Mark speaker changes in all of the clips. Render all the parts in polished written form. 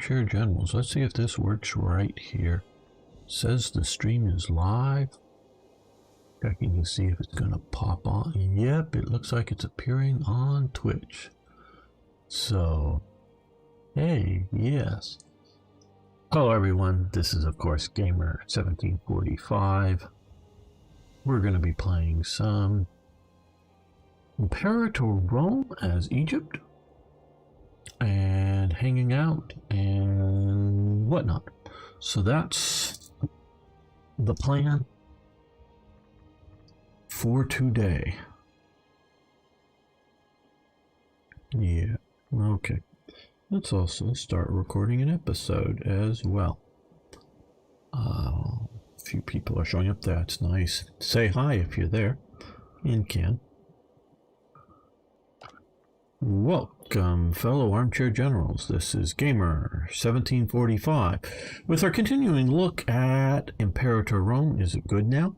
Speaker 1: Armchair Generals. Let's see if this works right here. Says the stream is live. Checking to see if it's going to pop on. Yep, it looks like it's appearing on Twitch. So, hey, yes. Hello everyone, this is of course Gamer1745. We're going to be playing some Imperator Rome as Egypt. And hanging out and whatnot. So that's the plan for today. Yeah, okay. Let's also start recording an episode as well. A few people are showing up. That's nice. Say hi if you're there and can. Welcome, fellow Armchair Generals. This is Gamer1745 with our continuing look at Imperator Rome. Is it good now?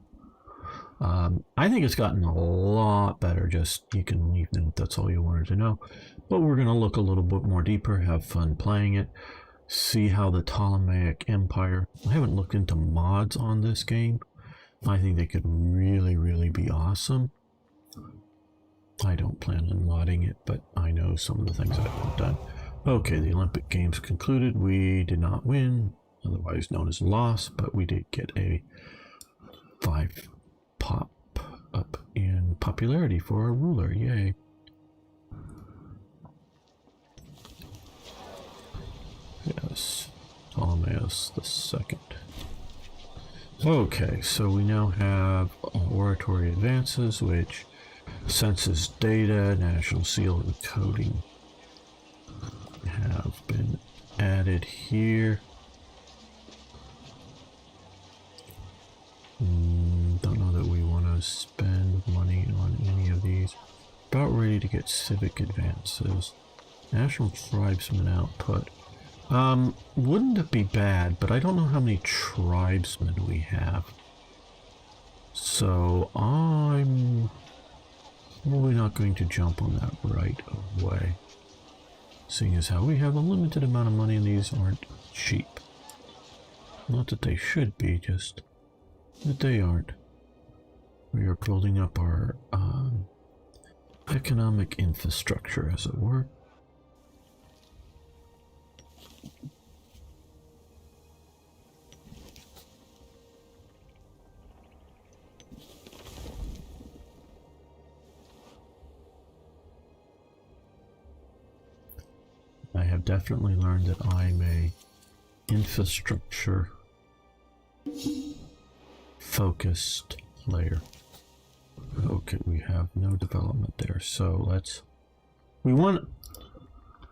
Speaker 1: I think it's gotten a lot better. Just you can leave them if that's all you wanted to know. But we're going to look a little bit more deeper, have fun playing it, see how the Ptolemaic Empire. I haven't looked into mods on this game. I think they could really be awesome. I don't plan on modding it, but I know some of the things I've done. Okay, the Olympic Games concluded. We did not win, otherwise known as loss, but we did get a 5 pop up in popularity for our ruler. Yay. Yes, Ptolemaeus the Second. Okay, so we now have oratory advances, which census data, national seal encoding have been added here. Don't know that we want to spend money on any of these. About ready to get civic advances. National tribesman output. Wouldn't it be bad, but I don't know how many tribesmen we have. So I'm probably not going to jump on that right away. Seeing as how we have a limited amount of money and these aren't cheap. Not that they should be, just that they aren't. We are building up our economic infrastructure, as it were. I have definitely learned that I'm a infrastructure focused player. Okay, we have no development there, so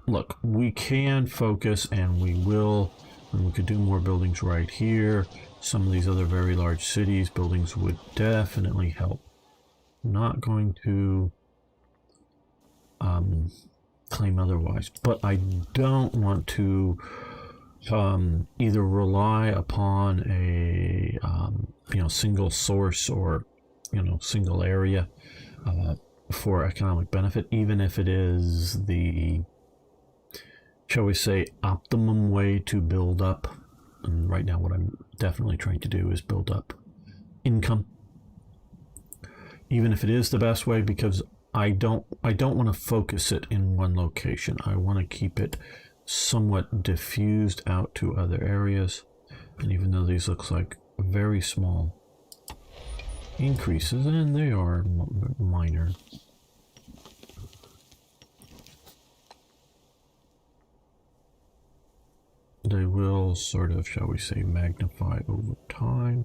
Speaker 1: look, we can focus and we will, and we could do more buildings right here. Some of these other very large cities, buildings would definitely help. I'm not going to claim otherwise, but I don't want to either rely upon a single source or single area for economic benefit, even if it is the, shall we say, optimum way to build up. And right now what I'm definitely trying to do is build up income, even if it is the best way, because I don't want to focus it in one location. I want to keep it somewhat diffused out to other areas. And even though these looks like very small increases, and they are minor, they will sort of, shall we say, magnify over time.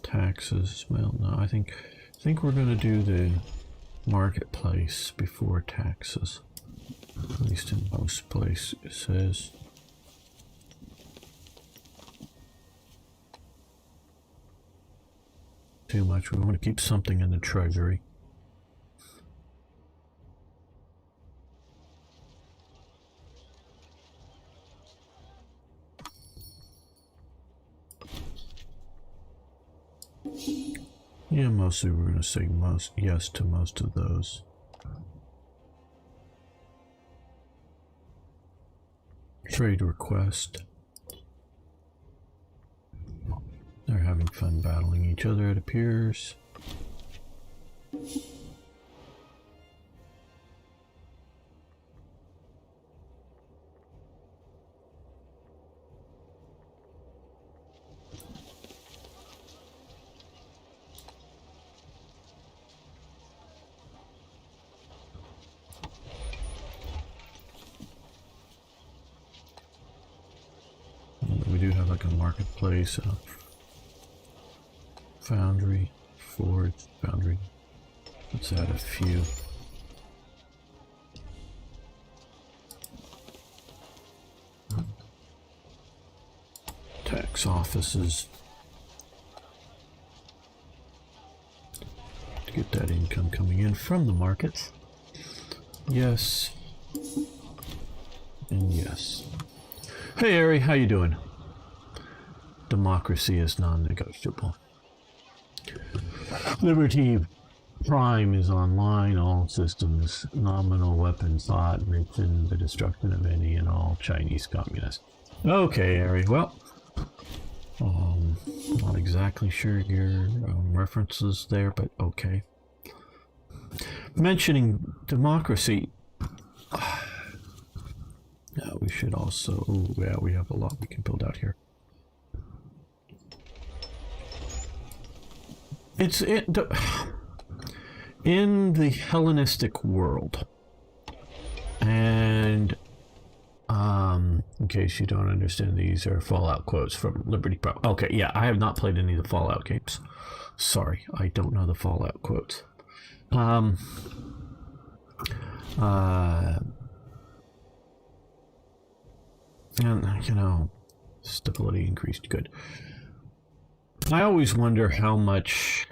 Speaker 1: Taxes, well, no, I think we're going to do the marketplace before taxes, at least in most places. Too much. We want to keep something in the treasury. Yeah, mostly we're going to say yes to most of those. Trade request. They're having fun battling each other, it appears. We do have like a marketplace, foundry, forge, foundry. Let's add a few. Tax offices. To get that income coming in from the markets. Yes. And yes. Hey Ari, how you doing? Democracy is non-negotiable. Liberty Prime is online, all systems, nominal weapon thought, written the destruction of any and all Chinese communists. Okay, Ari, well, not exactly sure your references there, but okay. Mentioning democracy, we should also, ooh, yeah, we have a lot we can build out here. It's in the Hellenistic world, and in case you don't understand, these are Fallout quotes from Liberty Pro. Okay, yeah, I have not played any of the Fallout games. Sorry, I don't know the Fallout quotes. And you know, stability increased, good. I always wonder how much.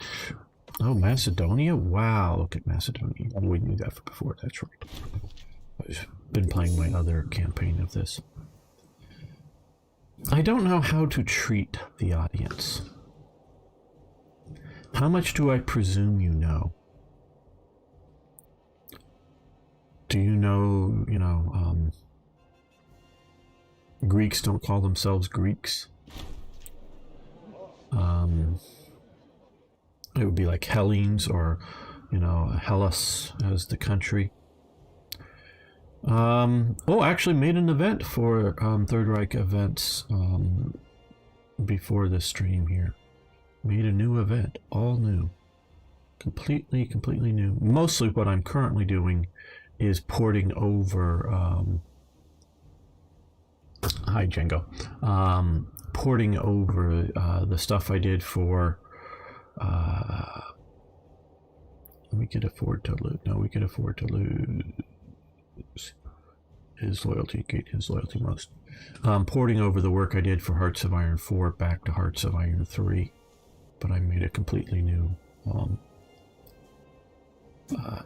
Speaker 1: Oh, Macedonia? Wow, look at Macedonia. Oh, we knew that before, that's right. I've been playing my other campaign of this. I don't know how to treat the audience. How much do I presume you know? Do you know, Greeks don't call themselves Greeks? It would be like Hellenes or, Hellas as the country. Actually made an event for Third Reich events before the stream here. Made a new event, all new. Completely new. Mostly what I'm currently doing is porting over, hi Django, porting over the stuff I did for, we could afford to lose. No, we could afford to lose. His loyalty, his loyalty most. Porting over the work I did for Hearts of Iron 4 back to Hearts of Iron 3, but I made a completely new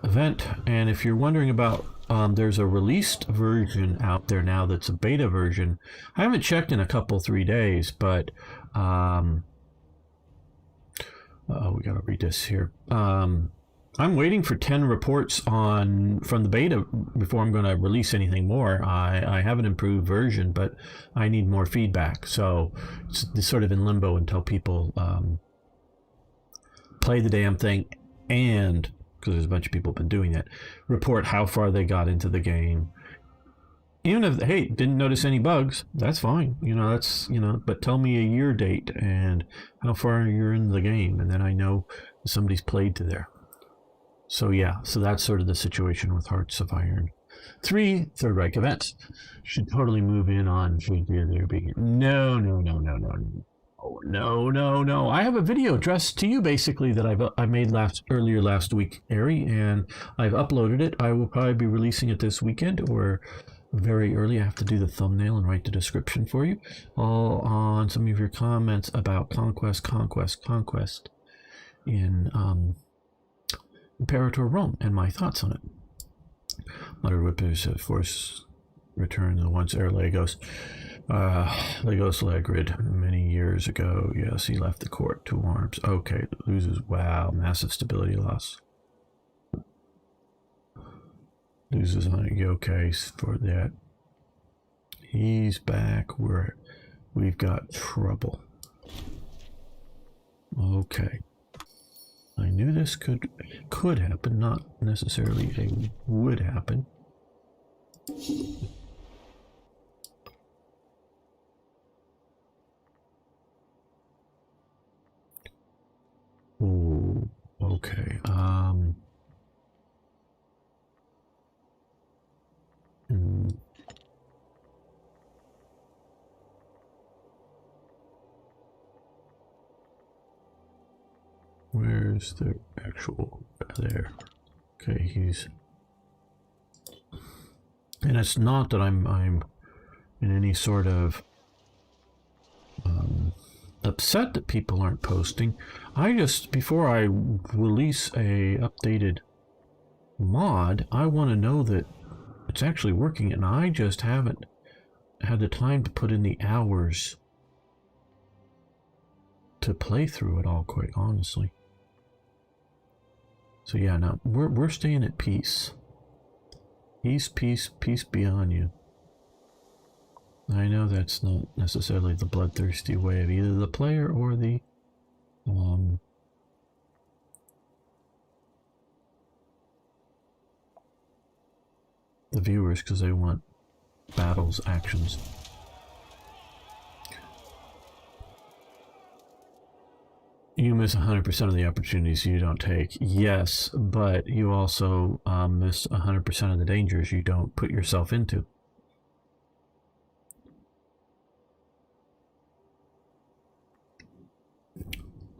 Speaker 1: event. And if you're wondering about, there's a released version out there now that's a beta version. I haven't checked in a couple 3 days, but we gotta read this here. I'm waiting for 10 reports from the beta before I'm going to release anything more. I have an improved version, but I need more feedback. So it's sort of in limbo until people play the damn thing, and because there's a bunch of people been doing that, report how far they got into the game. Even if, hey, didn't notice any bugs, that's fine. But tell me a year date and how far you're in the game, and then I know somebody's played to there. So yeah, so that's sort of the situation with Hearts of Iron 3 Third Reich events. Should totally move in on there being no. Oh, no. I have a video addressed to you basically that I made earlier last week, Ari, and I've uploaded it. I will probably be releasing it this weekend or very early. I have to do the thumbnail and write the description for you. All on some of your comments about conquest in Imperator Rome and my thoughts on it. Muttered Whippers force return the once heir Lagos. Lagos Legrid many years ago. Yes, he left the court to arms. Okay, loses. Wow, massive stability loss. Loses on a Yo case for that. he's back. We've got trouble. Okay. I knew this could happen, not necessarily it would happen. Oh, okay. Where's the actual there? Okay, he's, and it's not that I'm in any sort of upset that people aren't posting. I just, before I release a updated mod, I want to know that it's actually working, and I just haven't had the time to put in the hours to play through it all, quite honestly. So yeah, now we're staying at peace. Peace, peace, peace be on you. I know that's not necessarily the bloodthirsty way of either the player or the viewers, because they want battles, actions. You miss 100% of the opportunities you don't take. Yes, but you also miss 100% of the dangers you don't put yourself into.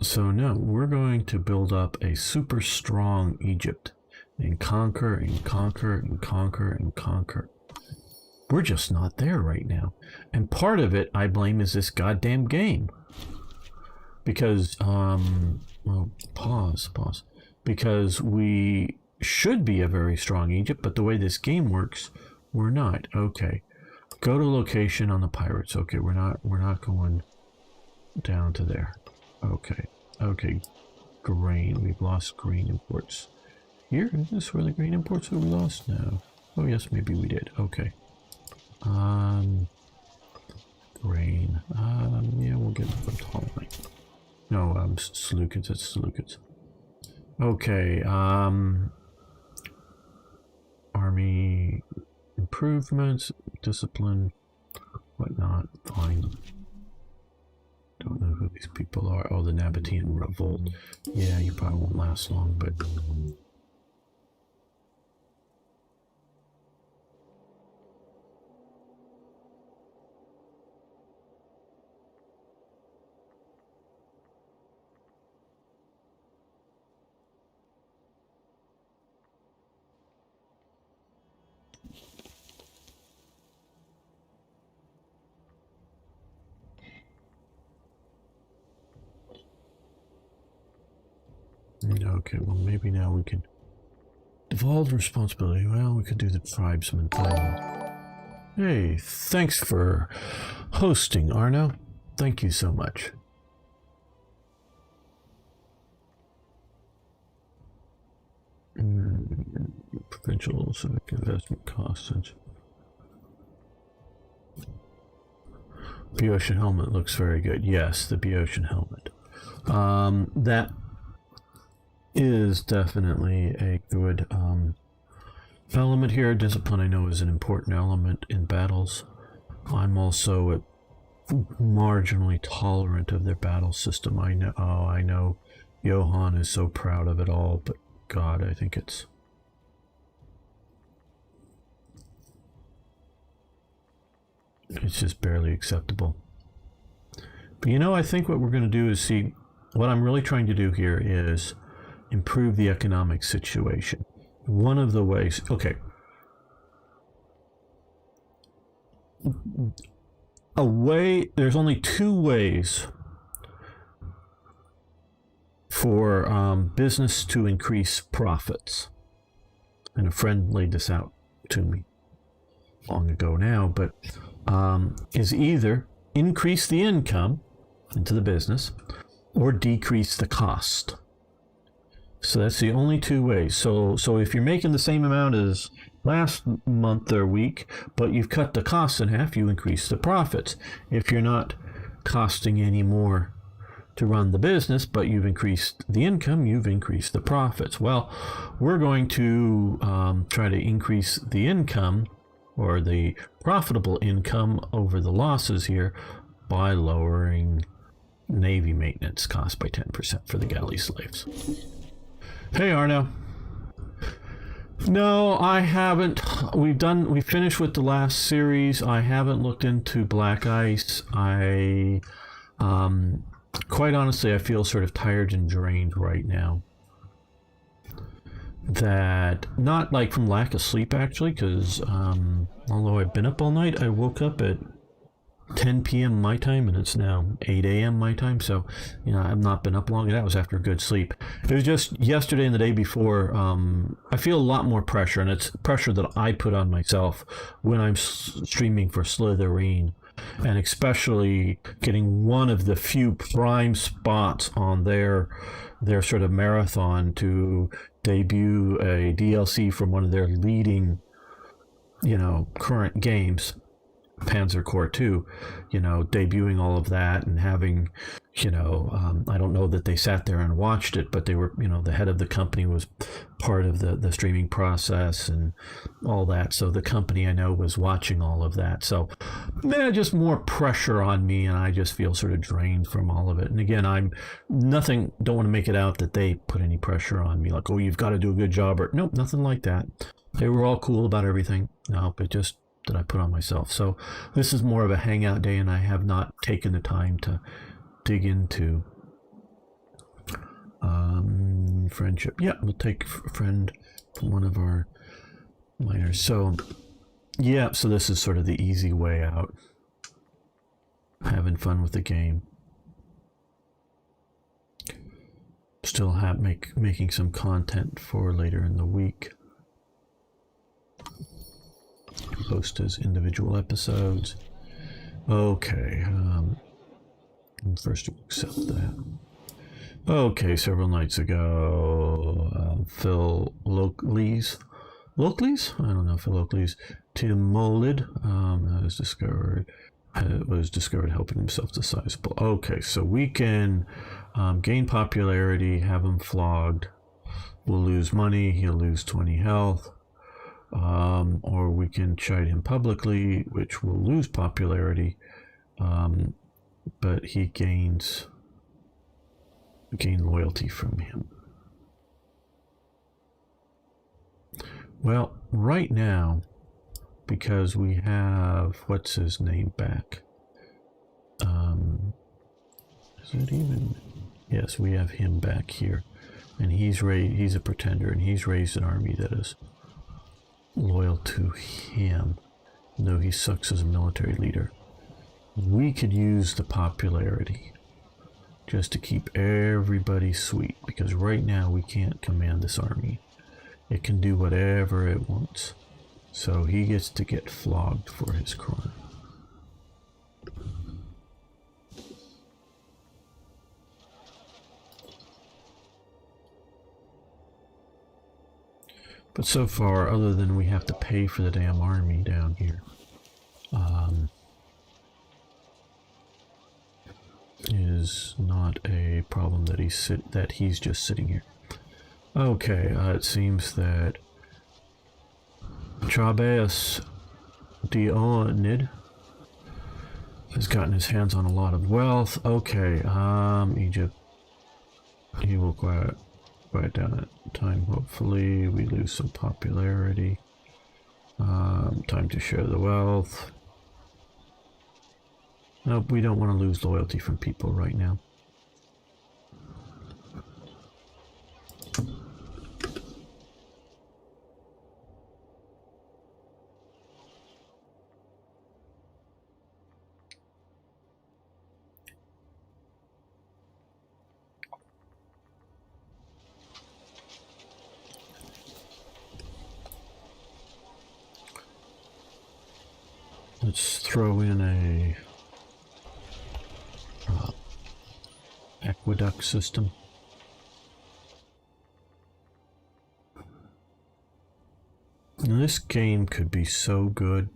Speaker 1: So no, we're going to build up a super strong Egypt and conquer and conquer and conquer and conquer. We're just not there right now. And part of it, I blame, is this goddamn game. Because, well, pause. Because we should be a very strong Egypt, but the way this game works, we're not. Okay. Go to location on the pirates. Okay, we're not going down to there. Okay. Okay. Grain. We've lost grain imports. Here? Is this where the grain imports that we lost? No. Oh yes, maybe we did. Okay. Grain. Yeah, we'll get from Ptolemy. No, Seleucids. It's Seleucids. Okay. Army improvements, discipline, whatnot. Fine. Don't know who these people are. Oh, the Nabatean revolt. Yeah, you probably won't last long, but okay, well, maybe now we can devolve responsibility. Well, we could do the tribesman thing. Hey, thanks for hosting, Arno. Thank you so much. Provincial civic investment costs. Boeotian helmet looks very good. Yes, the Boeotian helmet. That is definitely a good element here. Discipline, I know, is an important element in battles. I'm also marginally tolerant of their battle system. I know Johann is so proud of it all, but God, I think it's just barely acceptable. But you know, I think what we're going to do is see, what I'm really trying to do here is improve the economic situation. One of the ways, okay, there's only two ways for business to increase profits. And a friend laid this out to me long ago now, but is either increase the income into the business or decrease the cost. So that's the only two ways. So if you're making the same amount as last month or week, but you've cut the costs in half, you increase the profits. If you're not costing any more to run the business, but you've increased the income, you've increased the profits. Well, we're going to try to increase the income, or the profitable income, over the losses here by lowering Navy maintenance costs by 10% for the galley slaves. Hey, Arno. No, I haven't. We finished with the last series. I haven't looked into Black Ice. Quite honestly, I feel sort of tired and drained right now. That, not like from lack of sleep, actually, because although I've been up all night, I woke up at 10 p.m. my time, and it's now 8 a.m. my time, so I've not been up long. That was after a good sleep. It was just yesterday and the day before. I feel a lot more pressure, and it's pressure that I put on myself when I'm streaming for Slitherine, and especially getting one of the few prime spots on their sort of marathon to debut a DLC from one of their leading current games, Panzer Corps 2, debuting all of that and having, I don't know that they sat there and watched it, but they were, the head of the company was part of the streaming process and all that. So the company, I know, was watching all of that. So just more pressure on me, and I just feel sort of drained from all of it. And again, don't want to make it out that they put any pressure on me, like, oh, you've got to do a good job, or nope, nothing like that. They were all cool about everything. No, but just that I put on myself. So this is more of a hangout day, and I have not taken the time to dig into friendship. Yeah, we'll take a friend from one of our miners. So yeah, so this is sort of the easy way out. Having fun with the game. Still making some content for later in the week. Post as individual episodes. Okay, first we'll accept that. Okay, several nights ago, Phil Lokeley's, I don't know, Phil Lokeley's Tim Molid was discovered helping himself to sizable. Okay, so we can gain popularity, have him flogged. We'll lose money. He'll lose 20 health. Or we can chide him publicly, which will lose popularity, but he gain loyalty from him. Well, right now, because we have what's his name back. Is it even? Yes, we have him back here, and he's a pretender, and he's raised an army that is loyal to him, though he sucks as a military leader. We could use the popularity just to keep everybody sweet, because right now we can't command this army. It can do whatever it wants, so he gets to get flogged for his crime. But so far, other than we have to pay for the damn army down here, is not a problem that he's just sitting here. Okay, it seems that Chabeas Dionid has gotten his hands on a lot of wealth. Okay, Egypt. He will quiet down at time. Hopefully, we lose some popularity. Time to share the wealth. Nope, we don't want to lose loyalty from people right now. Let's throw in a aqueduct system. And This game could be so good.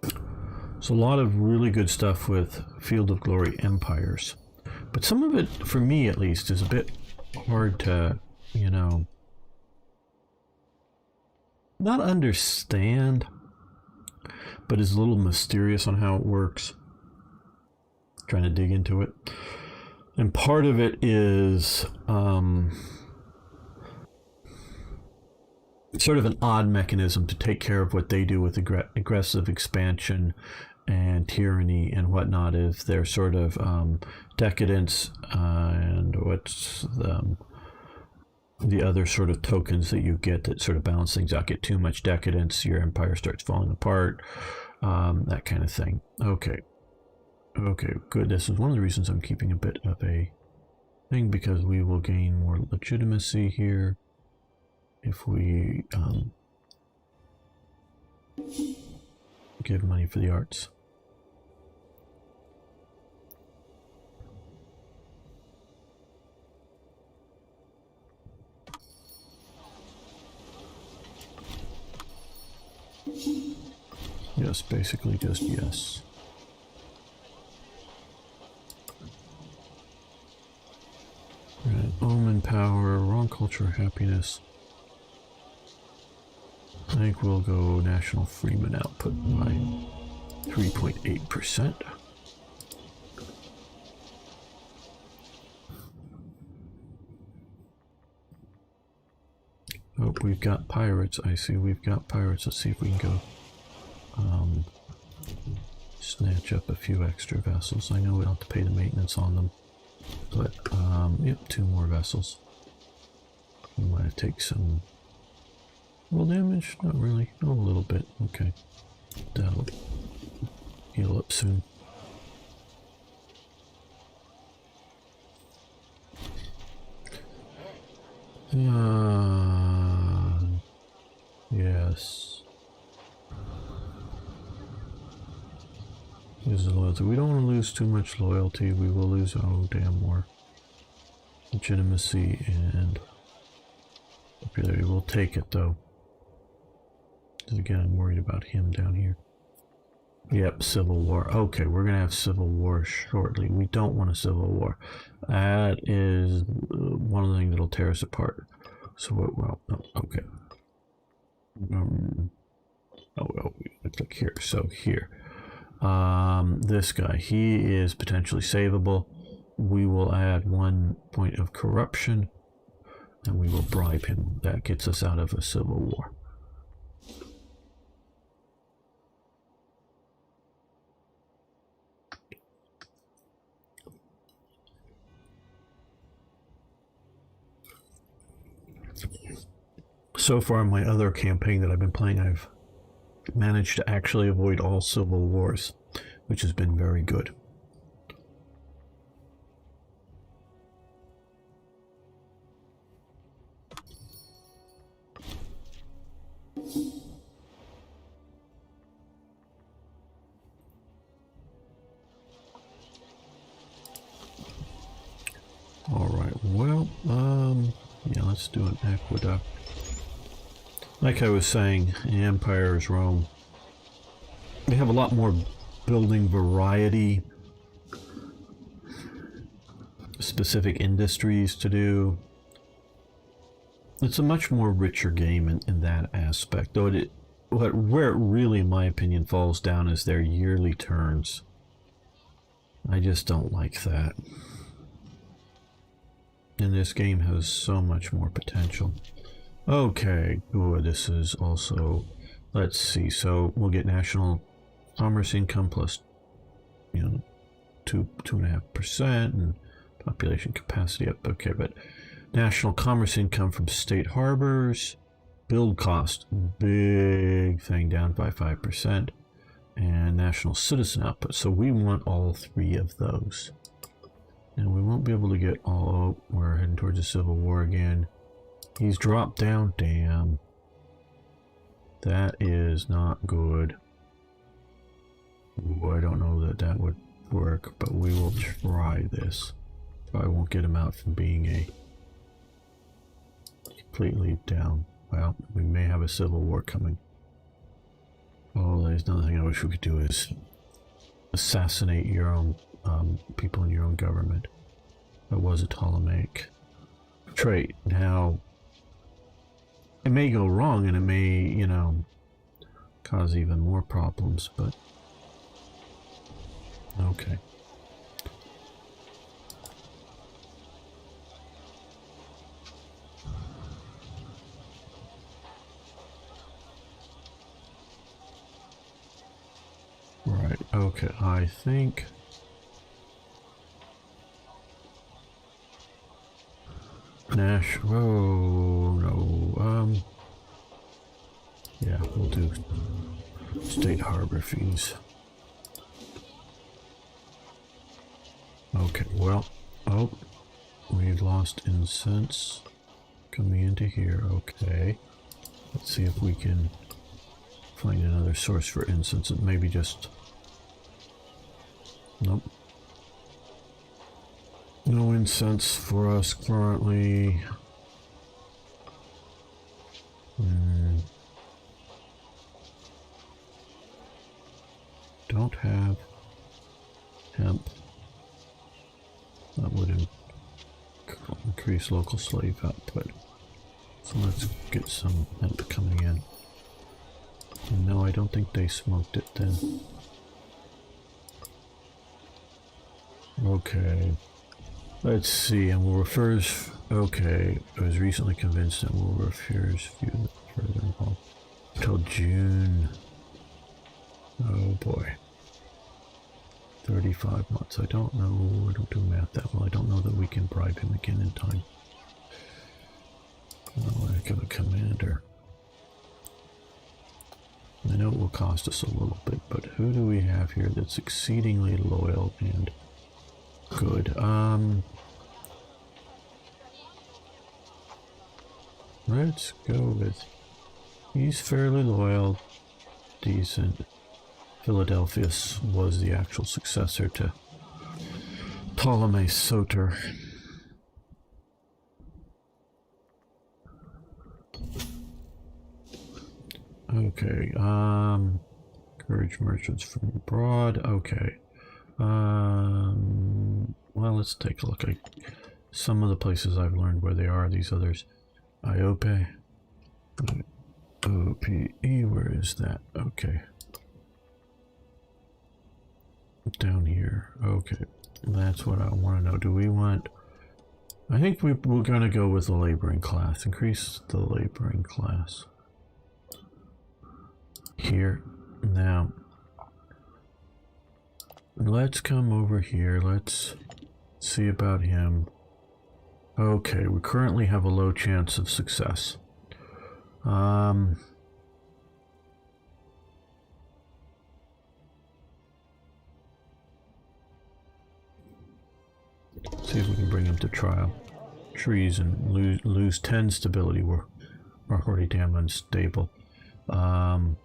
Speaker 1: There's a lot of really good stuff with Field of Glory Empires. But some of it, for me at least, is a bit hard to, you know, not understand, but is a little mysterious on how it works. Trying to dig into it. And part of it is sort of an odd mechanism to take care of what they do with aggressive expansion and tyranny and whatnot, is their sort of decadence and what's the other sort of tokens that you get that sort of balance things out. Get too much decadence, your empire starts falling apart, that kind of thing. Okay, good. This is one of the reasons I'm keeping a bit of a thing, because we will gain more legitimacy here if we give money for the arts. Yes, basically just yes. Right, omen power, wrong culture, happiness. I think we'll go national freeman output by 3.8%. Oh, we've got pirates. I see we've got pirates. Let's see if we can go snatch up a few extra vessels. I know we don't have to pay the maintenance on them, but yep, 2 more vessels. We want to take some roll damage? Not really. Oh, a little bit. Okay. That'll heal up soon. Yes. Use the loyalty. We don't want to lose too much loyalty. We will lose, oh damn, more legitimacy and popularity. We'll take it though. Because again, I'm worried about him down here. Yep, civil war. Okay, we're gonna have civil war shortly. We don't want a civil war. That is one of the things that'll tear us apart. So what? Well, oh, okay. Oh well, we click here. So here, this guy, he is potentially savable. We will add 1 point of corruption, and we will bribe him. That gets us out of a civil war. So far in my other campaign that I've been playing, I've managed to actually avoid all civil wars, which has been very good. All right, well, yeah, let's do an aqueduct. Like I was saying, in Empire's Rome, they have a lot more building variety, specific industries to do. It's a much more richer game in that aspect, though where it really, in my opinion, falls down is their yearly turns. I just don't like that. And this game has so much more potential. Okay, good. This is also, let's see, so we'll get national commerce income plus, you know, 2.5% and population capacity up. Okay, but national commerce income from state harbors, build cost, big thing, down by 5%, and national citizen output. So we want all 3 of those. And we won't be able to get all, we're heading towards a civil war again. He's dropped down, damn. That is not good. Ooh, I don't know that that would work, but we will try this. Probably won't get him out from being a completely down. Well, we may have a civil war coming. Oh, there's another thing I wish we could do is assassinate your own people in your own government. That was a Ptolemaic trait. Now, it may go wrong and it may, you know, cause even more problems, but okay. Right, okay, I think Nash, oh no, yeah, we'll do state harbor fees. Okay, well, oh, we lost incense coming into here, okay. Let's see if we can find another source for incense, and maybe just, nope. No incense for us currently. Don't have hemp. That would increase local slave output. So let's get some hemp coming in. No, I don't think they smoked it then. Okay. Let's see, and will refers. Okay, I was recently convinced that will refers few further involved. Till June. Oh boy. 35 months. I don't know. I don't do math that well. I don't know that we can bribe him again in time. Oh, heck of a commander. I know it will cost us a little bit, but who do we have here that's exceedingly loyal and good? Let's go with, he's fairly loyal, decent. Philadelphus was the actual successor to Ptolemy Soter. Okay, encourage merchants from abroad. Okay, well, let's take a look at some of the places I've learned where they are. These others, Iope, OPE. Where is that? Okay, down here. Okay, that's what I want to know. Do we want? I think we're gonna go with the laboring class. Increase the laboring class. Here now, let's come over here. Let's see about him. Okay, we currently have a low chance of success. See if we can bring him to trial. Trees and lose 10 stability. We're already damn unstable. Oh.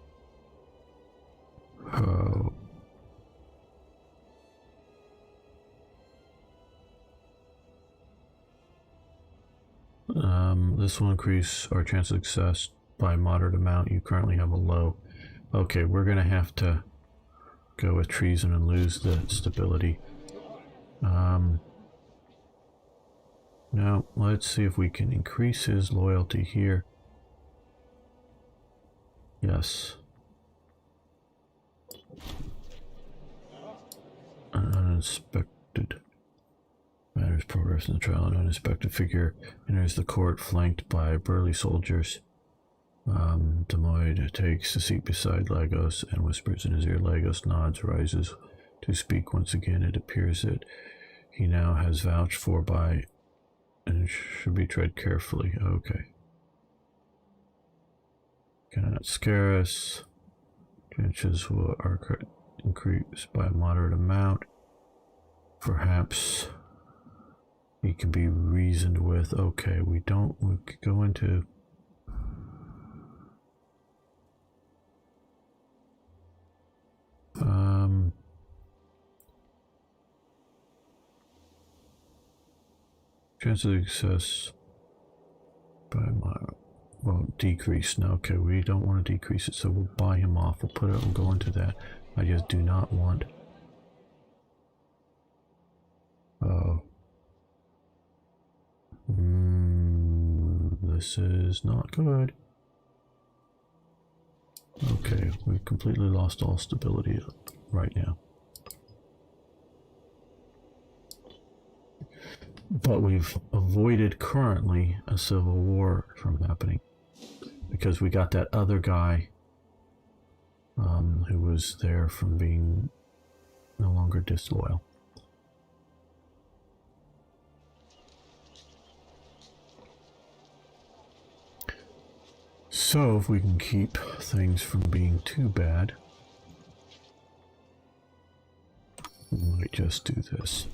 Speaker 1: This will increase our chance of success by a moderate amount. You currently have a low. Okay, we're gonna have to go with treason and lose the stability. Now let's see if we can increase his loyalty here. Yes. Uninspected matters progress in the trial. An uninspected figure enters the court flanked by burly soldiers. Demoid takes a seat beside Lagos and whispers in his ear. Lagos nods, rises to speak once again. It appears that he now has vouched for by and should be tread carefully. Okay. Cannot scare us. Chances will increase by a moderate amount. Perhaps he can be reasoned with. Okay, we could go into chance of success By my, well, decrease. No, okay, we don't want to decrease it, so we'll buy him off. We'll put it, we'll go into that. I just do not want. Oh. This is not good. Okay, we've completely lost all stability right now. But we've avoided currently a civil war from happening because we got that other guy who was there from being no longer disloyal. So if we can keep things from being too bad, we might just do this.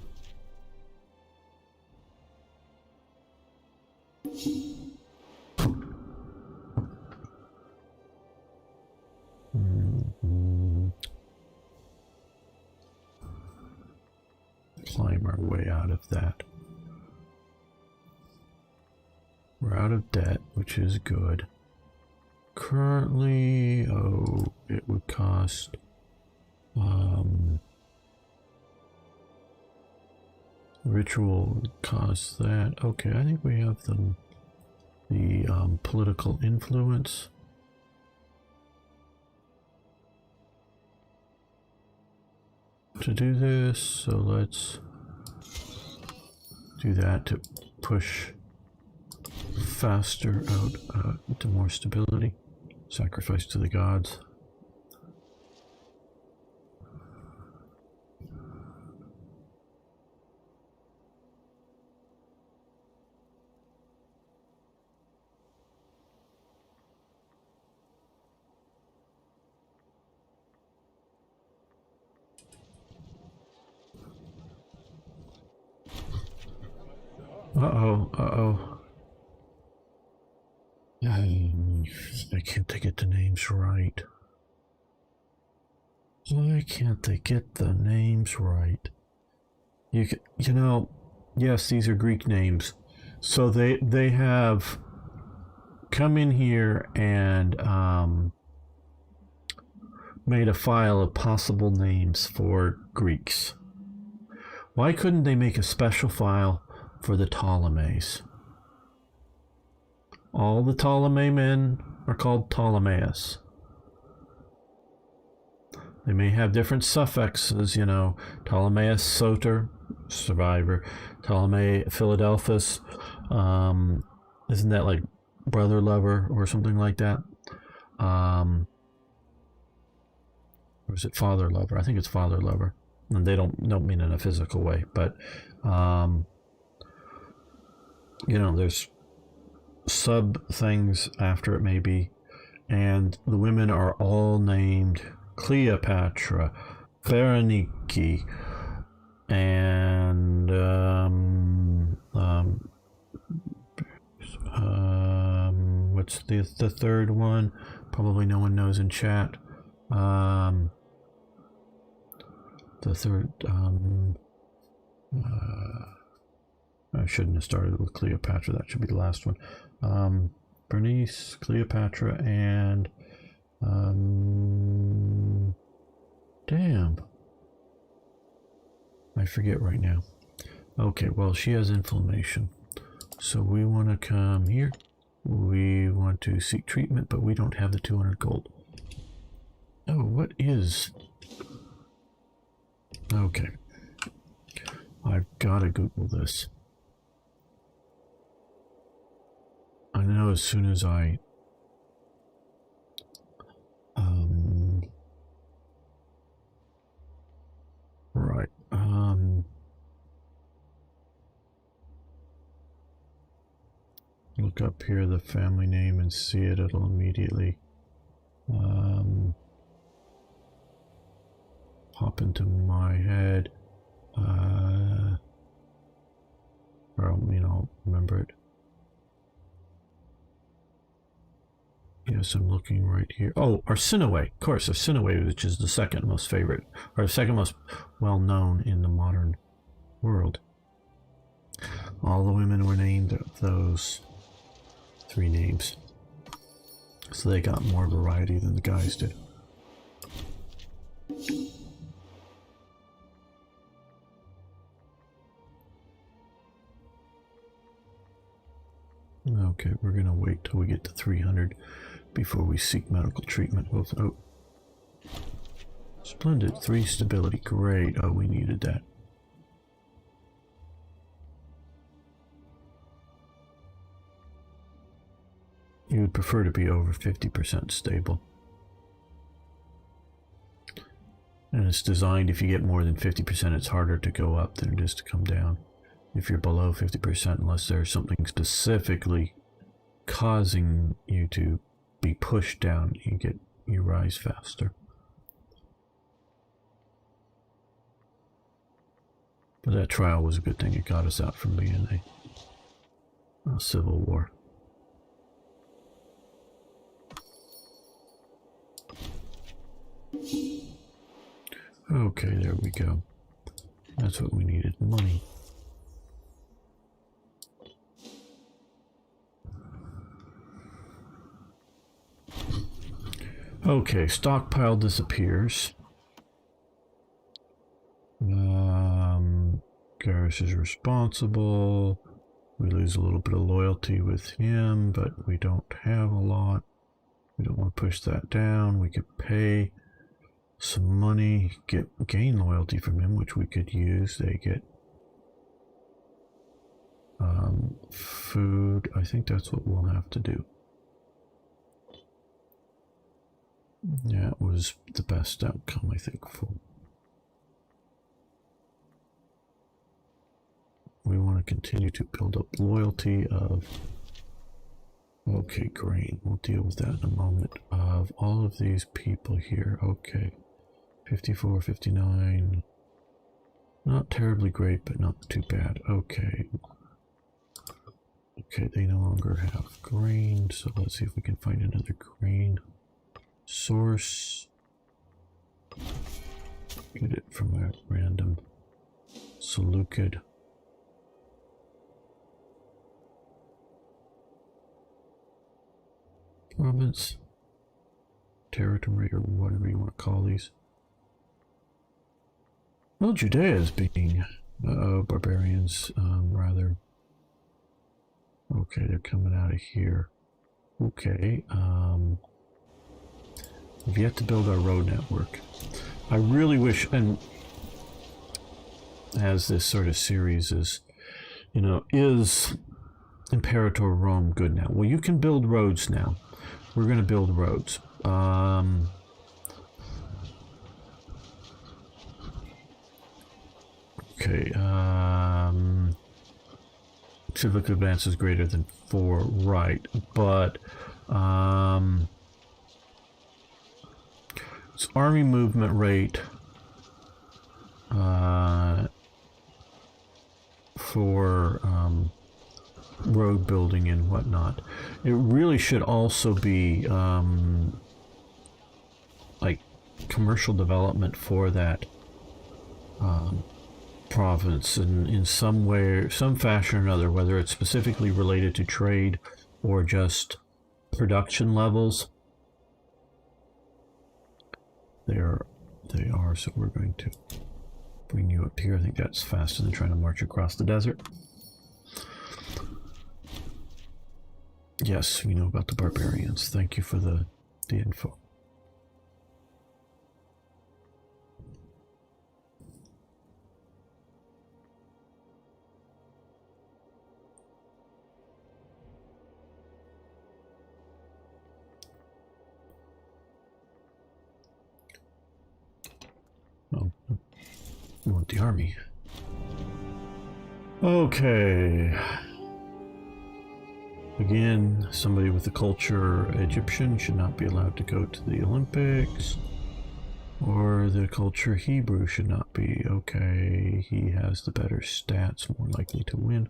Speaker 1: Climb our way out of that. We're out of debt, which is good. Currently, oh, it would cost ritual would cost that. Okay, I think we have the political influence. To do this, so let's do that to push faster out to more stability. Sacrifice to the gods. Uh-oh. Why can't they get the names right? Why can't they get the names right? You know, yes, these are Greek names. So they have come in here and made a file of possible names for Greeks. Why couldn't they make a special file for the Ptolemies? All the Ptolemy men are called Ptolemaeus. They may have different suffixes, you know, Ptolemaeus Soter, survivor, Ptolemy Philadelphus, isn't that like brother lover or something like that? Or is it father lover? I think it's father lover. And they don't mean in a physical way, but you know, there's sub things after it maybe, and the women are all named Cleopatra, Berenike, and what's the third one? Probably no one knows in chat. The third I shouldn't have started with Cleopatra. That should be the last one. Bernice, Cleopatra, and damn, I forget right now. Okay, well, she has inflammation, so we want to come here. We want to seek treatment, but we don't have the 200 gold. Oh, what is? Okay, I've got to Google this. I know as soon as I right, look up here the family name and see it, it'll immediately pop into my head, or you know, remember it. Yes, I'm looking right here. Oh, Arsinoe, of course, Arsinoe, which is the second most favorite, or second most well-known in the modern world. All the women were named those 3 names. So they got more variety than the guys did. Okay, we're going to wait till we get to 300 before we seek medical treatment. Oh, splendid. 3 stability. Great. Oh, we needed that. You would prefer to be over 50% stable. And it's designed, if you get more than 50%, it's harder to go up than it is to come down. If you're below 50%, unless there's something specifically causing you to be pushed down, you rise faster. But that trial was a good thing. It got us out from being a civil war. Okay, there we go. That's what we needed, money. Okay, stockpile disappears. Garrus is responsible. We lose a little bit of loyalty with him, but we don't have a lot. We don't want to push that down. We could pay some money, gain loyalty from him, which we could use. They get food. I think that's what we'll have to do. Yeah, it was the best outcome, I think, for... We want to continue to build up loyalty of... Okay, grain. We'll deal with that in a moment. Of all of these people here, okay. 54, 59. Not terribly great, but not too bad. Okay. Okay, they no longer have grain, so let's see if we can find another grain source. Get it from a random Seleucid. Province, territory, or whatever you want to call these. Well, Judea is being barbarians, rather. Okay, they're coming out of here. Okay, we've yet to build our road network. I really wish, and as this sort of series is, you know, is Imperator Rome good now? Well, you can build roads now. We're going to build roads. Okay. Civic advance is greater than 4, right? But its army movement rate for road building and whatnot. It really should also be like commercial development for that province in some way, some fashion or another, whether it's specifically related to trade or just production levels. They are, so we're going to bring you up here. I think that's faster than trying to march across the desert. Yes, we know about the barbarians. Thank you for the info. Oh, we want the army. Okay. Again, somebody with the culture Egyptian should not be allowed to go to the Olympics. Or the culture Hebrew should not be. Okay, he has the better stats, more likely to win.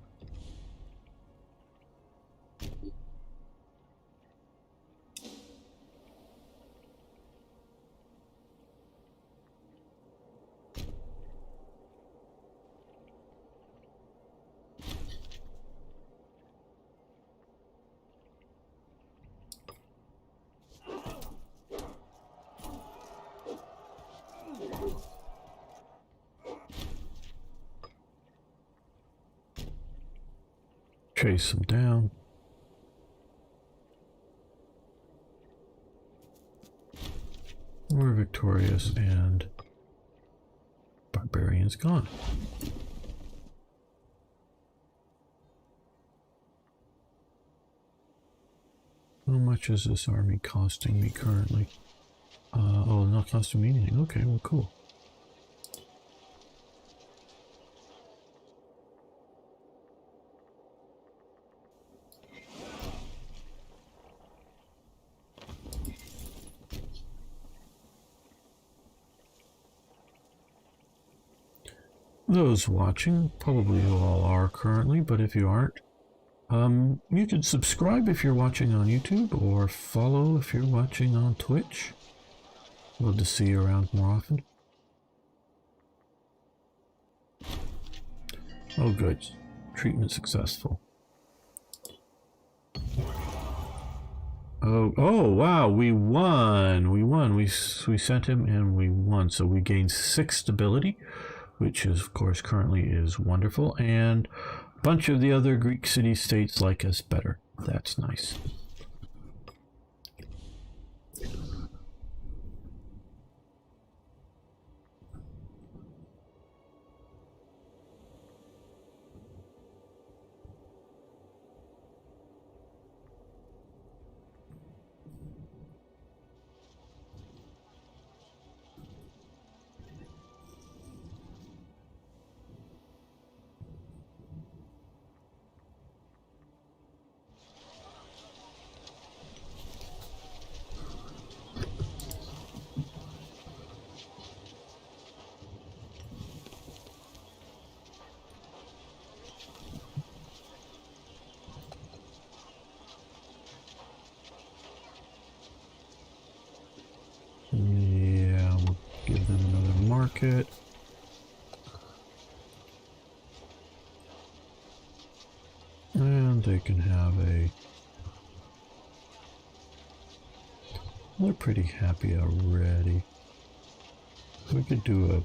Speaker 1: Chase them down. We're victorious and barbarian's gone. How much is this army costing me currently? Oh, not costing me anything. Okay, well, cool. Those watching, probably you all are currently, but if you aren't, you can subscribe if you're watching on YouTube, or follow if you're watching on Twitch. Love to see you around more often. Oh, good. Treatment successful. Oh, wow, we won. We sent him and we won. So we gained 6 stability, which is, of course, currently is wonderful. And a bunch of the other Greek city-states like us better. That's nice. Yeah, we'll give them another market. And they can have a... They're pretty happy already. We could do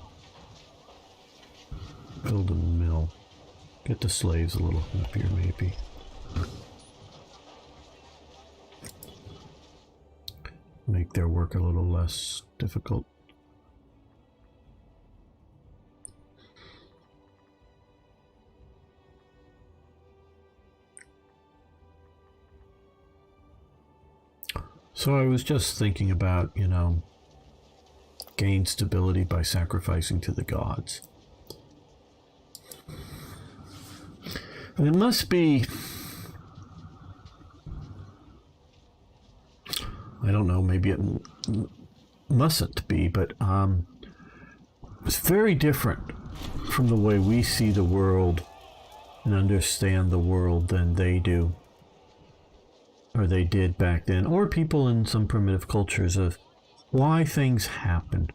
Speaker 1: build a mill. Get the slaves a little happier, maybe. Make their work a little less difficult. So I was just thinking about, gain stability by sacrificing to the gods. And it must be, I don't know, maybe it mustn't be, but it's very different from the way we see the world and understand the world than they do, or they did back then, or people in some primitive cultures, of why things happen.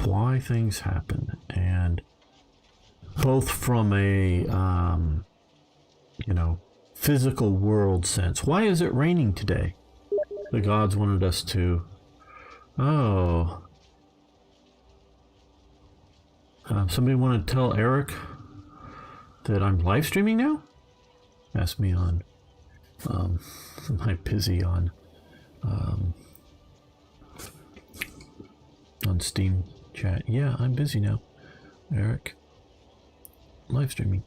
Speaker 1: Why things happen. And both from a, physical world sense. Why is it raining today? The gods wanted us to... Oh. Somebody want to tell Eric that I'm live streaming now? Ask me on... am I busy on Steam chat? Yeah, I'm busy now, Eric. Live streaming.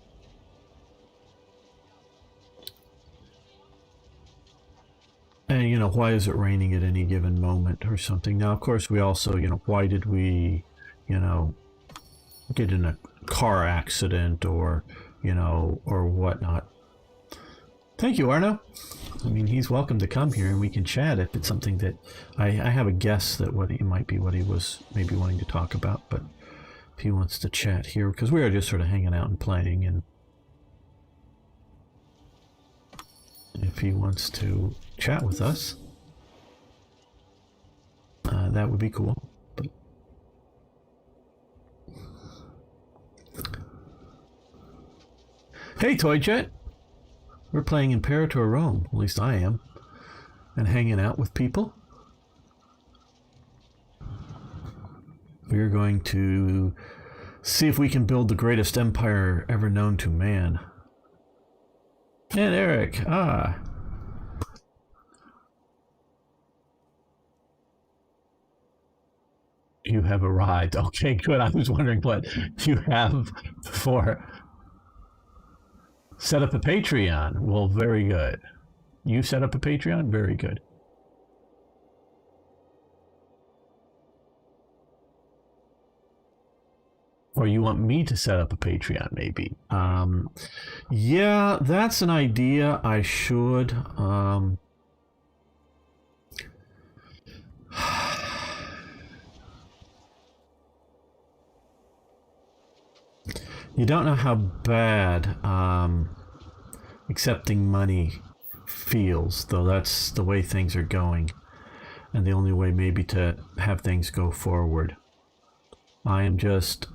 Speaker 1: And, why is it raining at any given moment or something? Now, of course, we also, why did we, get in a car accident or, or whatnot? Thank you, Arno. I mean, he's welcome to come here and we can chat if it's something that I have a guess that what he was maybe wanting to talk about, but if he wants to chat here, because we are just sort of hanging out and playing, and if he wants to chat with us, that would be cool. But hey, Toy Jet. We're playing Imperator Rome, at least I am, and hanging out with people. We're going to see if we can build the greatest empire ever known to man. And Eric, you have arrived. Okay, good. I was wondering what you have for set up a Patreon. Well, very good. You set up a Patreon? Very good. Or you want me to set up a Patreon, maybe. Yeah, that's an idea. I should. You don't know how bad accepting money feels, though that's the way things are going. And the only way maybe to have things go forward. I am just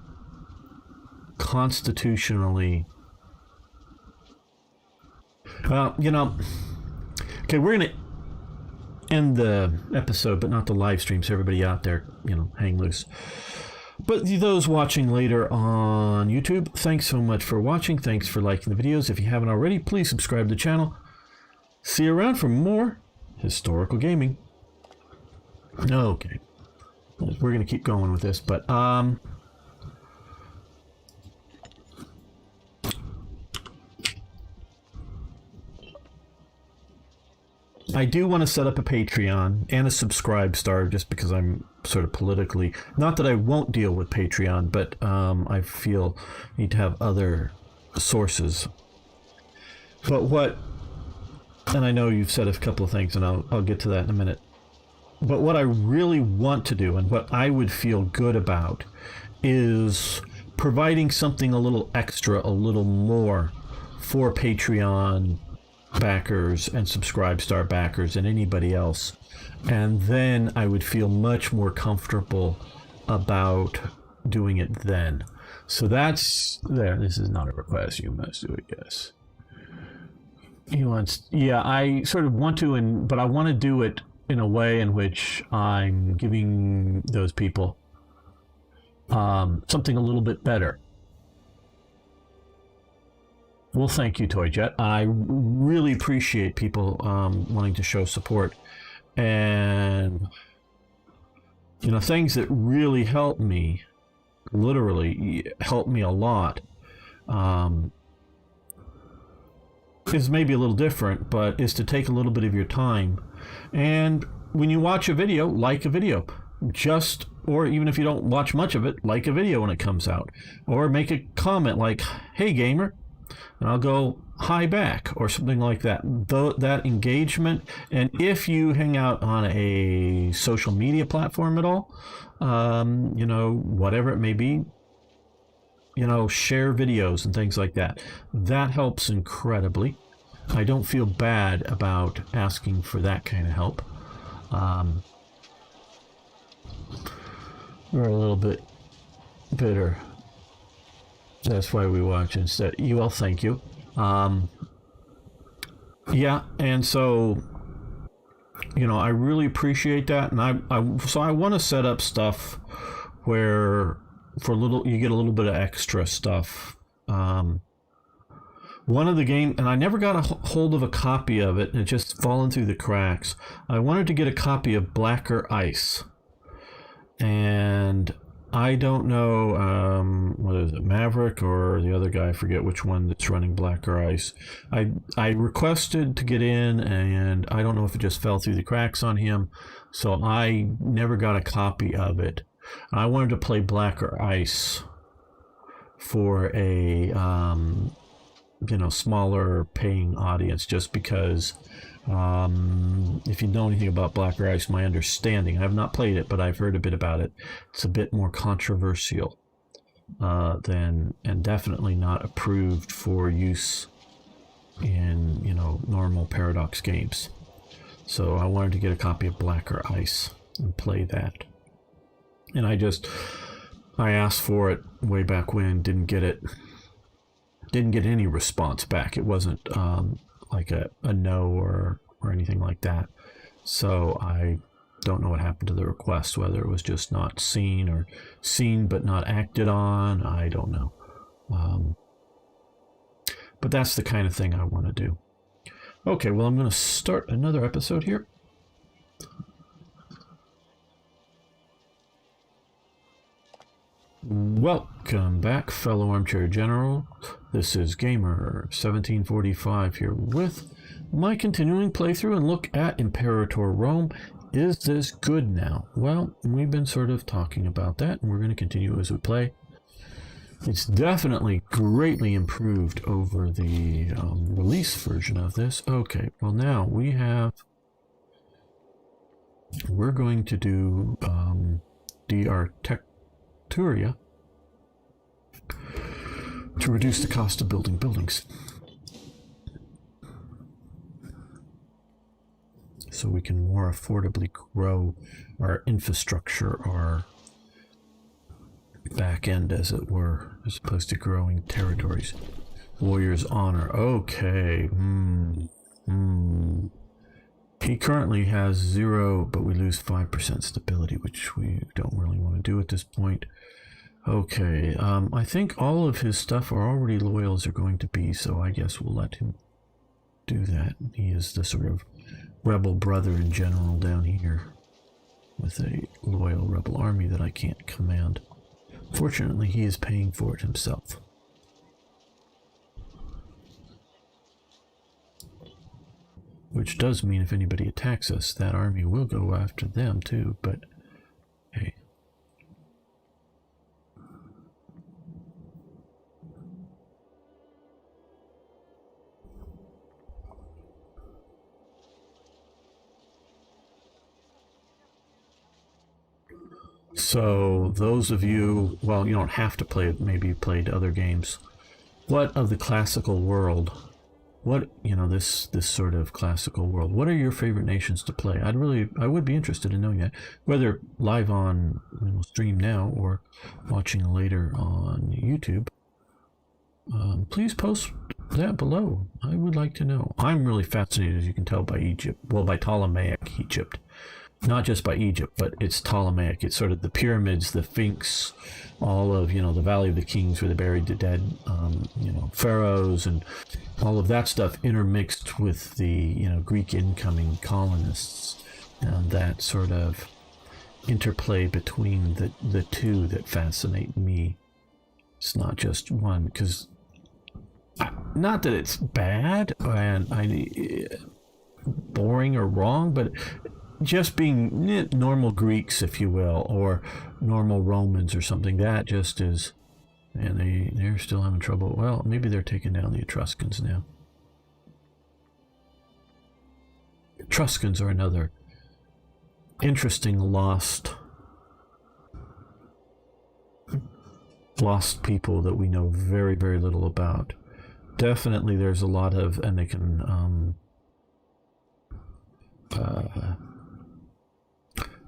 Speaker 1: constitutionally, well, you know, okay, we're going to end the episode, but not the live stream, so everybody out there, you know, hang loose. But those watching later on YouTube, thanks so much for watching. Thanks for liking the videos. If you haven't already, please subscribe to the channel. See you around for more historical gaming. Okay. We're going to keep going with this, but I do want to set up a Patreon and a Subscribe Star just because I'm sort of politically, not that I won't deal with Patreon, but I feel I need to have other sources. But what, and I know you've said a couple of things, and I'll get to that in a minute. But what I really want to do and what I would feel good about is providing something a little extra, a little more for Patreon backers and Subscribe Star backers and anybody else. And then I would feel much more comfortable about doing it then. So that's there. This is not a request. You must do it, yes. He wants, yeah, I sort of want to, but I want to do it in a way in which I'm giving those people something a little bit better. Well, thank you, ToyJet. I really appreciate people wanting to show support. And, you know, things that really help me, literally help me a lot, is maybe a little different, but is to take a little bit of your time. And when you watch a video, like a video. Just, or even if you don't watch much of it, like a video when it comes out. Or make a comment like, hey, gamer. And I'll go hi back or something like that. That engagement, and if you hang out on a social media platform at all, you know, whatever it may be, you know, share videos and things like that. That helps incredibly. I don't feel bad about asking for that kind of help. We're a little bit bitter. That's why we watch instead. Well, thank you. Yeah, and so, you know, I really appreciate that, and so I want to set up stuff where for a little you get a little bit of extra stuff. One of the game, and I never got a hold of a copy of it, and it just fallen through the cracks. I wanted to get a copy of Blacker Ice, and I don't know what is it, Maverick or the other guy, I forget which one that's running Blacker Ice. I requested to get in, and I don't know if it just fell through the cracks on him, so I never got a copy of it. I wanted to play Blacker Ice for a you know, smaller paying audience, just because if you know anything about Blacker Ice, my understanding, I have not played it, but I've heard a bit about it. It's a bit more controversial than, and definitely not approved for use in, you know, normal Paradox games. So I wanted to get a copy of Blacker Ice and play that. And I asked for it way back when, didn't get it. Didn't get any response back. It wasn't like a no or anything like that. So I Don't know what happened to the request, whether it was just not seen or seen but not acted on. I don't know. But that's the kind of thing I want to do. Okay, well, I'm going to start another episode here. Welcome back, fellow Armchair General. This is Gamer 1745 here with my continuing playthrough and look at Imperator Rome. Is this good now? Well, we've been sort of talking about that, and we're going to continue as we play. It's definitely greatly improved over the release version of this. Okay, well now we're going to do the Architecturia to reduce the cost of building buildings. So we can more affordably grow our infrastructure, our back end, as it were, as opposed to growing territories. Warrior's honor. Okay. He currently has 0, but we lose 5% stability, which we don't really want to do at this point. Okay. I think all of his stuff are already loyal as they're going to be, so I guess we'll let him do that. He is the sort of rebel brother in general down here with a loyal rebel army that I can't command. Fortunately, he is paying for it himself. Which does mean if anybody attacks us, that army will go after them too, but hey. So those of you, well, you don't have to play it, maybe you played other games. What of the classical world, this sort of classical world, what are your favorite nations to play? I would be interested in knowing that, whether live on stream now or watching later on YouTube. Please post that below. I would like to know. I'm really fascinated, as you can tell, by Egypt. Well, by Ptolemaic Egypt. Not just by Egypt, but it's Ptolemaic. It's sort of the pyramids, the Sphinx, all of, the Valley of the Kings where they buried the dead, pharaohs, and all of that stuff intermixed with the, Greek incoming colonists, and that sort of interplay between the two that fascinate me. It's not just one, because not that it's bad and boring or wrong, but just being normal Greeks, if you will, or normal Romans or something, that just is, and they're still having trouble. Well, maybe they're taking down the Etruscans now. Etruscans are another interesting lost people that we know very, very little about. Definitely there's a lot of, and they can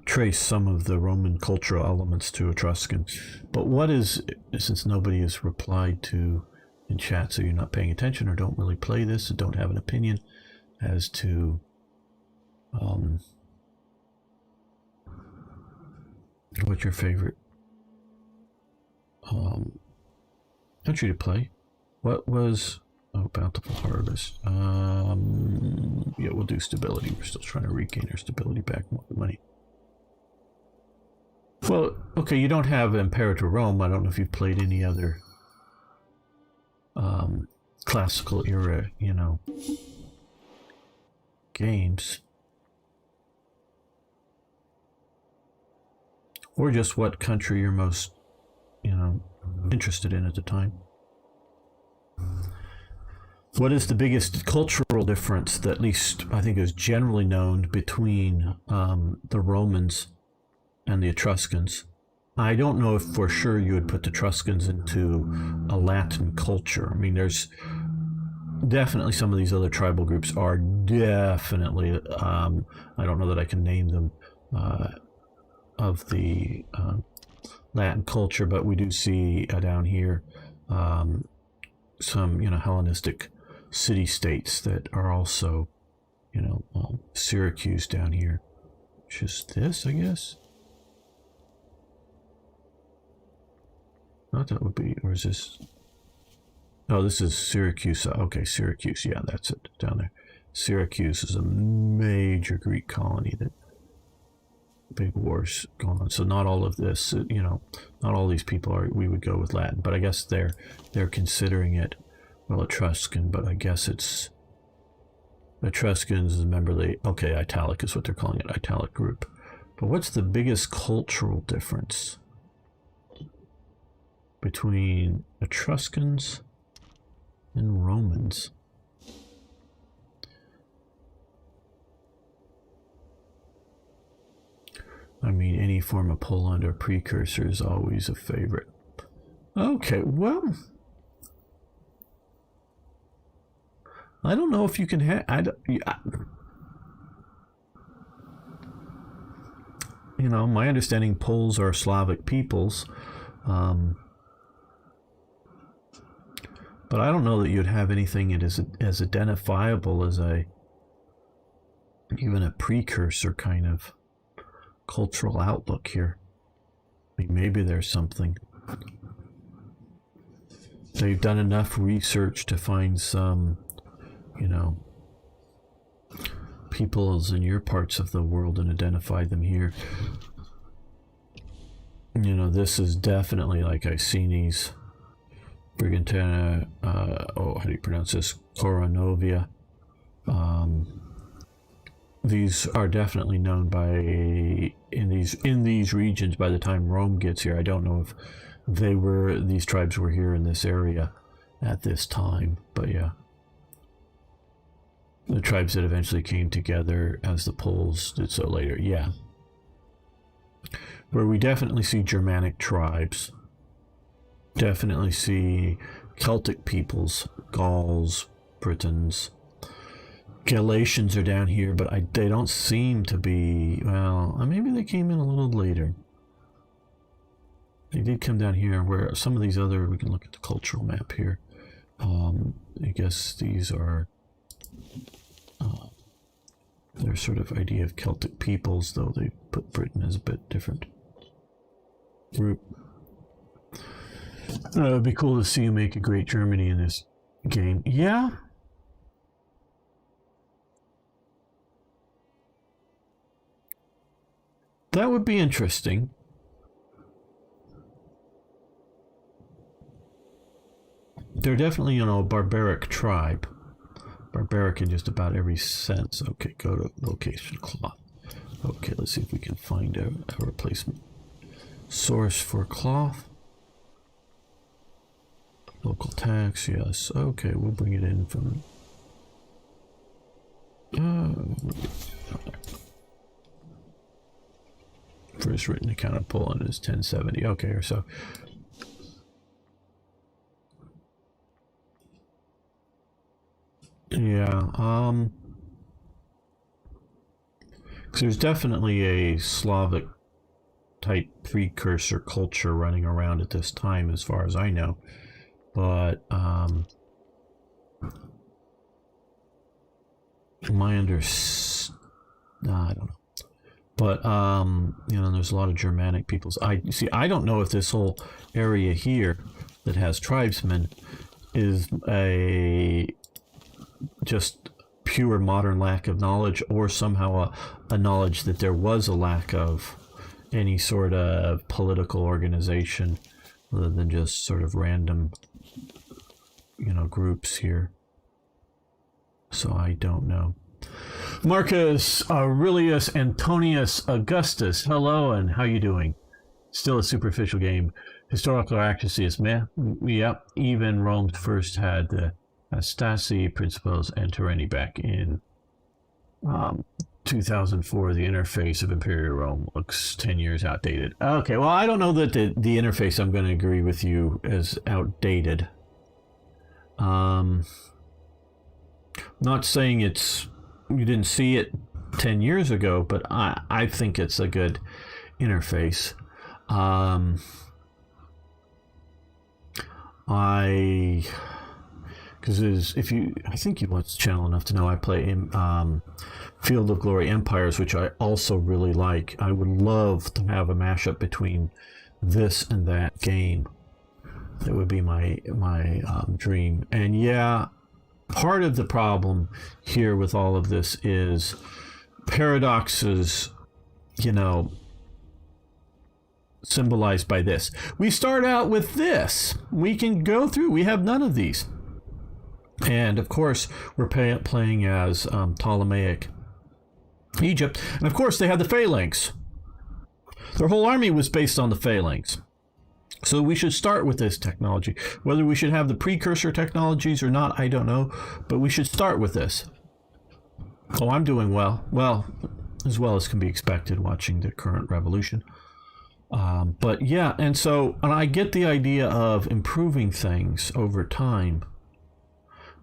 Speaker 1: trace some of the Roman cultural elements to Etruscan. But what is, since nobody has replied to in chat, so you're not paying attention or don't really play this and don't have an opinion as to what's your favorite country to play? What was bountiful harvest? Yeah, we'll do stability. We're still trying to regain our stability back, more money. Well, okay, you don't have Imperator Rome. I don't know if you've played any other classical era, games. Or just what country you're most, interested in at the time. What is the biggest cultural difference that, at least I think, is generally known between the Romans and the Etruscans? I don't know if for sure you would put the Etruscans into a Latin culture. I mean, there's definitely some of these other tribal groups are definitely, I don't know that I can name them, of the Latin culture, but we do see down here some, Hellenistic city-states that are also, Syracuse down here. which is this, I guess. Not that would be, or is this? Oh, this is Syracuse. Okay, Syracuse. Yeah, that's it down there. Syracuse is a major Greek colony that big wars going on. So not all of this, not all these people are. We would go with Latin, but I guess they're considering it, well, Etruscan. But I guess it's Etruscans. Remember, italic is what they're calling it, italic group. But what's the biggest cultural difference between Etruscans and Romans? I mean, any form of Poland or precursor is always a favorite. Okay, well, I don't know if you can have. My understanding, Poles are Slavic peoples, but I don't know that you'd have anything as identifiable as even a precursor kind of cultural outlook here. I mean, maybe there's something. They've done enough research to find some, peoples in your parts of the world and identify them here. This is definitely like Iceni's, Brigantana, how do you pronounce this? Coronovia. These are definitely known in these regions by the time Rome gets here. I don't know if these tribes were here in this area at this time, but yeah. The tribes that eventually came together as the Poles did so later, yeah. Where we definitely see Germanic tribes, definitely see Celtic peoples, Gauls, Britons. Galatians are down here, but they don't seem to be, well, maybe they came in a little later. They did come down here where some of these other, we can look at the cultural map here. I guess these are their sort of idea of Celtic peoples, though they put Britain as a bit different group. It would be cool to see you make a great Germany in this game. Yeah. That would be interesting. They're definitely, a barbaric tribe. Barbaric in just about every sense. Okay, go to location cloth. Okay, let's see if we can find a replacement source for cloth. Local tax, yes. Okay, we'll bring it in from... First written account of Poland is 1070. Okay, or so. Yeah, because there's definitely a Slavic type precursor culture running around at this time, as far as I know. But I don't know. But there's a lot of Germanic peoples. I don't know if this whole area here that has tribesmen is just pure modern lack of knowledge, or somehow a knowledge that there was a lack of any sort of political organization, other than just sort of random groups here. So I don't know. Marcus Aurelius Antonius Augustus, hello, and how you doing? Still a superficial game. Historical accuracy is meh. Yep, even Rome first had the Astasi principles and Tyranny back in 2004. The interface of Imperial Rome looks 10 years outdated. Okay, well, I don't know that the interface, I'm going to agree with you, is outdated. Not saying you didn't see it 10 years ago, but I think it's a good interface. Because because I think you watch the channel enough to know I play in Field of Glory Empires, which I also really like. I would love to have a mashup between this and that game. That would be my dream. And yeah, part of the problem here with all of this is paradoxes, symbolized by this. We start out with this. We can go through. We have none of these. And of course, we're playing as Ptolemaic Egypt. And of course, they had the phalanx. Their whole army was based on the phalanx. So we should start with this technology. Whether we should have the precursor technologies or not, I don't know. But we should start with this. Oh, I'm doing well. Well as can be expected watching the current revolution. But yeah, and I get the idea of improving things over time.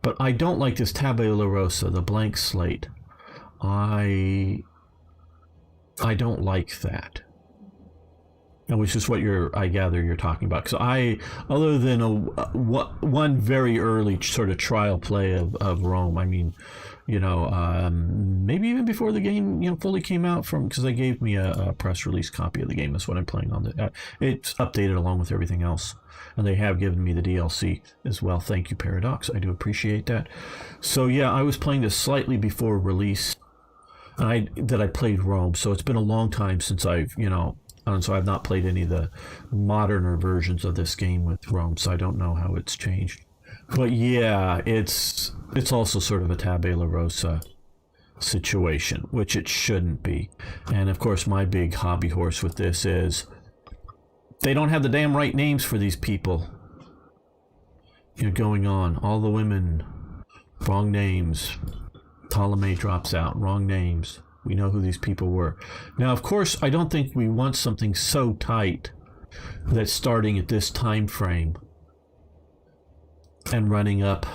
Speaker 1: But I don't like this tabula rasa, the blank slate. I don't like that. Which is what I gather you're talking about. So other than one very early sort of trial play of Rome, I mean, maybe even before the game, fully came out because they gave me a press release copy of the game. That's what I'm playing on. It's updated along with everything else. And they have given me the DLC as well. Thank you, Paradox. I do appreciate that. So yeah, I was playing this slightly before release. I played Rome. So it's been a long time since I've, and so I've not played any of the moderner versions of this game with Rome, so I don't know how it's changed. But yeah, it's also sort of a tabula rasa situation, which it shouldn't be. And of course, my big hobby horse with this is they don't have the damn right names for these people. Going on. All the women, wrong names. Ptolemy drops out, wrong names. We know who these people were. Now, of course, I don't think we want something so tight that starting at this time frame and running up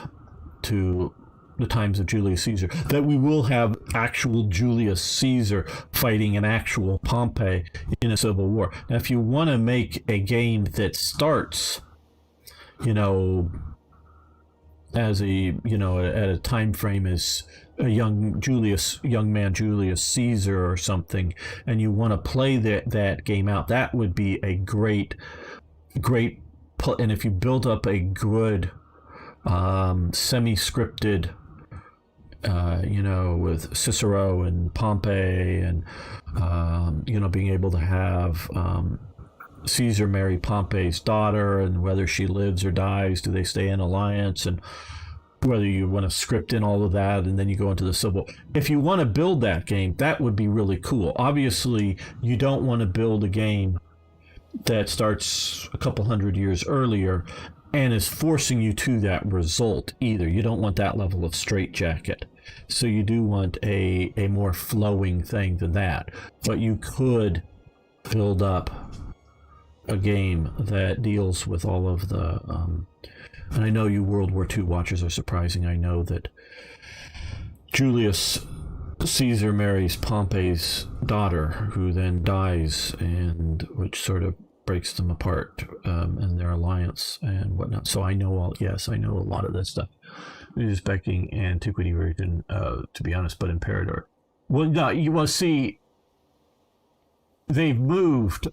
Speaker 1: to the times of Julius Caesar, that we will have actual Julius Caesar fighting an actual Pompey in a civil war. Now, if you want to make a game that starts, as at a time frame as a young man Julius Caesar or something, and you want to play that game out, that would be a great, and if you build up a good semi-scripted, with Cicero and Pompey and, being able to have Caesar marry Pompey's daughter, and whether she lives or dies, do they stay in alliance, and whether you want to script in all of that, and then you go into the civil. If you want to build that game, that would be really cool. Obviously, you don't want to build a game that starts a couple hundred years earlier and is forcing you to that result either. You don't want that level of straitjacket. So you do want a more flowing thing than that. But you could build up a game that deals with all of the... and I know you World War II watchers are surprising. I know that Julius Caesar marries Pompey's daughter, who then dies, and which sort of breaks them apart in their alliance and whatnot. So I know I know a lot of this stuff. Respecting antiquity version, to be honest, but Imperator. Well, no, you will see they've moved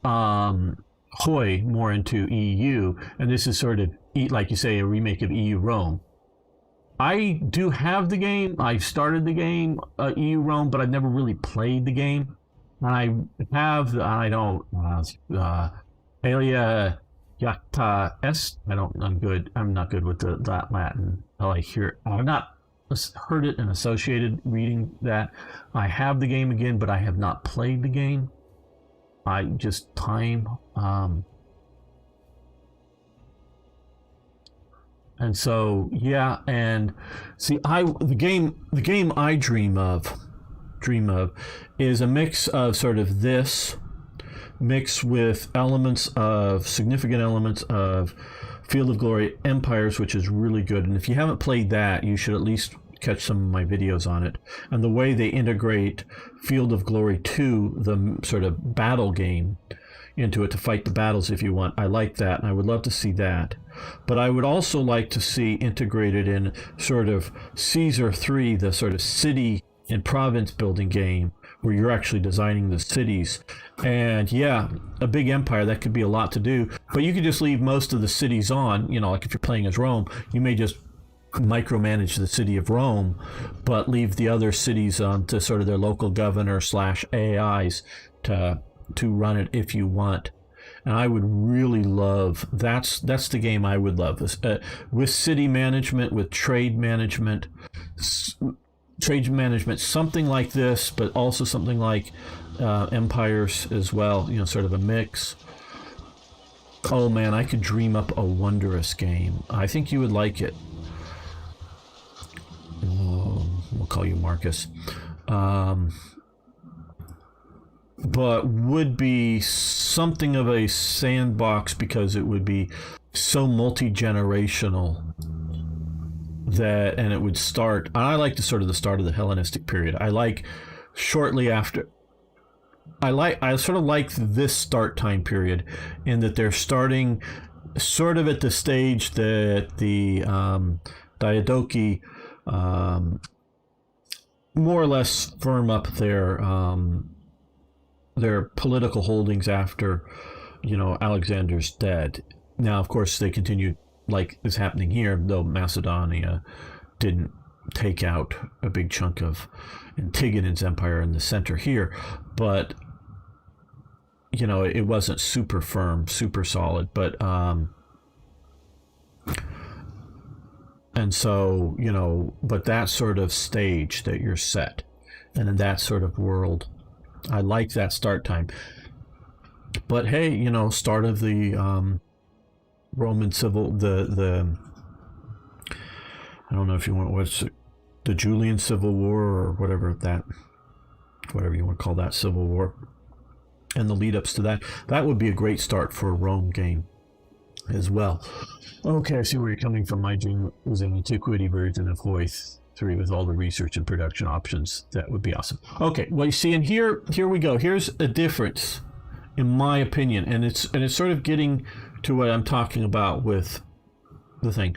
Speaker 1: Hoy more into EU, and this is sort of, like you say, a remake of EU Rome. I do have the game. I've started the game, EU Rome, but I've never really played the game. And Alia Jacta Est. I'm not good with that Latin. I've not heard it and associated reading that. I have the game again, but I have not played the game. And so, yeah, and see, the game I dream of is a mix of sort of this, mixed with significant elements of Field of Glory Empires, which is really good. And if you haven't played that, you should at least catch some of my videos on it. And the way they integrate Field of Glory 2, the sort of battle game, into it to fight the battles if you want. I like that, and I would love to see that. But I would also like to see integrated in sort of Caesar 3, the sort of city and province building game where you're actually designing the cities. And yeah, a big empire, that could be a lot to do, but you could just leave most of the cities on, like if you're playing as Rome, you may just micromanage the city of Rome, but leave the other cities to sort of their local governor / AIs to run it if you want. And I would really love, that's the game I would love, with city management, with trade management, something like this, but also something like Empires as well, sort of a mix. Oh man, I could dream up a wondrous game. I think you would like it. We'll call you Marcus. But would be something of a sandbox because it would be so multi-generational and it would start. I like the sort of the start of the Hellenistic period. I like shortly after. I sort of like this start time period in that they're starting sort of at the stage that the Diadochi more or less firm up their political holdings after, Alexander's dead. Now, of course, they continue like is happening here, though Macedonia didn't take out a big chunk of Antigonid's empire in the center here, but it wasn't super firm, super solid, but and so but that sort of stage that you're set, and in that sort of world, I like that start time. But hey, start of the Roman civil, the I don't know if you want what's the Julian Civil War or whatever you want to call that civil war, and the lead ups to that would be a great start for a Rome game as well. Okay, I see where you're coming from. My dream was an antiquity version of Hoi 3 with all the research and production options. That would be awesome. Okay, well, you see, and here we go. Here's a difference, in my opinion, and it's sort of getting to what I'm talking about with the thing.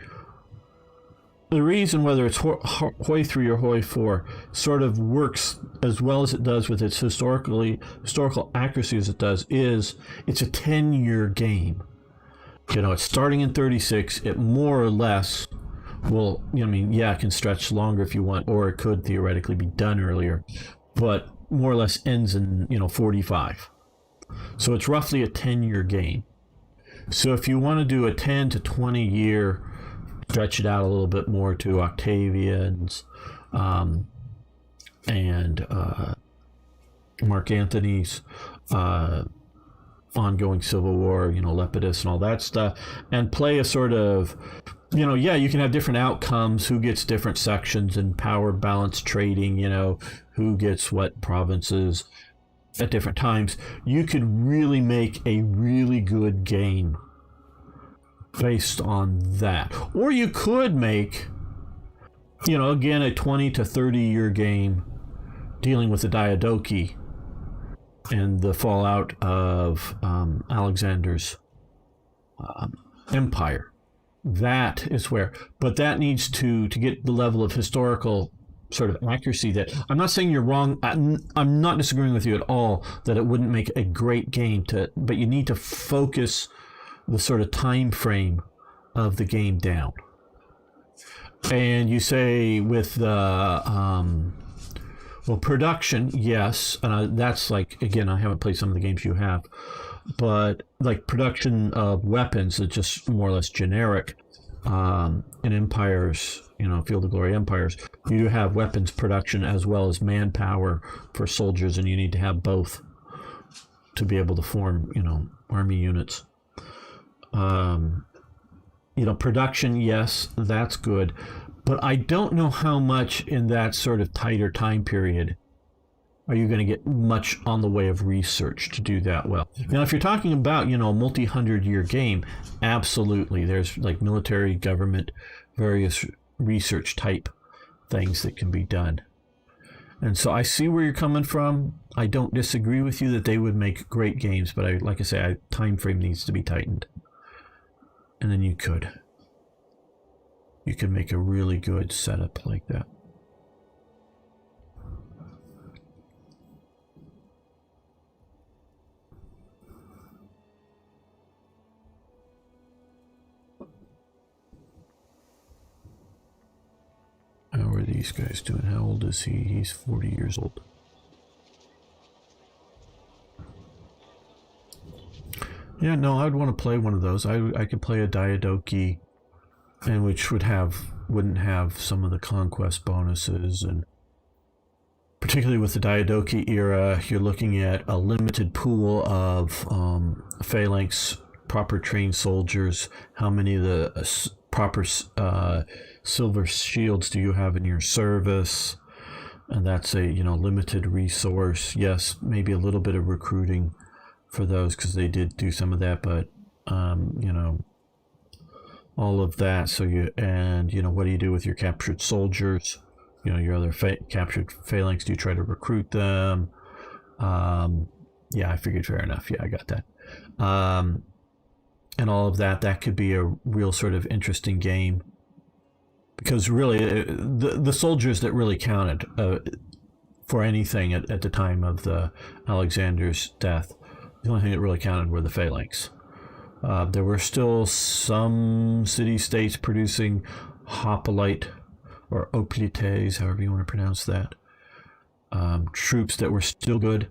Speaker 1: The reason whether it's Hoi 3 or Hoi 4 sort of works as well as it does with its historical accuracy as it does is it's a 10-year game. It's starting in 36. It more or less will, it can stretch longer if you want, or it could theoretically be done earlier, but more or less ends in, 45. So it's roughly a 10-year game. So if you want to do a 10 to 20 year, stretch it out a little bit more to Octavian's and Mark Antony's ongoing civil war, Lepidus and all that stuff, and play a sort of, you can have different outcomes, who gets different sections and power balance trading, who gets what provinces at different times. You could really make a really good game based on that. Or you could make, again, a 20 to 30 year game dealing with the Diadochi and the fallout of Alexander's empire. That is where, but that needs to get the level of historical sort of accuracy that, I'm not saying you're wrong, I'm not disagreeing with you at all that it wouldn't make a great game, but you need to focus the sort of time frame of the game down. And you say with the production, yes, and that's like, again, I haven't played some of the games you have, but like production of weapons is just more or less generic. In Empires, Field of Glory Empires, you do have weapons production as well as manpower for soldiers, and you need to have both to be able to form, army units. Production, yes, that's good. But I don't know how much in that sort of tighter time period are you going to get much on the way of research to do that well. Now, if you're talking about, a multi-100-year game, absolutely. There's like military, government, various research type things that can be done. And so I see where you're coming from. I don't disagree with you that they would make great games, but like I say, time frame needs to be tightened. And then you could make a really good setup like that. How are these guys doing? How old is he? He's 40 years old. Yeah, no, I'd want to play one of those. I could play a Diadochi, and which wouldn't have some of the conquest bonuses, and particularly with the Diadochi era, you're looking at a limited pool of phalanx, proper trained soldiers. How many of the proper silver shields do you have in your service? And that's a limited resource. Yes, maybe a little bit of recruiting for those, because they did do some of that, but all of that. So what do you do with your captured soldiers? Your other captured phalanx, do you try to recruit them? Yeah, I figured, fair enough. Yeah, I got that. And all of that could be a real sort of interesting game, because really the soldiers that really counted for anything at the time of the Alexander's death, the only thing that really counted were the phalanx. There were still some city-states producing hoplite or hoplites, however you want to pronounce that, troops that were still good,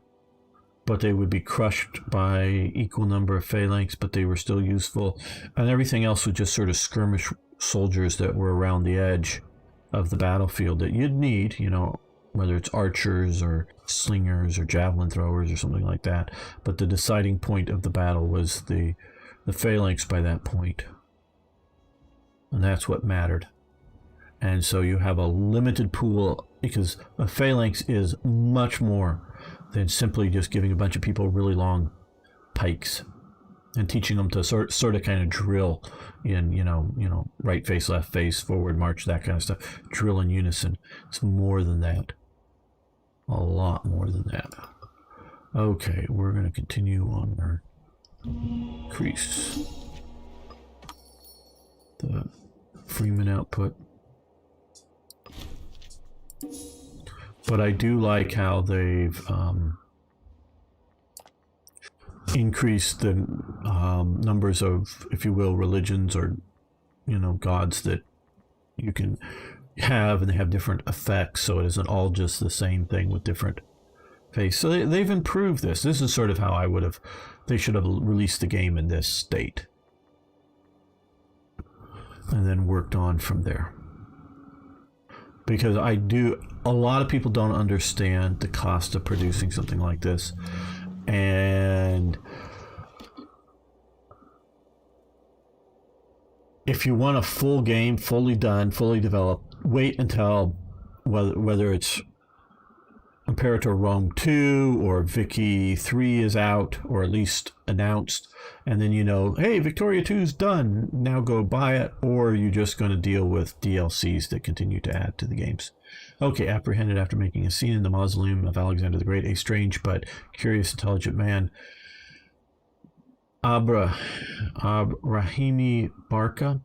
Speaker 1: but they would be crushed by equal number of phalanx, but they were still useful. And everything else was just sort of skirmish soldiers that were around the edge of the battlefield that you'd need, whether it's archers or slingers or javelin throwers or something like that. But the deciding point of the battle was the phalanx by that point. And that's what mattered. And so you have a limited pool, because a phalanx is much more than simply just giving a bunch of people really long pikes and teaching them to sort of kind of drill in, right face, left face, forward march, that kind of stuff. Drill in unison. It's more than that. A lot more than that. Okay, we're going to continue on our increase the Freeman output. But I do like how they've increased the numbers of, if you will, religions or, gods that you can have, and they have different effects, so it isn't all just the same thing with different face. So they've improved this. This is sort of how they should have released the game in this state, and then worked on from there. Because a lot of people don't understand the cost of producing something like this. And if you want a full game, fully done, fully developed, wait until whether it's Imperator Rome 2 or Vicky 3 is out, or at least announced, and then hey, Victoria 2 is done, now go buy it, or you're just going to deal with DLCs that continue to add to the games. Okay, apprehended after making a scene in the mausoleum of Alexander the Great, a strange but curious, intelligent man, Rahimi Barca.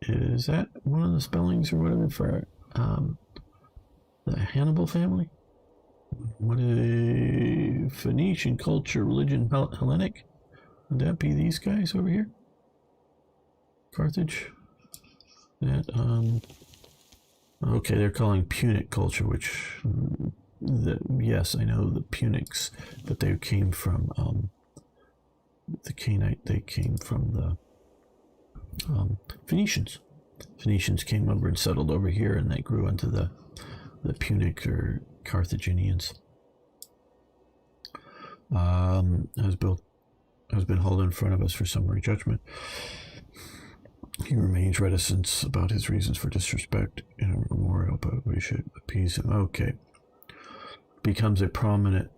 Speaker 1: Is that one of the spellings or whatever for the Hannibal family? What is Phoenician culture, religion, Hellenic? Would that be these guys over here? Carthage? That, okay, they're calling Punic culture, which, yes, I know the Punics, but they came from, the Canaanite, they came from the Phoenicians. Phoenicians came over and settled over here, and they grew into the Punic or Carthaginians. Has been hauled in front of us for summary judgment. He remains reticent about his reasons for disrespect in a memorial, but we should appease him. Okay. Becomes a prominent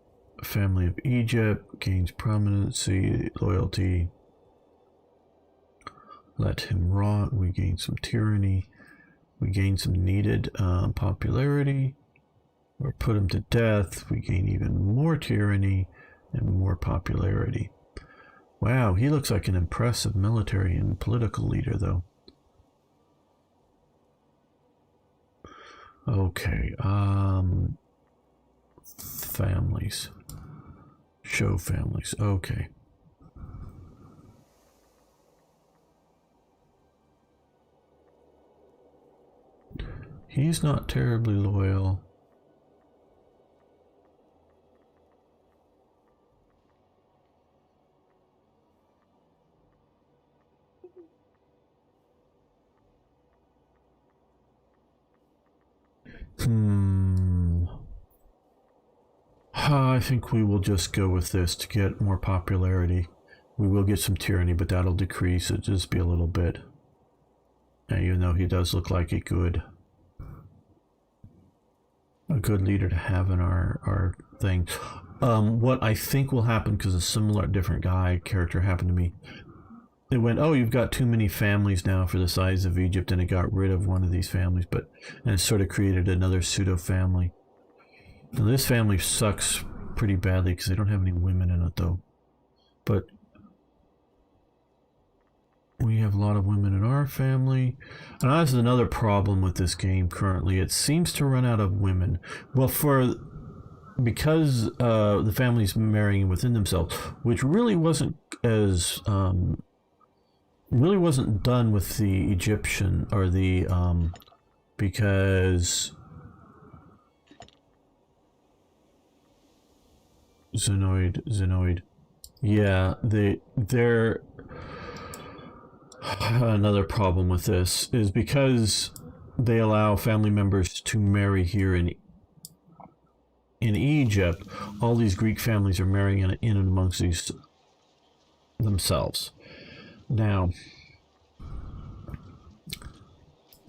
Speaker 1: family of Egypt, gains prominency, loyalty. Let him rot. We gain some tyranny. We gain some needed popularity. Or put him to death. We gain even more tyranny and more popularity. Wow, he looks like an impressive military and political leader, though. Okay, families. Show families. Okay. He's not terribly loyal. I think we will just go with this to get more popularity. We will get some tyranny, but that'll decrease. It'll just be a little bit. And even though he does look like a good leader to have in our thing. What I think will happen, because a similar different guy character happened to me, it went, oh, you've got too many families now for the size of Egypt, and it got rid of one of these families, and it sort of created another pseudo family. Now this family sucks pretty badly because they don't have any women in it, though. But we have a lot of women in our family. And that's another problem with this game currently. It seems to run out of women. Well, because the families marrying within themselves, which really wasn't as really wasn't done with the Egyptian or the because Zenoid, yeah, they're another problem with this is because they allow family members to marry here in Egypt. All these Greek families are marrying in and amongst these themselves. Now,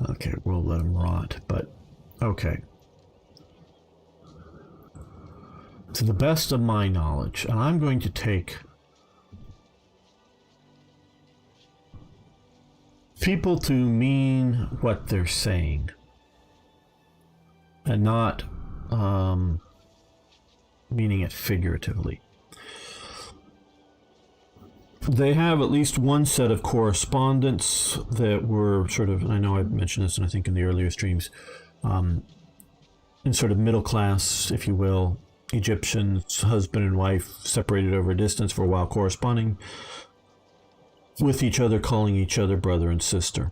Speaker 1: okay, we'll let them rot, but okay. To the best of my knowledge, and I'm going to take people to mean what they're saying and not meaning it figuratively. They have at least one set of correspondence that were sort of, and I know I've mentioned this, and I think in the earlier streams, in sort of middle class, if you will, Egyptians, husband and wife, separated over a distance for a while, corresponding with each other, calling each other brother and sister.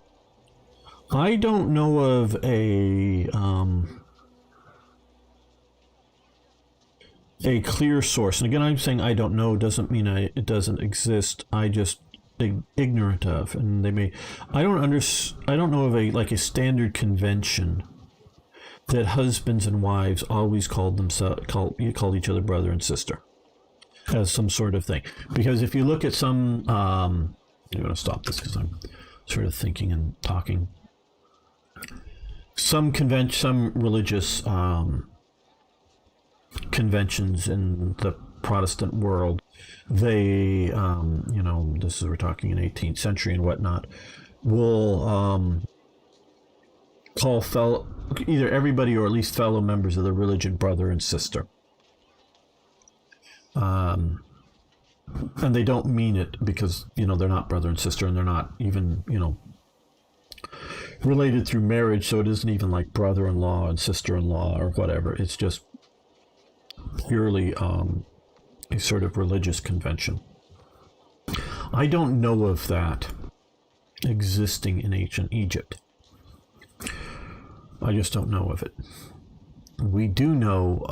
Speaker 1: I don't know of a clear source, and again, I'm saying I don't know doesn't mean it doesn't exist. I just ignorant of, and they may. I don't know of a standard convention that husbands and wives always called each other brother and sister as some sort of thing. Because if you look at some, I'm going to stop this because I'm sort of thinking and talking. Some religious conventions in the Protestant world, they, this is, we're talking in 18th century and whatnot, will call either everybody or at least fellow members of the religion brother and sister. And they don't mean it because, they're not brother and sister, and they're not even, related through marriage, so it isn't even like brother-in-law and sister-in-law or whatever. It's just purely a sort of religious convention. I don't know of that existing in ancient Egypt. I just don't know of it. We do know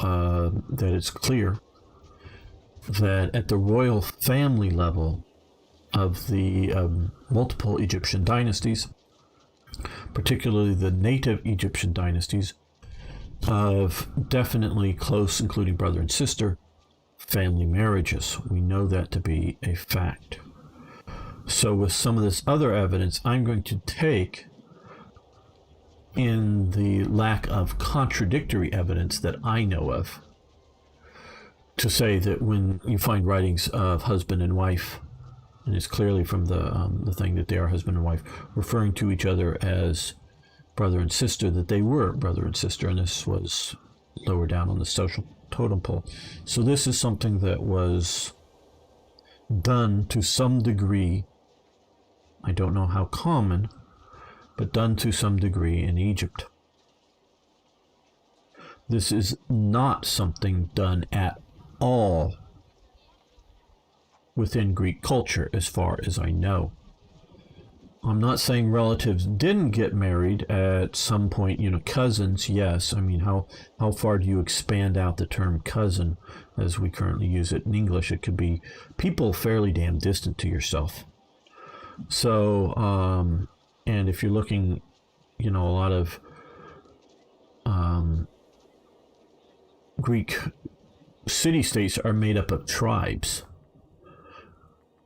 Speaker 1: that it's clear that at the royal family level of the multiple Egyptian dynasties, particularly the native Egyptian dynasties, of definitely close, including brother and sister, family marriages. We know that to be a fact. So with some of this other evidence, I'm going to take in the lack of contradictory evidence that I know of to say that when you find writings of husband and wife, and it's clearly from the thing that they are husband and wife, referring to each other as brother and sister, that they were brother and sister, and this was lower down on the social totem pole. So this is something that was done to some degree. I don't know how common, but done to some degree in Egypt. This is not something done at all within Greek culture, as far as I know. I'm not saying relatives didn't get married at some point, cousins, yes. I mean, how far do you expand out the term cousin as we currently use it in English? It could be people fairly damn distant to yourself. So, and if you're looking, a lot of Greek city-states are made up of tribes.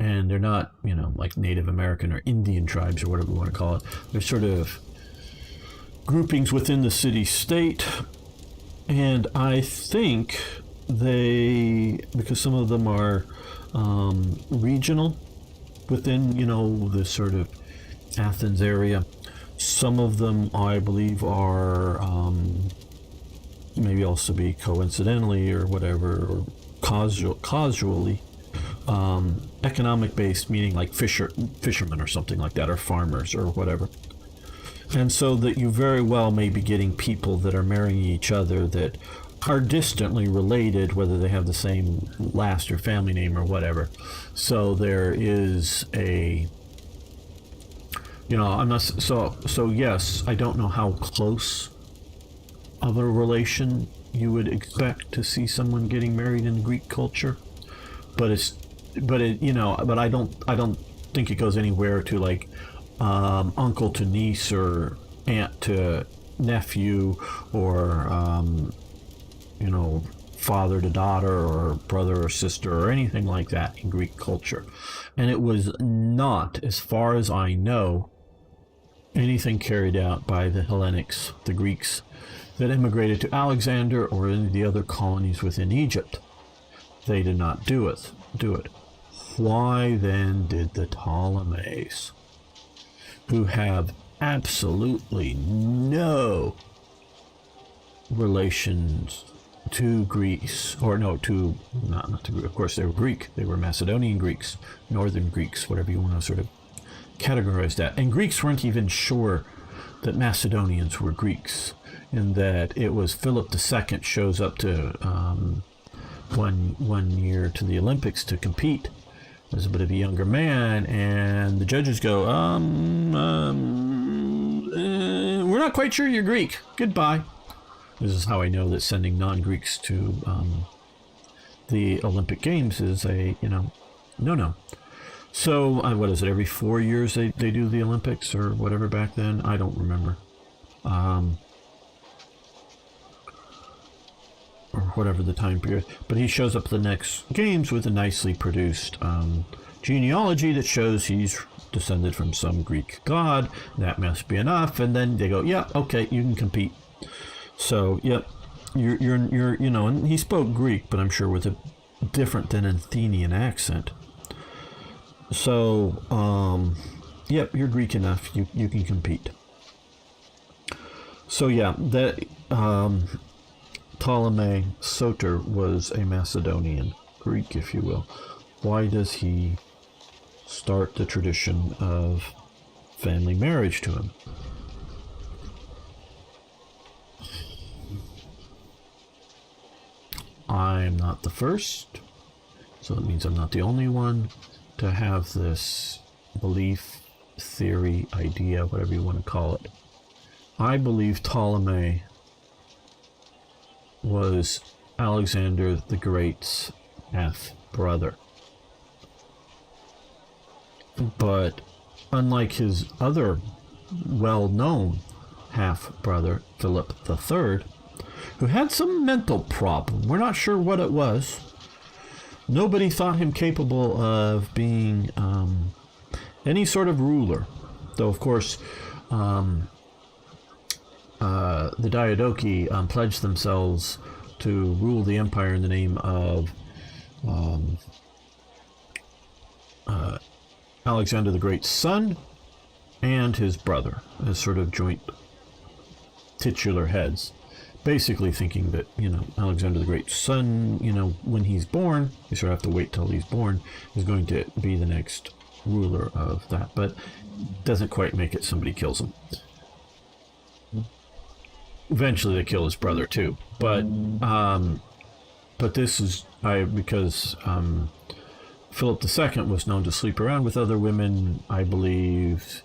Speaker 1: And they're not, like Native American or Indian tribes or whatever you want to call it. They're sort of groupings within the city-state. And I think because some of them are regional within, the sort of Athens area. Some of them, I believe, are maybe also be coincidentally or whatever, or causally. Economic based, meaning like fishermen or something like that, or farmers or whatever. And so that you very well may be getting people that are marrying each other that are distantly related, whether they have the same last or family name or whatever. So there is I'm not, so yes, I don't know how close of a relation you would expect to see someone getting married in Greek culture, but I don't think it goes anywhere to like uncle to niece or aunt to nephew, or father to daughter or brother or sister or anything like that in Greek culture. And it was not, as far as I know, anything carried out by the Hellenics, the Greeks that immigrated to Alexander or any of the other colonies within Egypt. They did not do it. Why then did the Ptolemies, who have absolutely no relations to Greece, or no, to not to Greece, of course they were Greek, they were Macedonian Greeks, Northern Greeks, whatever you want to sort of categorize that. And Greeks weren't even sure that Macedonians were Greeks, in that it was Philip II shows up to one year to the Olympics to compete as a bit of a younger man, and the judges go, we're not quite sure you're Greek. Goodbye. This is how I know that sending non-Greeks to the Olympic Games is a, no. So, what is it, every 4 years they do the Olympics or whatever back then? I don't remember. Or whatever the time period. But he shows up at the next games with a nicely produced genealogy that shows he's descended from some Greek god. That must be enough. And then they go, yeah, okay, you can compete. So, yep, you're and he spoke Greek, but I'm sure with a different than Athenian accent. So, yep, you're Greek enough. You can compete. So, yeah, that Ptolemy Soter was a Macedonian Greek, if you will. Why does he start the tradition of family marriage to him? I'm not the first, so it means I'm not the only one to have this belief, theory, idea, whatever you want to call it. I believe Ptolemy was Alexander the Great's half-brother. But unlike his other well-known half-brother, Philip III, who had some mental problem, we're not sure what it was. Nobody thought him capable of being any sort of ruler. Though, of course, the Diadochi pledged themselves to rule the empire in the name of Alexander the Great's son and his brother as sort of joint titular heads. basically thinking that, Alexander the Great's son, when he's born, you sort of have to wait till he's born, is going to be the next ruler of that, but doesn't quite make it. Somebody kills him. Eventually they kill his brother too, but this is because Philip II was known to sleep around with other women. I believe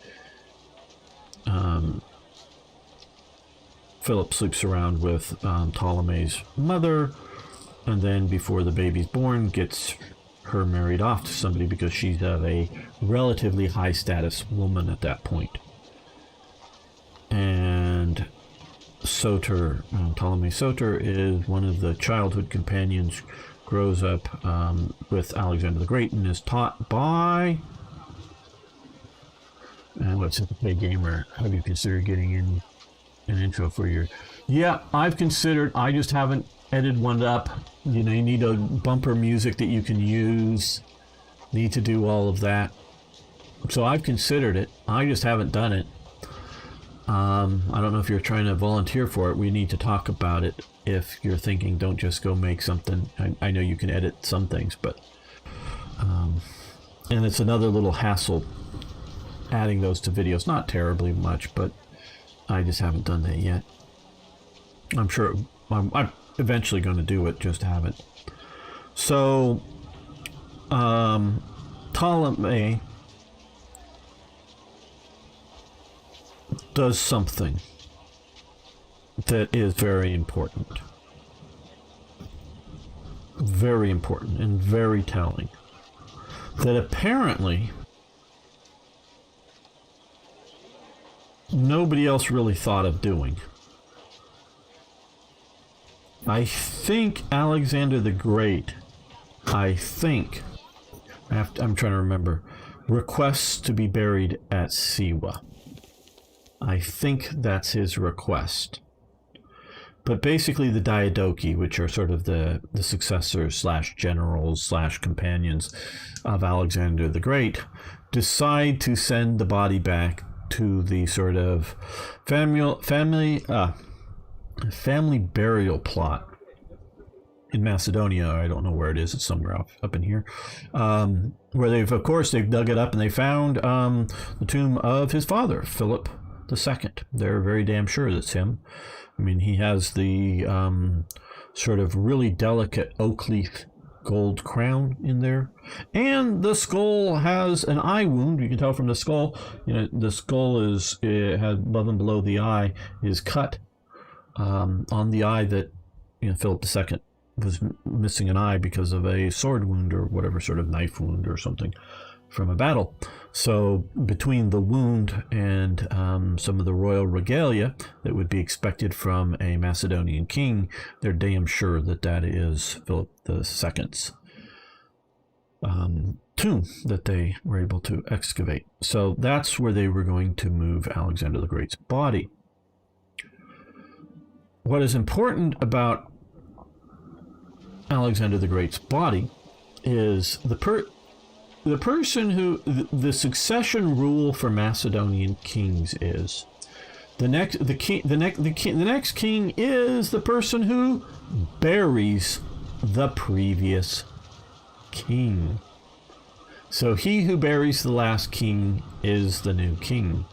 Speaker 1: Philip sleeps around with Ptolemy's mother, and then before the baby's born gets her married off to somebody because she's of a relatively high status woman at that point. And Soter, Ptolemy Soter, is one of the childhood companions, grows up with Alexander the Great and is taught by... And what's it, Hey Gamer, have you considered getting in an intro for your... Yeah, I've considered, I just haven't edited one up. You need a bumper music that you can use. Need to do all of that. So I've considered it. I just haven't done it. I don't know if you're trying to volunteer for it. We need to talk about it. If you're thinking, don't just go make something. I know you can edit some things, but... and it's another little hassle adding those to videos. Not terribly much, but I just haven't done that yet. I'm sure I'm eventually going to do it, just haven't. So, Ptolemy does something that is very important and very telling, that apparently nobody else really thought of doing. I think Alexander the Great, I'm trying to remember, requests to be buried at Siwa. I think that's his request. But basically the Diadochi, which are sort of the successors / generals / companions of Alexander the Great, decide to send the body back to the sort of family burial plot in Macedonia. I don't know where it is. It's somewhere up in here, where they've dug it up and they found the tomb of his father, Philip II. They're very damn sure that's him. I mean, he has the sort of really delicate oak leaf gold crown in there, and the skull has an eye wound. You can tell from the skull. The skull has above and below the eye is cut on the eye that Philip II was missing an eye because of a sword wound or whatever, sort of knife wound or something from a battle. So between the wound and some of the royal regalia that would be expected from a Macedonian king, they're damn sure that is Philip II's tomb that they were able to excavate. So that's where they were going to move Alexander the Great's body. What is important about Alexander the Great's body is the person who the succession rule for Macedonian kings is the next king is the person who buries the previous king. So he who buries the last king is the new king.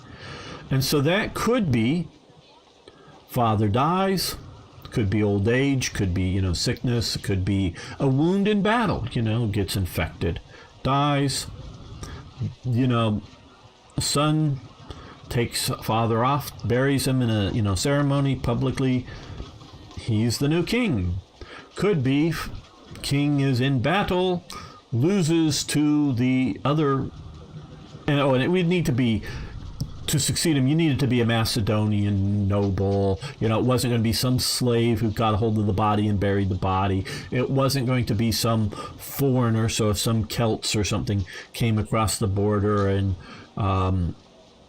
Speaker 1: And so that could be father dies, could be old age, could be sickness, could be a wound in battle, gets infected, dies, son takes father off, buries him in a ceremony publicly. He's the new king. Could be king is in battle, loses to the other, and it would need to be, to succeed him, you needed to be a Macedonian noble. It wasn't going to be some slave who got a hold of the body and buried the body. It wasn't going to be some foreigner. So if some Celts or something came across the border and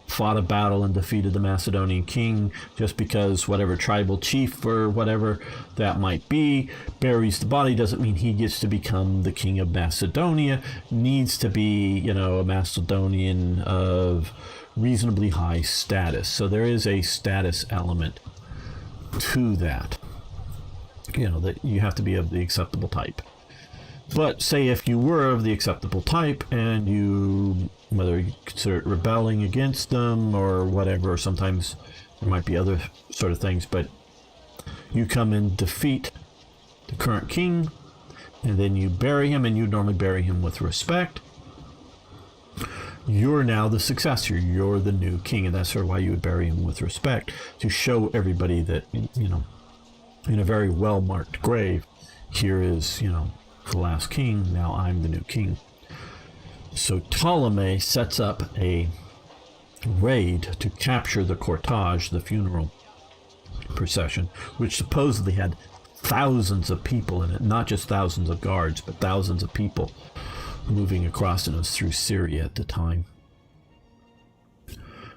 Speaker 1: fought a battle and defeated the Macedonian king, just because whatever tribal chief or whatever that might be buries the body doesn't mean he gets to become the king of Macedonia. Needs to be, a Macedonian of reasonably high status. So there is a status element to that. That you have to be of the acceptable type. But say if you were of the acceptable type and you, whether you consider it rebelling against them or whatever, or sometimes there might be other sort of things, but you come and defeat the current king, and then you bury him, and you normally bury him with respect. You're now the successor. You're the new king, and that's sort of why you would bury him with respect, to show everybody that, in a very well-marked grave, here is, the last king, now I'm the new king. So Ptolemy sets up a raid to capture the cortege, the funeral procession, which supposedly had thousands of people in it, not just thousands of guards, but thousands of people moving across, and it was through Syria at the time.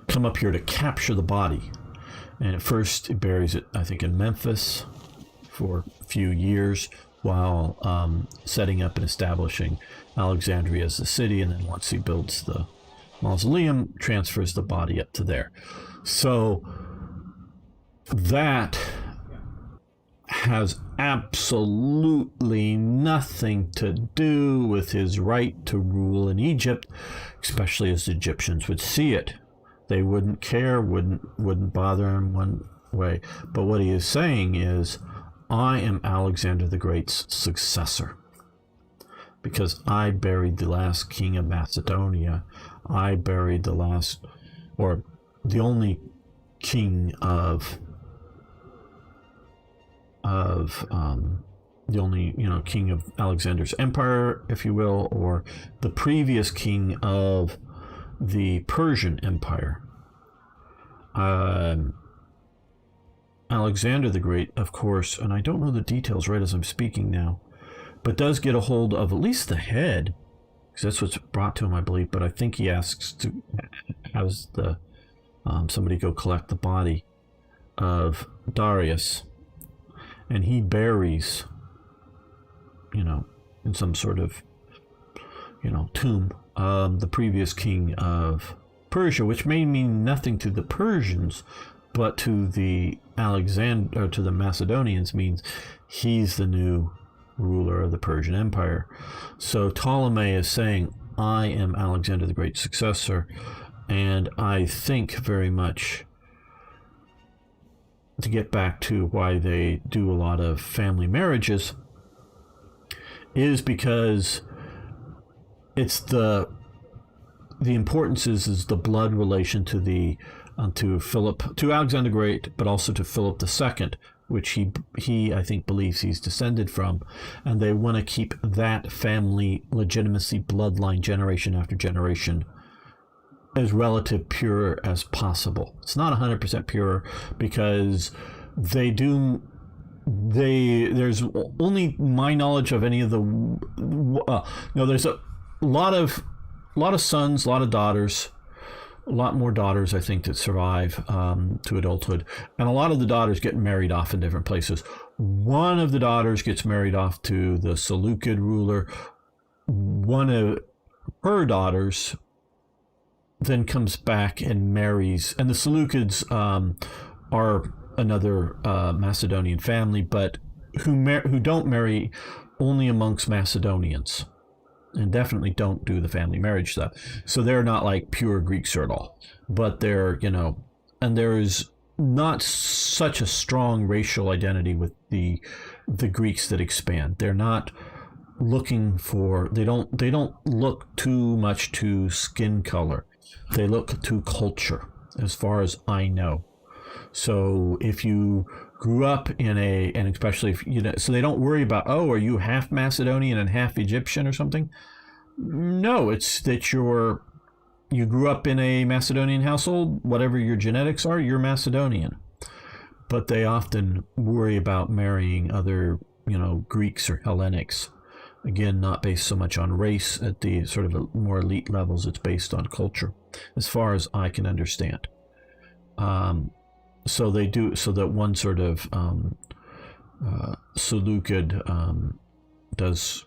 Speaker 1: Come up here to capture the body. And at first it buries it, I think, in Memphis for a few years, while setting up and establishing Alexandria as the city, and then once he builds the mausoleum, transfers the body up to there. So that has absolutely nothing to do with his right to rule in Egypt, especially as the Egyptians would see it. They wouldn't care, wouldn't bother him one way. But what he is saying is, I am Alexander the Great's successor, because I buried the last king of Macedonia. I buried the last, or the only king of the only, king of Alexander's empire, if you will, or the previous king of the Persian Empire. Alexander the Great, of course, and I don't know the details right as I'm speaking now, but does get a hold of at least the head, because that's what's brought to him, I believe. But I think he asks to has the somebody go collect the body of Darius, and he buries, in some sort of, tomb, the previous king of Persia, which may mean nothing to the Persians, but to the Macedonians means he's the new ruler of the Persian Empire. So Ptolemy is saying, I am Alexander the Great's successor, and I think very much, to get back to why they do a lot of family marriages, is because it's the importance is the blood relation to the to Alexander the Great, but also to Philip II, which he I think believes he's descended from, and they want to keep that family legitimacy bloodline generation after generation as relative pure as possible. It's not 100% pure, because there's only my knowledge of any of the there's a lot of sons, a lot of daughters, a lot more daughters, I think, that survive to adulthood, and a lot of the daughters get married off in different places. One of the daughters gets married off to the Seleucid ruler. One of her daughters then comes back and marries, and the Seleucids are another Macedonian family, but who don't marry only amongst Macedonians, and definitely don't do the family marriage stuff. So they're not like pure Greeks at all, but they're, and there is not such a strong racial identity with the Greeks that expand. They're not looking for, they don't look too much to skin color. They look to culture, as far as I know. So if you grew up in and especially if so they don't worry about, are you half Macedonian and half Egyptian or something? No, it's that you grew up in a Macedonian household, whatever your genetics are, you're Macedonian. But they often worry about marrying other, Greeks or Hellenics. Again, not based so much on race at the sort of more elite levels. It's based on culture, as far as I can understand. So they do, so that one sort of Seleucid does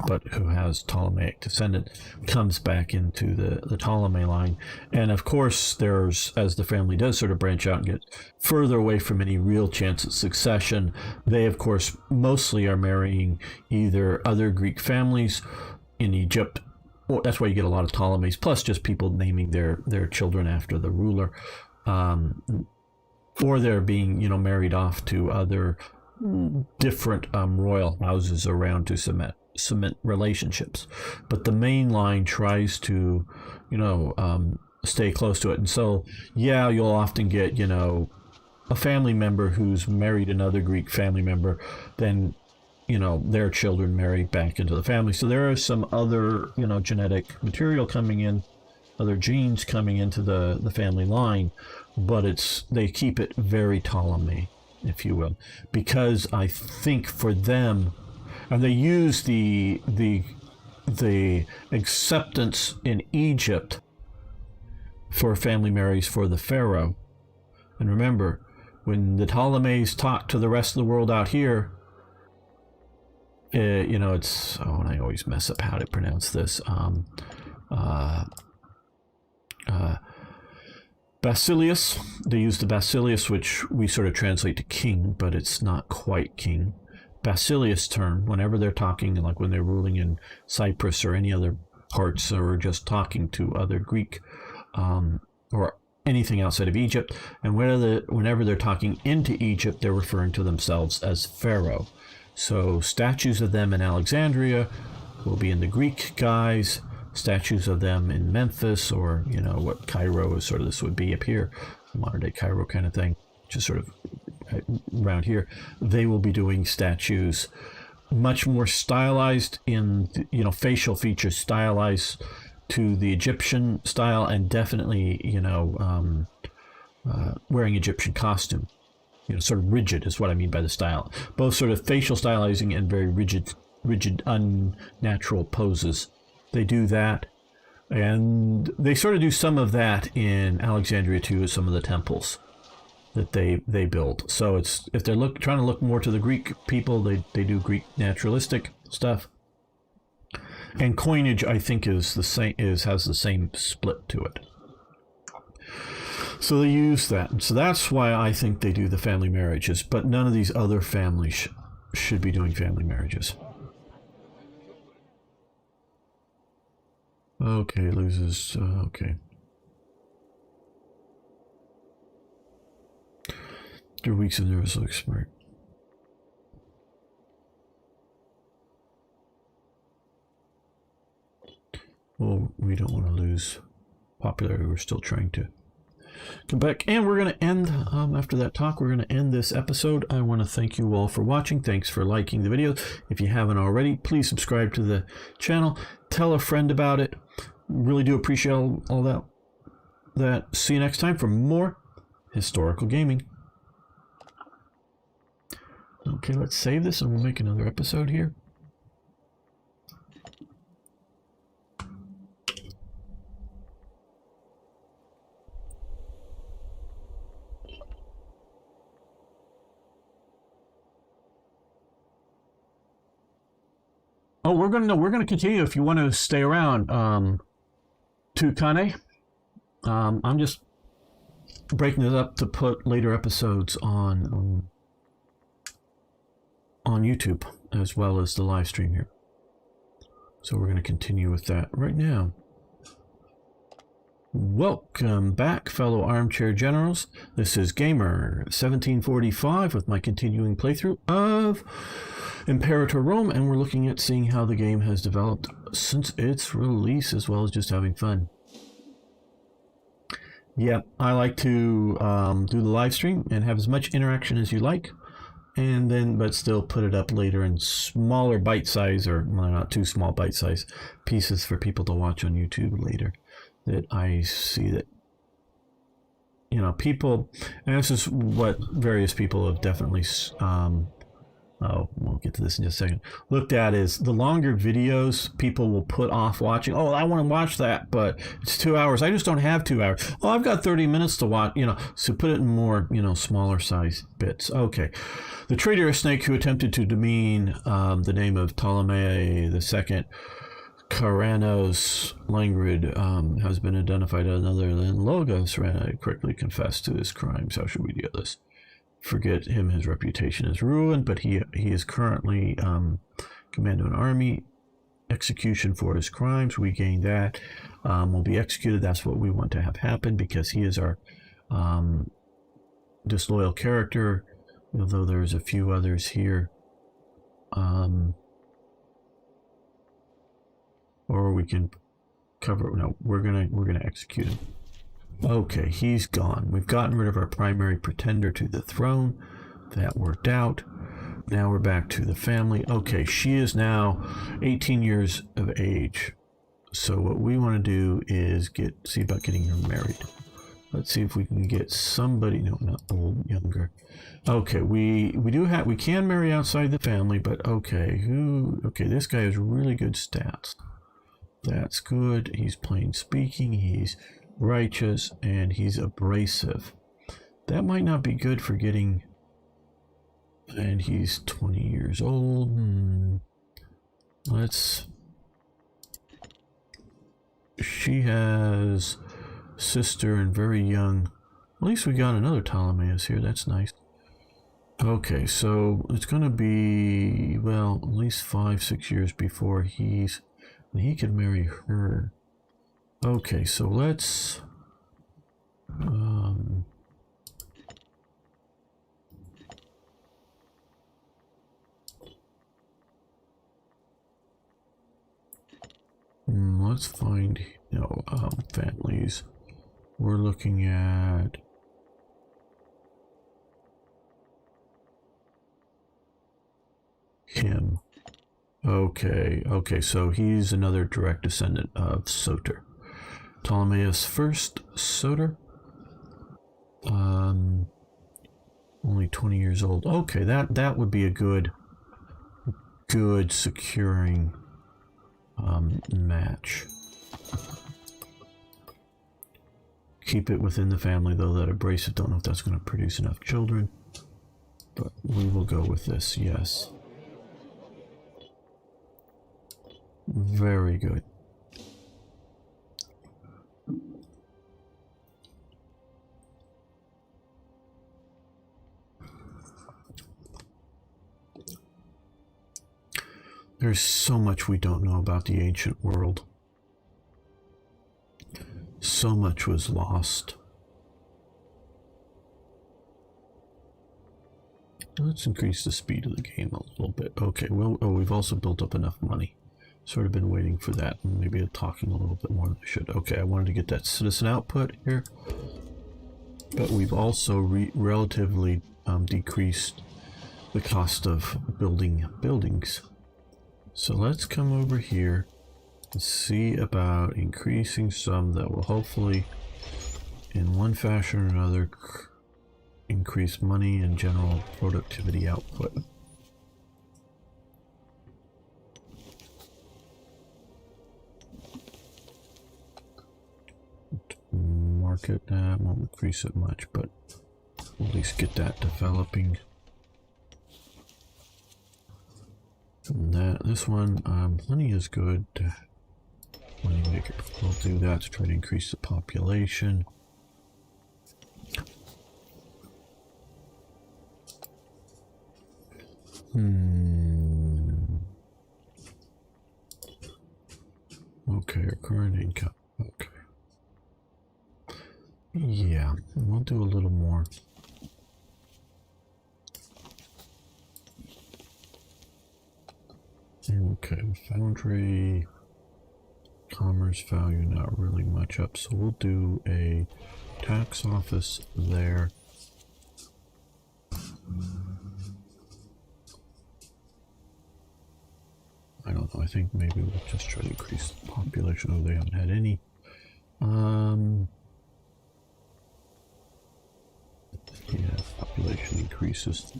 Speaker 1: but who has Ptolemaic descendant, comes back into the Ptolemy line. And of course, there's, as the family does sort of branch out and get further away from any real chance of succession, they, of course, mostly are marrying either other Greek families in Egypt. Well, that's why you get a lot of Ptolemies, plus just people naming their children after the ruler. Or they're being, married off to other different royal houses around to cement relationships. But the main line tries to, stay close to it. And so, yeah, you'll often get, a family member who's married another Greek family member, then, their children marry back into the family. So there is some other, genetic material coming in, other genes coming into the family line, but they keep it very Ptolemy, if you will, because I think for them, and they use the acceptance in Egypt for family marriage for the pharaoh. And remember, when the Ptolemies talk to the rest of the world out here, it's, and I always mess up how to pronounce this. Basilius, they use the Basilius, which we sort of translate to king, but it's not quite king. Basilius term, whenever they're talking, like when they're ruling in Cyprus or any other parts, or just talking to other Greek or anything outside of Egypt, and whenever they're talking into Egypt, they're referring to themselves as Pharaoh. So statues of them in Alexandria will be in the Greek guise. Statues of them in Memphis, or what Cairo is sort of, this would be up here, modern day Cairo kind of thing, just sort of around here, they will be doing statues much more stylized in facial features stylized to the Egyptian style, and definitely wearing Egyptian costume, sort of rigid is what I mean by the style, both sort of facial stylizing and very rigid unnatural poses. They do that, and they sort of do some of that in Alexandria too, as some of the temples that they build. So it's, if they're trying to look more to the Greek people, they do Greek naturalistic stuff. And coinage, I think, is the same, has the same split to it. So they use that. So that's why I think they do the family marriages, but none of these other families should be doing family marriages. Okay, loses. Okay. They're weeks and nervous, look smart. Well, we don't want to lose popularity. We're still trying to come back. And we're going to end, after that talk, we're going to end this episode. I want to thank you all for watching. Thanks for liking the video. If you haven't already, please subscribe to the channel. Tell a friend about it. Really do appreciate all that. See you next time for more historical gaming. Okay, let's save this and we'll make another episode here. Oh, we're gonna continue if you want to stay around. To Kane. I'm just breaking it up to put later episodes on YouTube as well as the live stream here. So we're going to continue with that right now. Welcome back, fellow armchair generals. This is Gamer 1745 with my continuing playthrough of Imperator Rome, and we're looking at seeing how the game has developed since its release, as well as just having fun. Yeah, I like to do the live stream and have as much interaction as you like, and then but still put it up later in smaller bite size, or well, not too small bite size pieces for people to watch on YouTube later. That I see that people, and this is what various people have definitely Oh, we'll get to this in just a second. Looked at is the longer videos people will put off watching. Oh, I want to watch that, but it's 2 hours. I just don't have 2 hours. Oh, I've got 30 minutes to watch, so put it in more, smaller size bits. Okay. The traitorous snake who attempted to demean the name of Ptolemy II Caranos Langrid has been identified as another than Logos quickly confessed to his crimes. How should we deal this? Forget him, his reputation is ruined, but he is currently command of an army. Execution for his crimes, we gain that. Will be executed. That's what we want to have happen because he is our disloyal character, although there's a few others here. Or we can cover. No, we're gonna execute him. Okay, he's gone. We've gotten rid of our primary pretender to the throne. That worked out. Now we're back to the family. Okay, she is now 18 years of age. So what we want to do is see about getting her married. Let's see if we can get somebody. No, not old, younger. Okay, we can marry outside the family, but okay, this guy has really good stats. That's good. He's plain speaking. He's righteous, and he's abrasive. That might not be good for getting. And he's 20 years old. She has sister and very young. At least we got another Ptolemaeus here. That's nice. Okay, so it's going to be, well, at least 5-6 years before he could marry her. Okay, so let's let's find families. We're looking at him. Okay, so he's another direct descendant of Soter. Ptolemaeus first, Soter. Only 20 years old. Okay, that would be a good securing match. Keep it within the family, though. That abrasive. Don't know if that's going to produce enough children, but we will go with this. Yes. Very good. There's so much we don't know about the ancient world. So much was lost. Let's increase the speed of the game a little bit. Okay, well, we've also built up enough money. Sort of been waiting for that, and maybe talking a little bit more than I should. Okay, I wanted to get that citizen output here, but we've also relatively decreased the cost of building buildings. So let's come over here and see about increasing some that will hopefully, in one fashion or another, increase money and general productivity output. Market that won't increase it much, but at least get that developing. And this one, money is good. Money maker, we'll do that to try to increase the population. Okay, our current income. Okay. Yeah, we'll do a little more. Okay, foundry, commerce value, not really much up, so we'll do a tax office there. I don't know, I think maybe we'll just try to increase the population. Oh, they haven't had any. Yeah, population increases.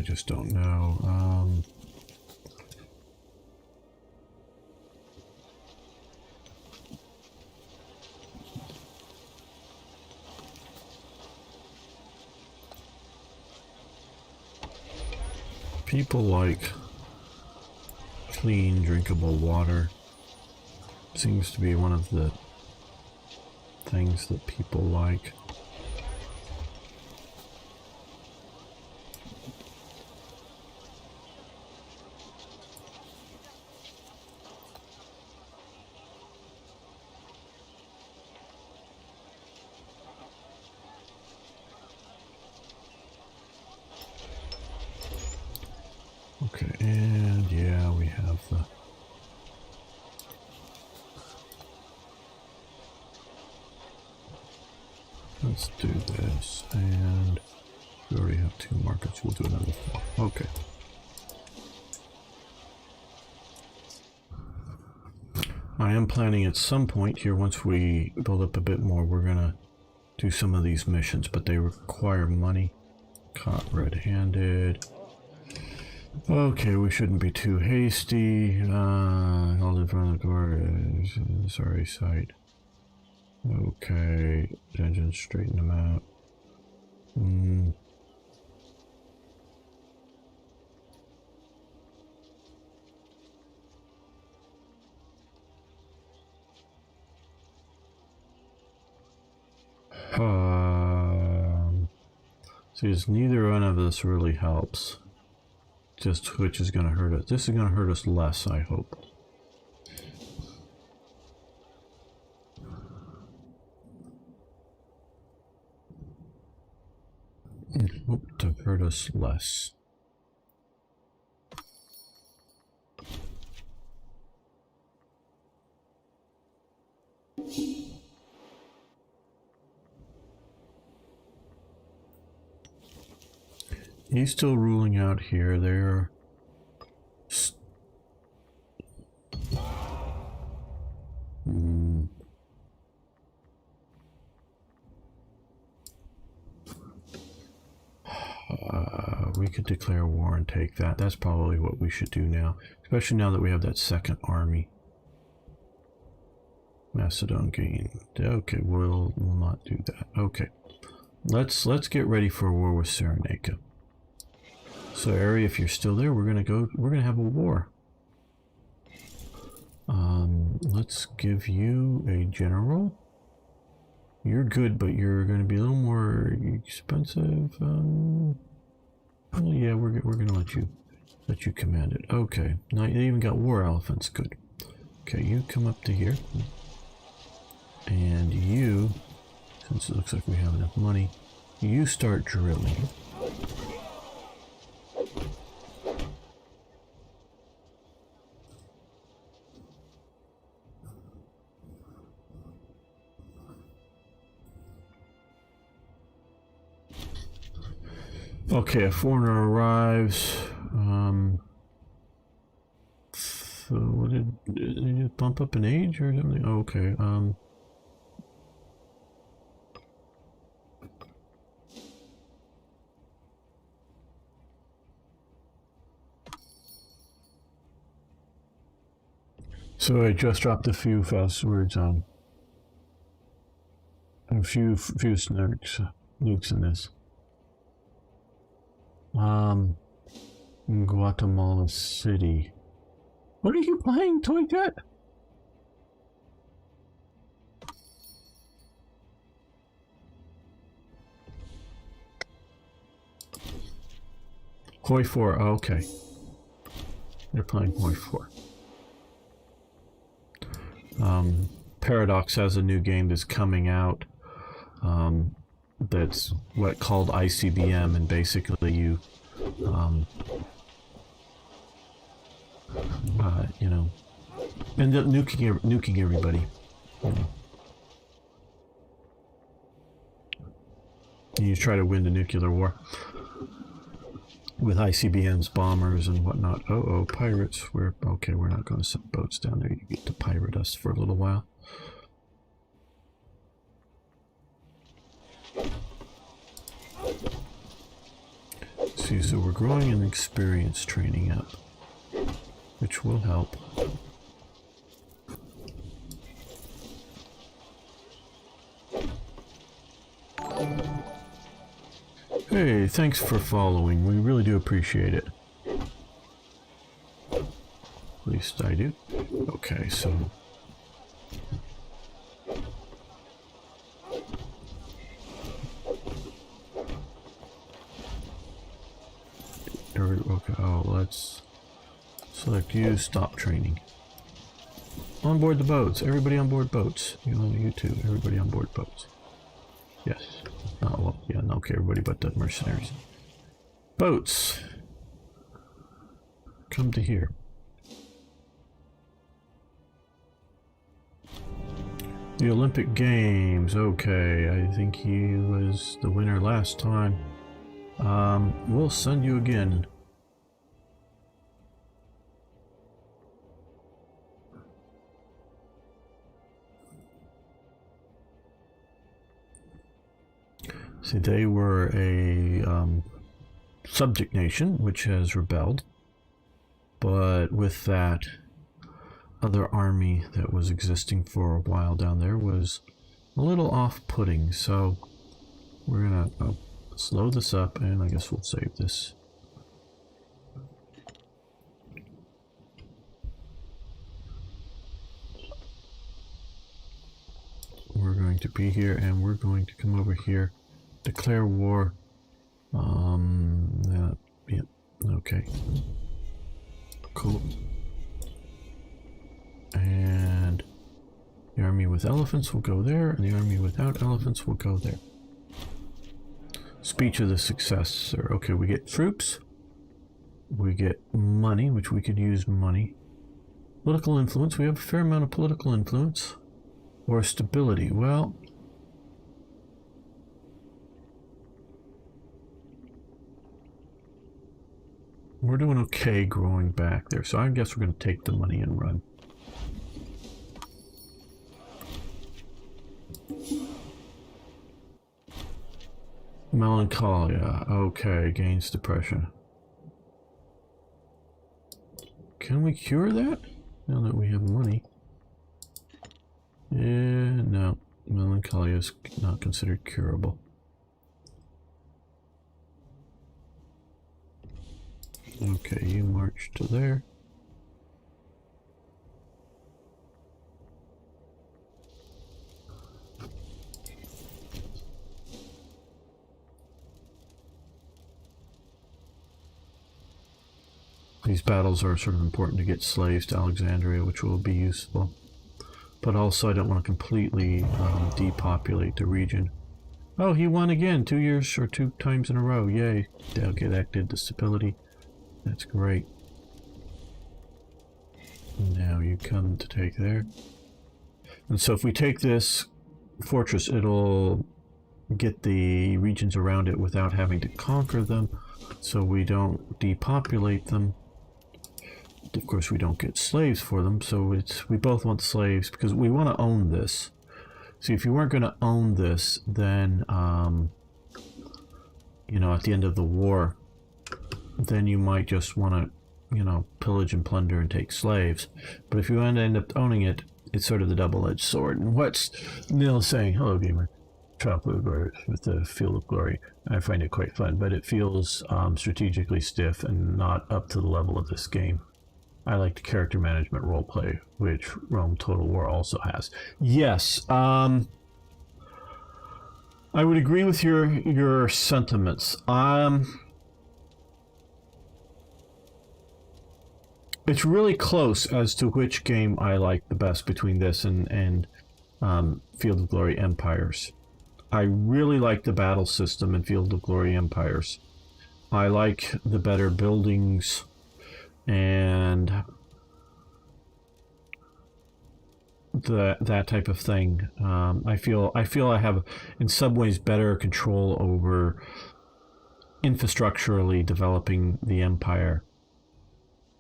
Speaker 1: just don't know. People like clean, drinkable water. Seems to be one of the things that people like. Okay, and yeah, we have the... Let's do this, and we already have 2 markets, we'll do another 4. Okay. I am planning at some point here, once we build up a bit more, we're gonna do some of these missions, but they require money. Caught red-handed. Okay, we shouldn't be too hasty. Hold in front of the door. Sorry, sight. Okay, engine, straighten them out. See, neither one of this really helps. Just which is going to hurt us. This is going to hurt us less, I hope. Hope to hurt us less. He's still ruling out here. They're we could declare war and take that. That's probably what we should do now, especially now that we have that second army. Macedon gain. Okay, we'll not do that. Okay, let's get ready for a war with Cyrenaica. So, Ari, if you're still there, we're gonna have a war. Let's give you a general. You're good, but you're going to be a little more expensive. Well, yeah, we're gonna let you command it. Okay, now you even got war elephants. Good. Okay, you come up to here, and you, since it looks like we have enough money, you start drilling. Okay, a foreigner arrives. So what did you bump up in age or something? Oh, okay. So I just dropped a few fast words on a few nukes in this. Guatemala City. What are you playing, Toy Jet? Hoi 4, oh, okay. They're playing Hoi 4. Paradox has a new game that's coming out. That's what called ICBM, and basically you you know, end up nuking everybody. You know. And you try to win the nuclear war with ICBMs, bombers, and whatnot. Oh, pirates. We're not going to send boats down there. You get to pirate us for a little while. See, so we're growing an experience training up, which will help. Hey, thanks for following. We really do appreciate it. At least I do. Okay, so... Okay, oh, let's select you, stop training. On board the boats. Everybody on board boats. You too. Everybody on board boats. Yes. Oh, well, yeah, no, okay, everybody but the mercenaries. Boats. Come to here. The Olympic Games. Okay, I think he was the winner last time. We'll send you again. See, they were a subject nation which has rebelled, but with that other army that was existing for a while down there was a little off-putting, so we're gonna slow this up, and I guess we'll save this. We're going to be here, and we're going to come over here. Declare war. Yeah, okay. Cool. And the army with elephants will go there, and the army without elephants will go there. Speech of the successor. Okay, we get troops. We get money, which we could use money. Political influence. We have a fair amount of political influence. Or stability. Well... we're doing okay growing back there, so I guess we're going to take the money and run. Melancholia. Okay, gains depression. Can we cure that? Now that we have money. Yeah, no. Melancholia is not considered curable. Okay, you march to there. These battles are sort of important to get slaves to Alexandria, which will be useful. But also I don't want to completely depopulate the region. Oh, he won again, 2 years or 2 times in a row. Yay. Okay, that did the stability. That's great. Now you come to take there. And so if we take this fortress, it'll get the regions around it without having to conquer them, so we don't depopulate them. Of course, we don't get slaves for them, so we both want slaves because we want to own this. See, if you weren't going to own this, then, you know, at the end of the war, then you might just want to, you know, pillage and plunder and take slaves. But if you want to end up owning it, it's sort of the double-edged sword. And what's Neil saying? Hello, gamer. Tropic with the Field of Glory. I find it quite fun, but it feels strategically stiff and not up to the level of this game. I like the character management roleplay, which Rome Total War also has. Yes, I would agree with your sentiments. It's really close as to which game I like the best between this and Field of Glory Empires. I really like the battle system in Field of Glory Empires. I like the better buildings and that type of thing. I feel I have in some ways better control over infrastructurally developing the empire,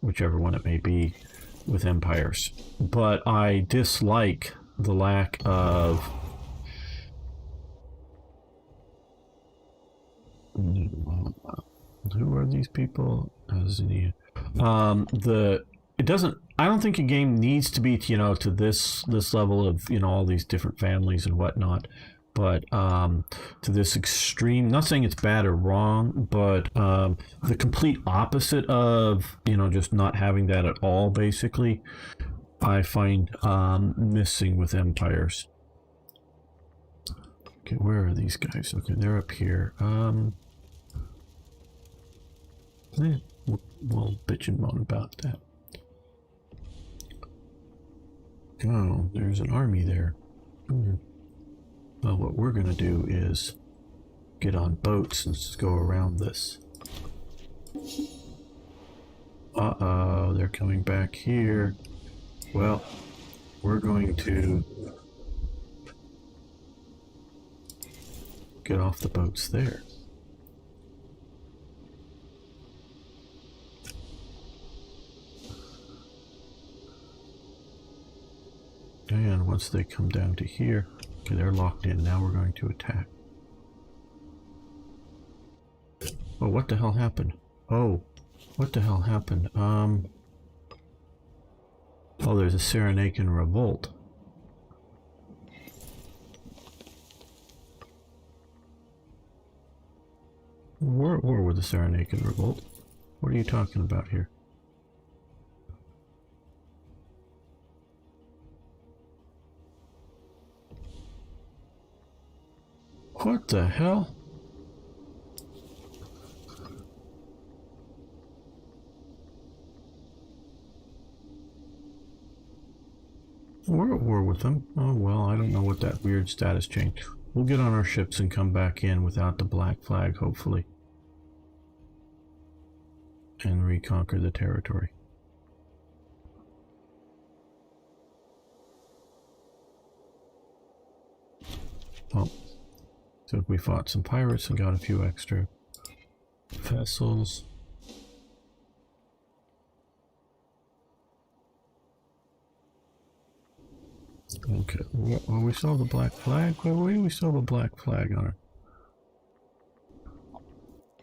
Speaker 1: whichever one it may be, with empires. But I dislike the lack of Who are these people? It doesn't. I don't think a game needs to be, to this level of, all these different families and whatnot. But to this extreme, not saying it's bad or wrong, but the complete opposite of, just not having that at all, basically, I find missing with Empires. Okay, where are these guys? Okay, they're up here. We'll bitch and moan about that. Oh, there's an army there. Well, what we're gonna do is get on boats and just go around this. Uh-oh, they're coming back here. Well, we're going to get off the boats there. And once they come down to here, okay, they're locked in. Now we're going to attack. Oh, what the hell happened? Oh, what the hell happened? Oh, there's a Cyrenaican revolt. Where were the Cyrenaican revolt? What are you talking about here? What the hell? We're at war with them. Oh well, I don't know what that weird status change. We'll get on our ships and come back in without the black flag, hopefully. And reconquer the territory. Oh. So we fought some pirates and got a few extra vessels. Okay, well, we saw the black flag. Where do we saw the black flag on our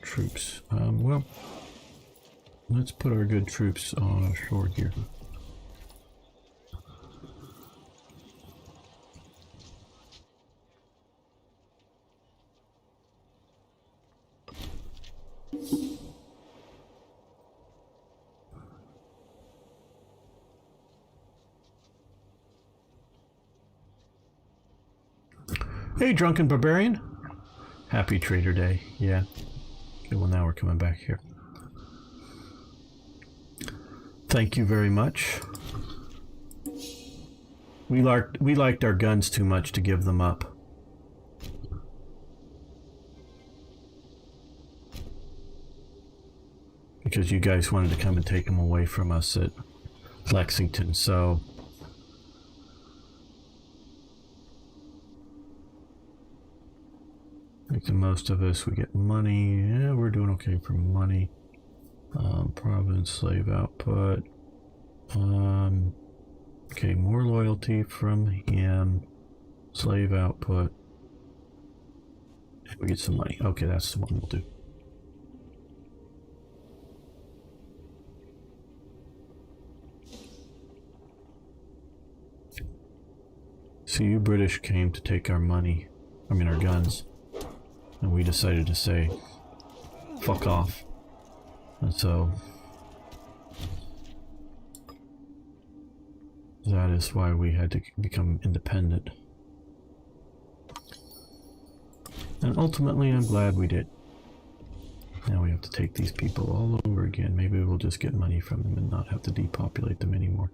Speaker 1: troops? Well, let's put our good troops on shore here. Hey, drunken barbarian. Happy Trader Day. Yeah. Okay, well now we're coming back here. Thank you very much. We liked our guns too much to give them up. Because you guys wanted to come and take them away from us at Lexington, so... Make the most of us. We get money. Yeah, we're doing okay for money. Province, slave output. Okay, more loyalty from him. Slave output. We get some money. Okay, that's the one we'll do. So you British came to take our money. I mean our guns. And we decided to say, fuck off. And so, that is why we had to become independent. And ultimately, I'm glad we did. Now we have to take these people all over again. Maybe we'll just get money from them and not have to depopulate them anymore.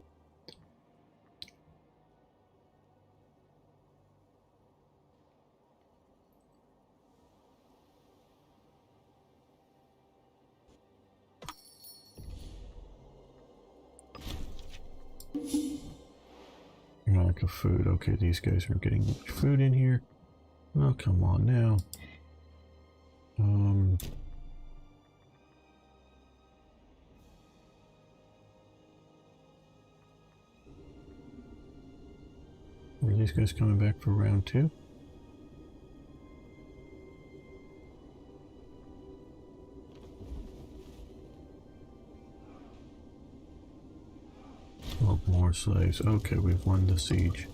Speaker 1: Lack of food. Okay, these guys are getting much food in here. Oh, come on now. Are these guys coming back for round 2? Oh, more slaves. Okay, we've won the siege.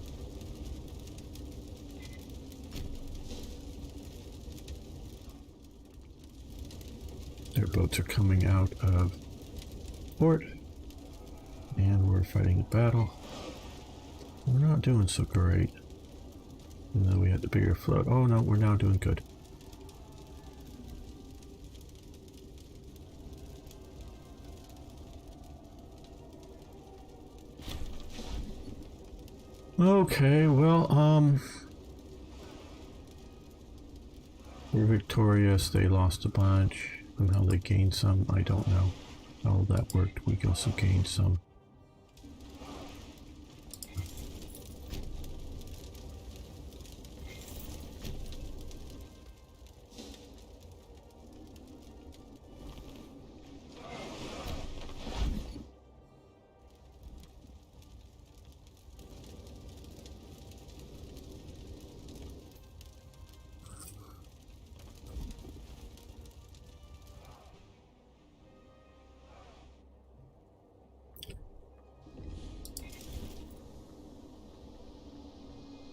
Speaker 1: Their boats are coming out of port. And we're fighting a battle. We're not doing so great. Even though we had the bigger float. Oh no, we're now doing good. Okay, well, we're victorious. They lost a bunch. And how they gained some, I don't know how that worked. We also gained some.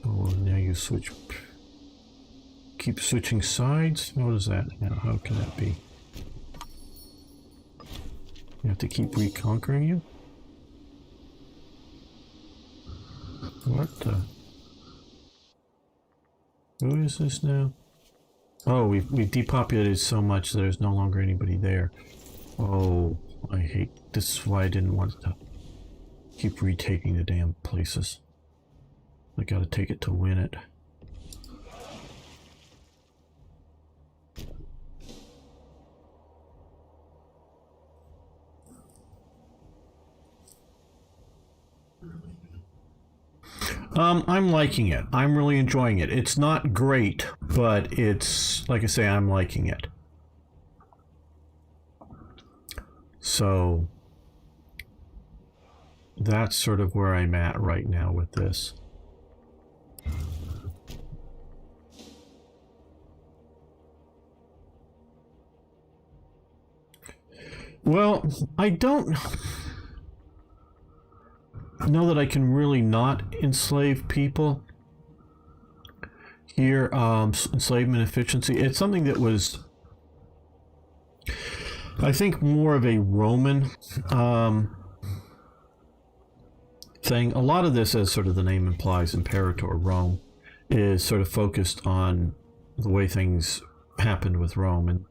Speaker 1: Oh, now you switch. Keep switching sides? What is that now? How can that be? You have to keep reconquering you? What the? Who is this now? Oh, we've depopulated so much that there's no longer anybody there. Oh, I hate this. Is why I didn't want to keep retaking the damn places. I gotta take it to win it. I'm liking it. I'm really enjoying it. It's not great, but it's, like I say, I'm liking it. So that's sort of where I'm at right now with this. Well, I don't know that I can really not enslave people here. Enslavement efficiency, it's something that was, I think, more of a Roman thing. A lot of this, as sort of the name implies, Imperator, Rome, is sort of focused on the way things happened with Rome, and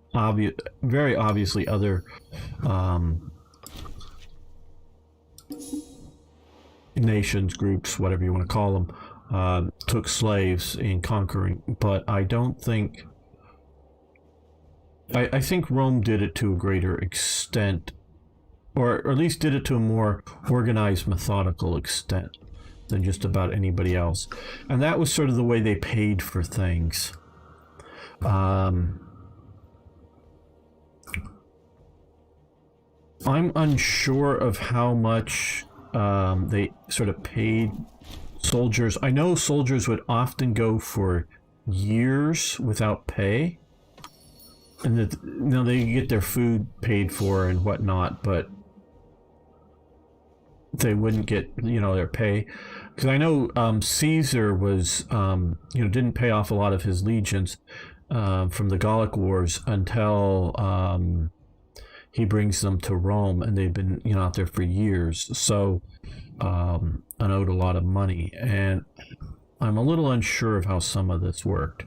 Speaker 1: very obviously other nations, groups, whatever you want to call them, took slaves in conquering. But I don't think... I think Rome did it to a greater extent, or at least did it to a more organized, methodical extent than just about anybody else. And that was sort of the way they paid for things. I'm unsure of how much they sort of paid soldiers. I know soldiers would often go for years without pay, and that, you know, they get their food paid for and whatnot, but they wouldn't get, you know, their pay. Because I know Caesar was, you know, didn't pay off a lot of his legions from the Gallic Wars until he brings them to Rome, and they've been, you know, out there for years. So and owed a lot of money, and I'm a little unsure of how some of this worked,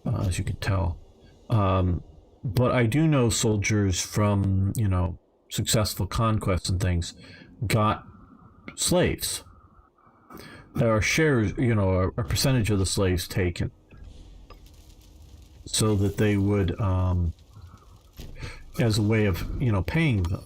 Speaker 1: as you can tell. But I do know soldiers from, you know, successful conquests and things got slaves, or shares, you know, a percentage of the slaves taken, so that they would, as a way of, you know, paying them.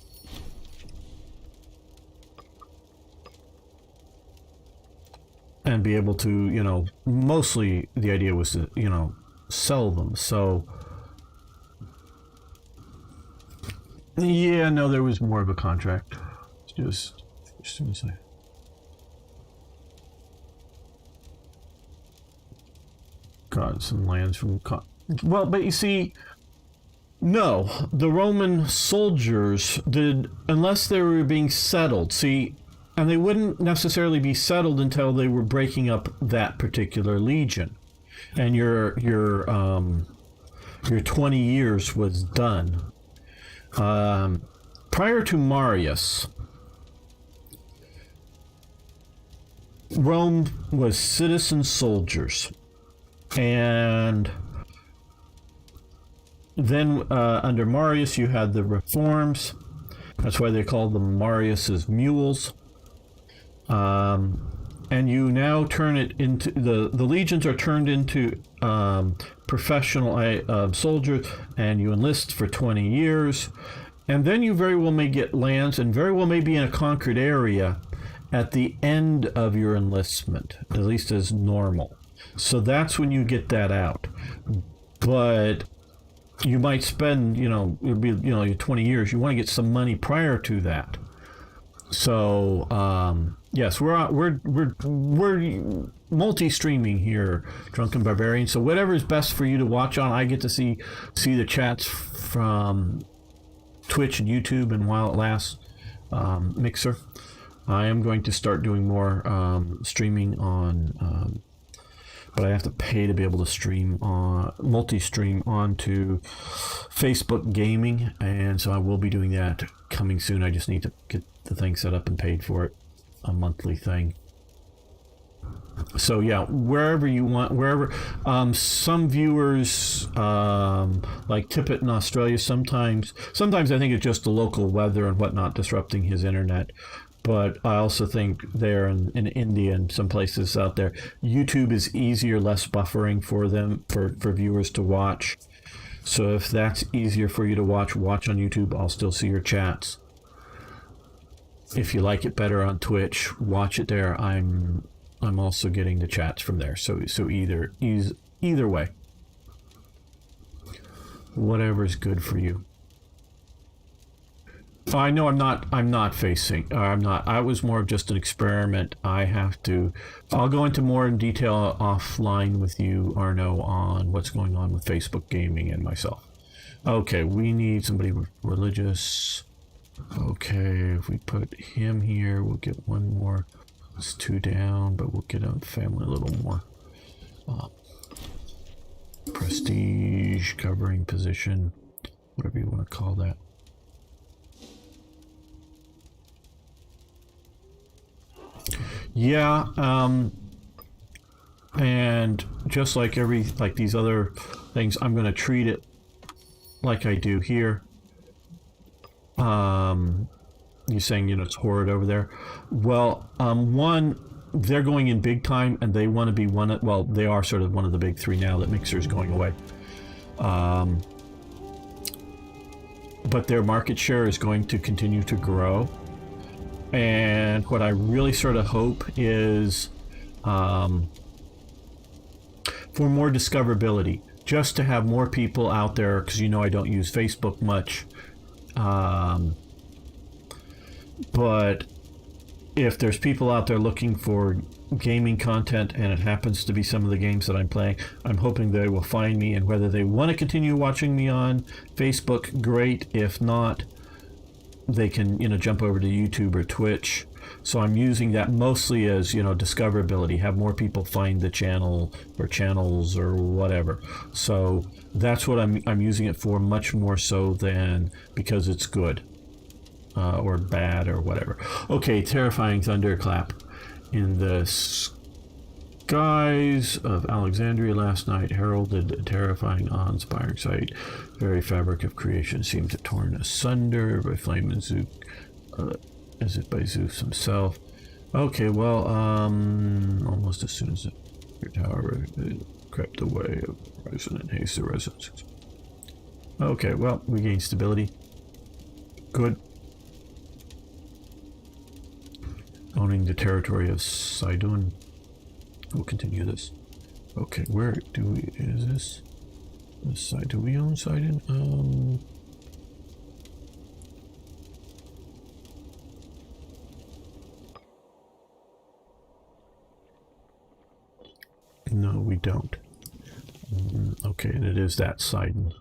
Speaker 1: And be able to, you know, mostly the idea was to, you know, sell them. So, yeah, no, there was more of a contract. Just a second. Got some lands from... Well, but you see... No, the Roman soldiers did, unless they were being settled. See, and they wouldn't necessarily be settled until they were breaking up that particular legion, and your 20 years was done. Prior to Marius, Rome was citizen soldiers, and then under Marius you had the reforms. That's why they called them Marius's mules. And you now turn it into the legions are turned into professional soldiers, and you enlist for 20 years, and then you very well may get lands and very well may be in a conquered area at the end of your enlistment, at least as normal. So that's when you get that out. But you might spend, it'll be, your 20 years. You want to get some money prior to that. So yes, we're multi-streaming here, Drunken Barbarian. So whatever is best for you to watch on. I get to see the chats from Twitch and YouTube, and while it lasts, Mixer. I am going to start doing more streaming on, but I have to pay to be able to stream on multi-stream onto Facebook Gaming, and so I will be doing that coming soon. I just need to get the thing set up and paid for it, a monthly thing. So yeah, wherever you want, wherever. Some viewers, like Tippett in Australia, sometimes I think it's just the local weather and whatnot disrupting his internet. But I also think there in India and some places out there, YouTube is easier, less buffering for them, for viewers to watch. So if that's easier for you to watch on YouTube. I'll still see your chats. If you like it better on Twitch, watch it there. I'm also getting the chats from there. So either way, whatever's good for you. I know I'm not facing. I was more of just an experiment. I'll go into more in detail offline with you, Arno, on what's going on with Facebook Gaming and myself. Okay, we need somebody religious. Okay, if we put him here, we'll get one more. It's 2 down, but we'll get a family a little more. Prestige, covering position, whatever you want to call that. Yeah, and just like these other things, I'm going to treat it like I do here. You're saying, it's horrid over there. Well, one, they're going in big time, and they want to be they are sort of one of the big three now that Mixer's going away. But their market share is going to continue to grow. And what I really sort of hope is for more discoverability, just to have more people out there, because I don't use Facebook much. But if there's people out there looking for gaming content, and it happens to be some of the games that I'm playing, I'm hoping they will find me, and whether they want to continue watching me on Facebook, great. If not, they can jump over to YouTube or Twitch. So I'm using that mostly as discoverability, have more people find the channel or channels or whatever. So that's what I'm using it for, much more so than because it's good or bad or whatever. Okay, terrifying thunderclap in the skies of Alexandria last night heralded a terrifying, awe-inspiring sight. Very fabric of creation seemed to torn asunder by flame and Zeus, as if by Zeus himself. Okay, well, almost as soon as your tower crept away of horizon and haste the resonances. Okay, well, we gained stability. Good. Owning the territory of Sidon. We'll continue this. Okay, where do we, is this side? Do we own Sidon? No, we don't. Okay, and it is that Sidon.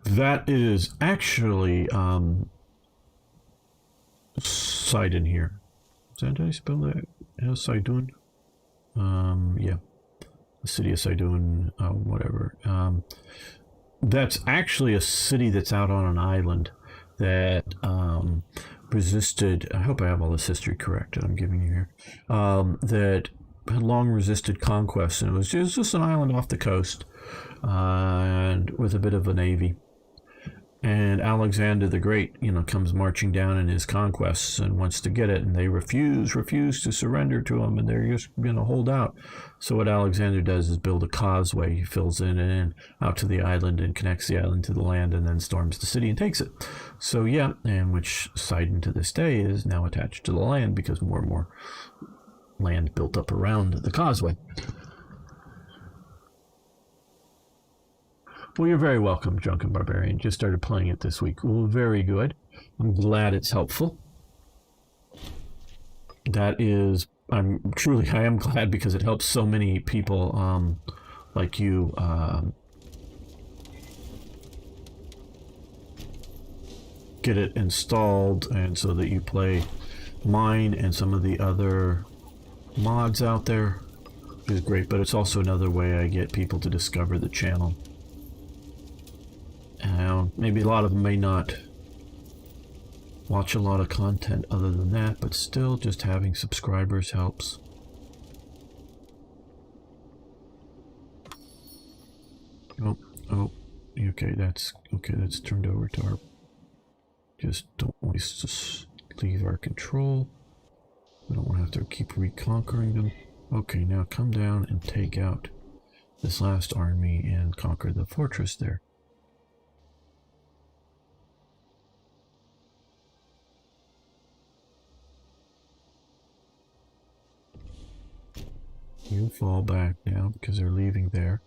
Speaker 1: That is actually, Sidon here. Is that how you spell that? Sidon? Yeah. The city of Sidon, whatever. That's actually a city that's out on an island that resisted. I hope I have all this history correct that I'm giving you here. That had long resisted conquest, and it was just an island off the coast, and with a bit of a navy. And Alexander the Great, comes marching down in his conquests and wants to get it, and they refuse to surrender to him, and they're just going to hold out. So what Alexander does is build a causeway. He fills in and in out to the island and connects the island to the land, and then storms the city and takes it. So yeah, and which Sidon to this day is now attached to the land because more and more land built up around the causeway. Well, you're very welcome, Drunken Barbarian. Just started playing it this week. Well, very good. I'm glad it's helpful. I am glad because it helps so many people like you get it installed, and so that you play mine and some of the other mods out there is great. But it's also another way I get people to discover the channel. Maybe a lot of them may not watch a lot of content other than that, but still just having subscribers helps. Okay, that's turned over to our... Just don't want to leave our control. We don't want to have to keep reconquering them. Okay, now come down and take out this last army and conquer the fortress there. You fall back now because they're leaving there.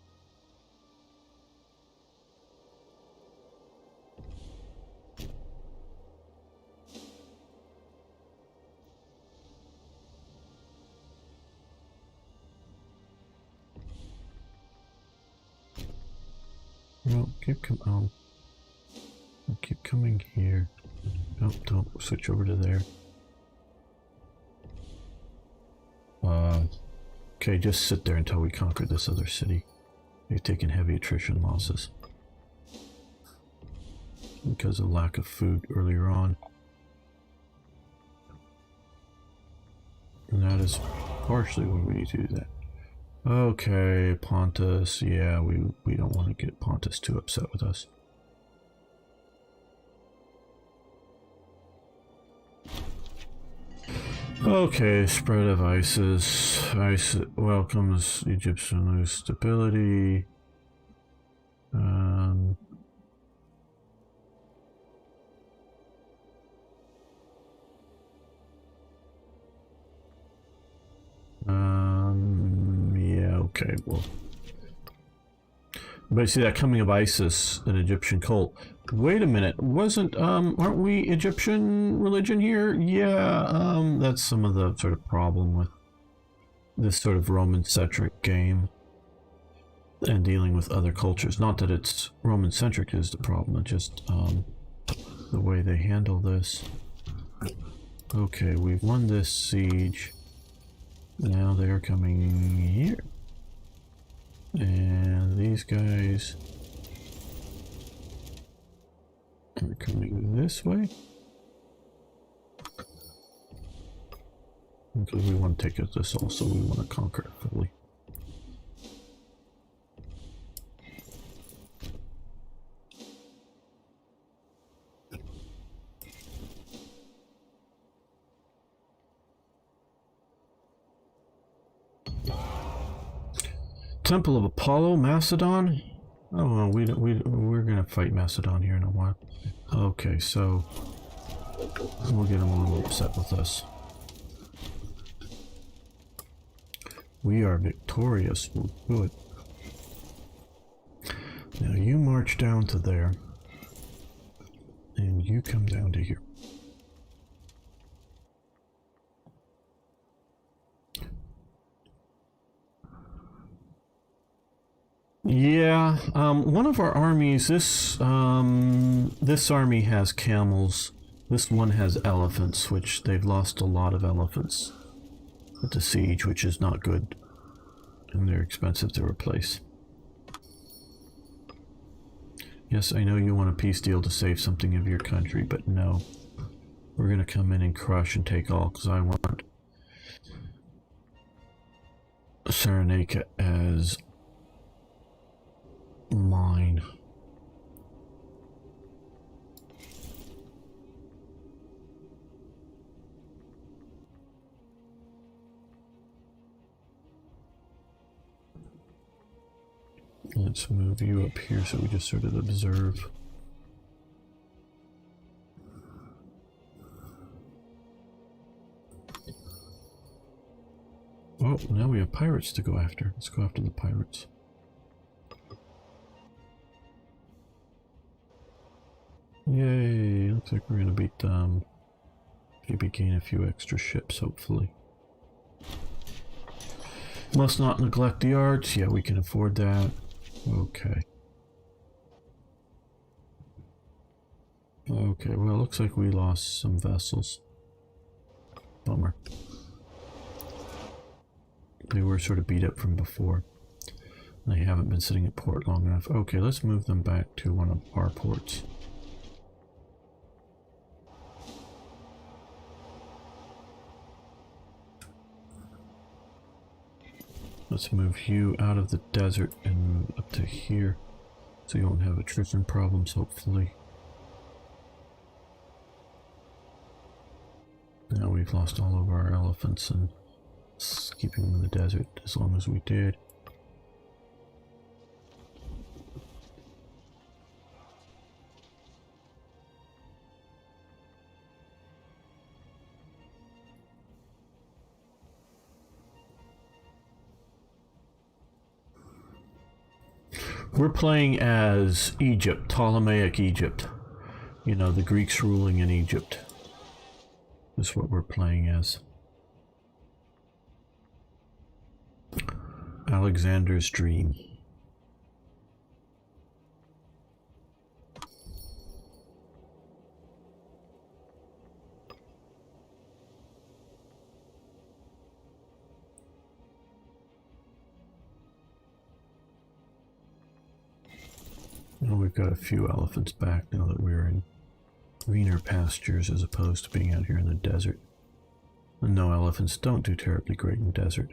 Speaker 1: No, keep coming here. Nope, don't switch over to there. Okay, just sit there until we conquer this other city. You're taking heavy attrition losses because of lack of food earlier on. And that is partially why we need to do that. Okay, Pontus. Yeah, we don't want to get Pontus too upset with us. Okay, spread of ISIS. ISIS welcomes Egyptian lose stability. Yeah, okay, well. But see that coming of ISIS, an Egyptian cult. Wait a minute, aren't we Egyptian religion here? Yeah, that's some of the sort of problem with this sort of Roman-centric game and dealing with other cultures. Not that it's Roman-centric is the problem, it's just the way they handle this. Okay, we've won this siege. Now they're coming here. And these guys are coming this way. Because we want to take it this also, we want to conquer it fully. Temple of Apollo, Macedon? Oh, well, we're gonna fight Macedon here in a while. Okay, so we'll get them a little upset with us. We are victorious. We'll do it. Now you march down to there, and you come down to here. Yeah, one of our armies, this army has camels This one has elephants, which they've lost a lot of elephants with the siege, which is not good. And they're expensive to replace. Yes, I know you want a peace deal to save something of your country, but no. We're going to come in and crush and take all, because I want Cyrenaica as mine. Let's move you up here so we just sort of observe. Oh, now we have pirates to go after. Let's go after the pirates. Yay! Looks like we're gonna beat them. Maybe gain a few extra ships, hopefully. Must not neglect the arts. Yeah, we can afford that. Okay. Okay, well, it looks like we lost some vessels. Bummer. They were sort of beat up from before. They haven't been sitting at port long enough. Okay, let's move them back to one of our ports. Let's move you out of the desert and up to here, so you won't have attrition problems, hopefully. Now we've lost all of our elephants and keeping them in the desert as long as we did. We're playing as Egypt, Ptolemaic Egypt. You know, the Greeks ruling in Egypt. Is what we're playing as. Alexander's Dream. Well, we've got a few elephants back now that we're in greener pastures as opposed to being out here in the desert. And no, elephants don't do terribly great in desert.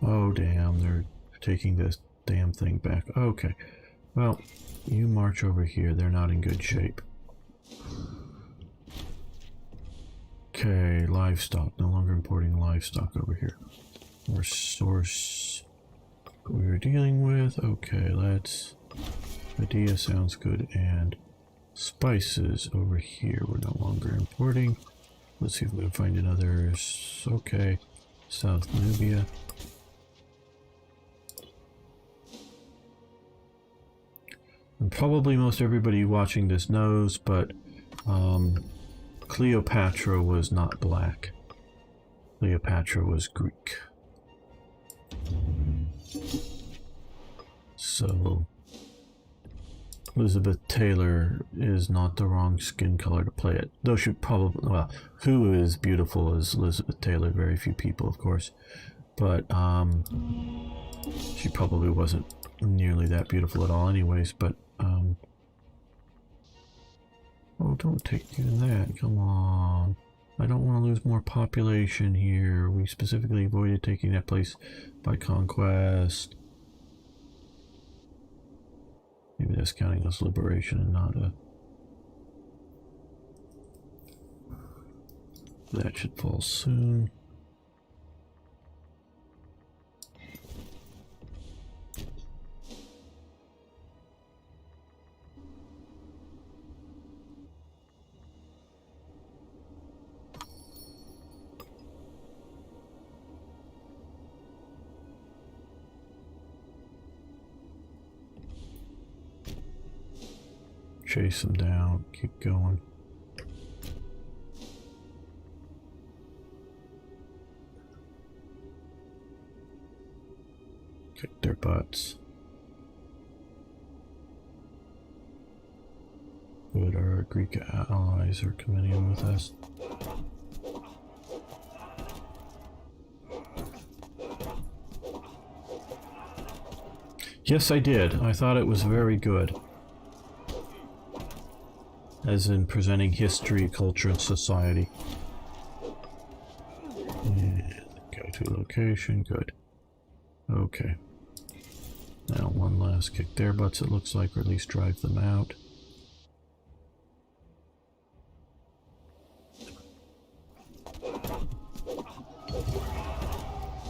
Speaker 1: Oh damn, they're taking this damn thing back. Okay, well, you march over here. They're not in good shape. Okay, livestock. No longer importing livestock over here. More source we were dealing with. Okay, let's... Idea sounds good. And spices over here we're no longer importing. Let's see if we can find another. Okay, South Nubia. And probably most everybody watching this knows, but Cleopatra was not black. Cleopatra was Greek. So Elizabeth Taylor is not the wrong skin color to play it. Though she probably, well, who is beautiful as Elizabeth Taylor? Very few people, of course. But she probably wasn't nearly that beautiful at all anyways, but oh, don't take even that. Come on. I don't want to lose more population here. We specifically avoided taking that place by conquest. Maybe that's counting as liberation and not a... That should fall soon. Chase them down, keep going. Kick their butts. Good, our Greek allies are coming in with us. Yes, I did. I thought it was very good. As in presenting history, culture, and society. And go to location, good. Okay. Now one last kick their butts, it looks like, or at least drive them out.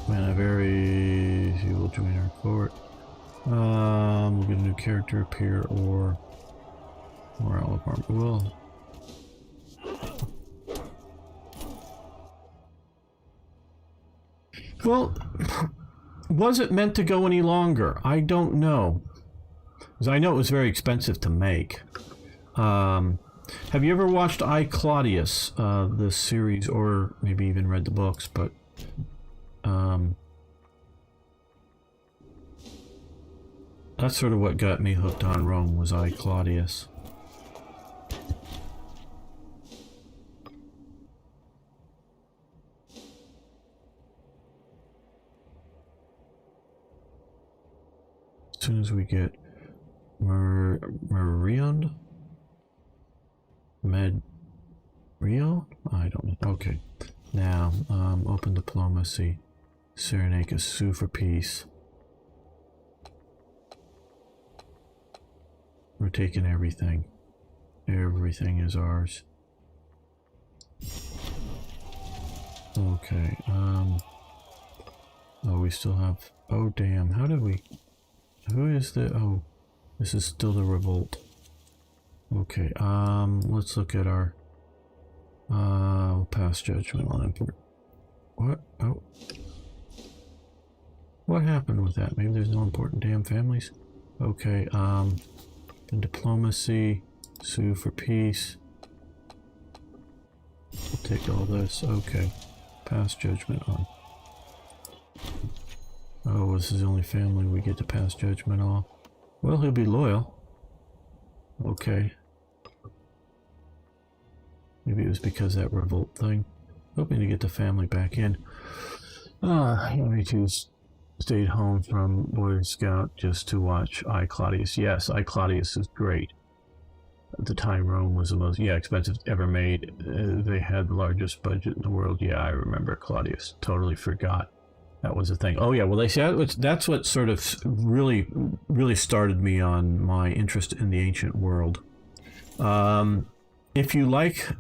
Speaker 1: Man, a very... he will join our court. We'll get a new character appear, or morale apartment. Well, was it meant to go any longer? I don't know. Because I know it was very expensive to make. Have you ever watched I, Claudius, the series, or maybe even read the books, but... that's sort of what got me hooked on Rome, was I, Claudius. As soon as we get Marion? Rio? I don't know. Okay. Now, open diplomacy. Cyrenaica, sue for peace. We're taking everything. Everything is ours. Okay, oh, we still have... oh, damn. How did we... who is the... oh, this is still the revolt. Okay, let's look at our... we'll pass judgment on import. What? Oh. What happened with that? Maybe there's no important damn families? Okay, in diplomacy, sue for peace. We'll take all this. Okay. Pass judgment on. Oh, this is the only family we get to pass judgment on. Well, he'll be loyal. Okay. Maybe it was because of that revolt thing. Hoping to get the family back in. Henry II stayed home from Boy Scout just to watch I, Claudius. Yes, I, Claudius is great. At the time, Rome was the most, expensive ever made. They had the largest budget in the world. Yeah, I remember Claudius. Totally forgot that was a thing. Oh yeah, well they say that's what sort of really started me on my interest in the ancient world. If you like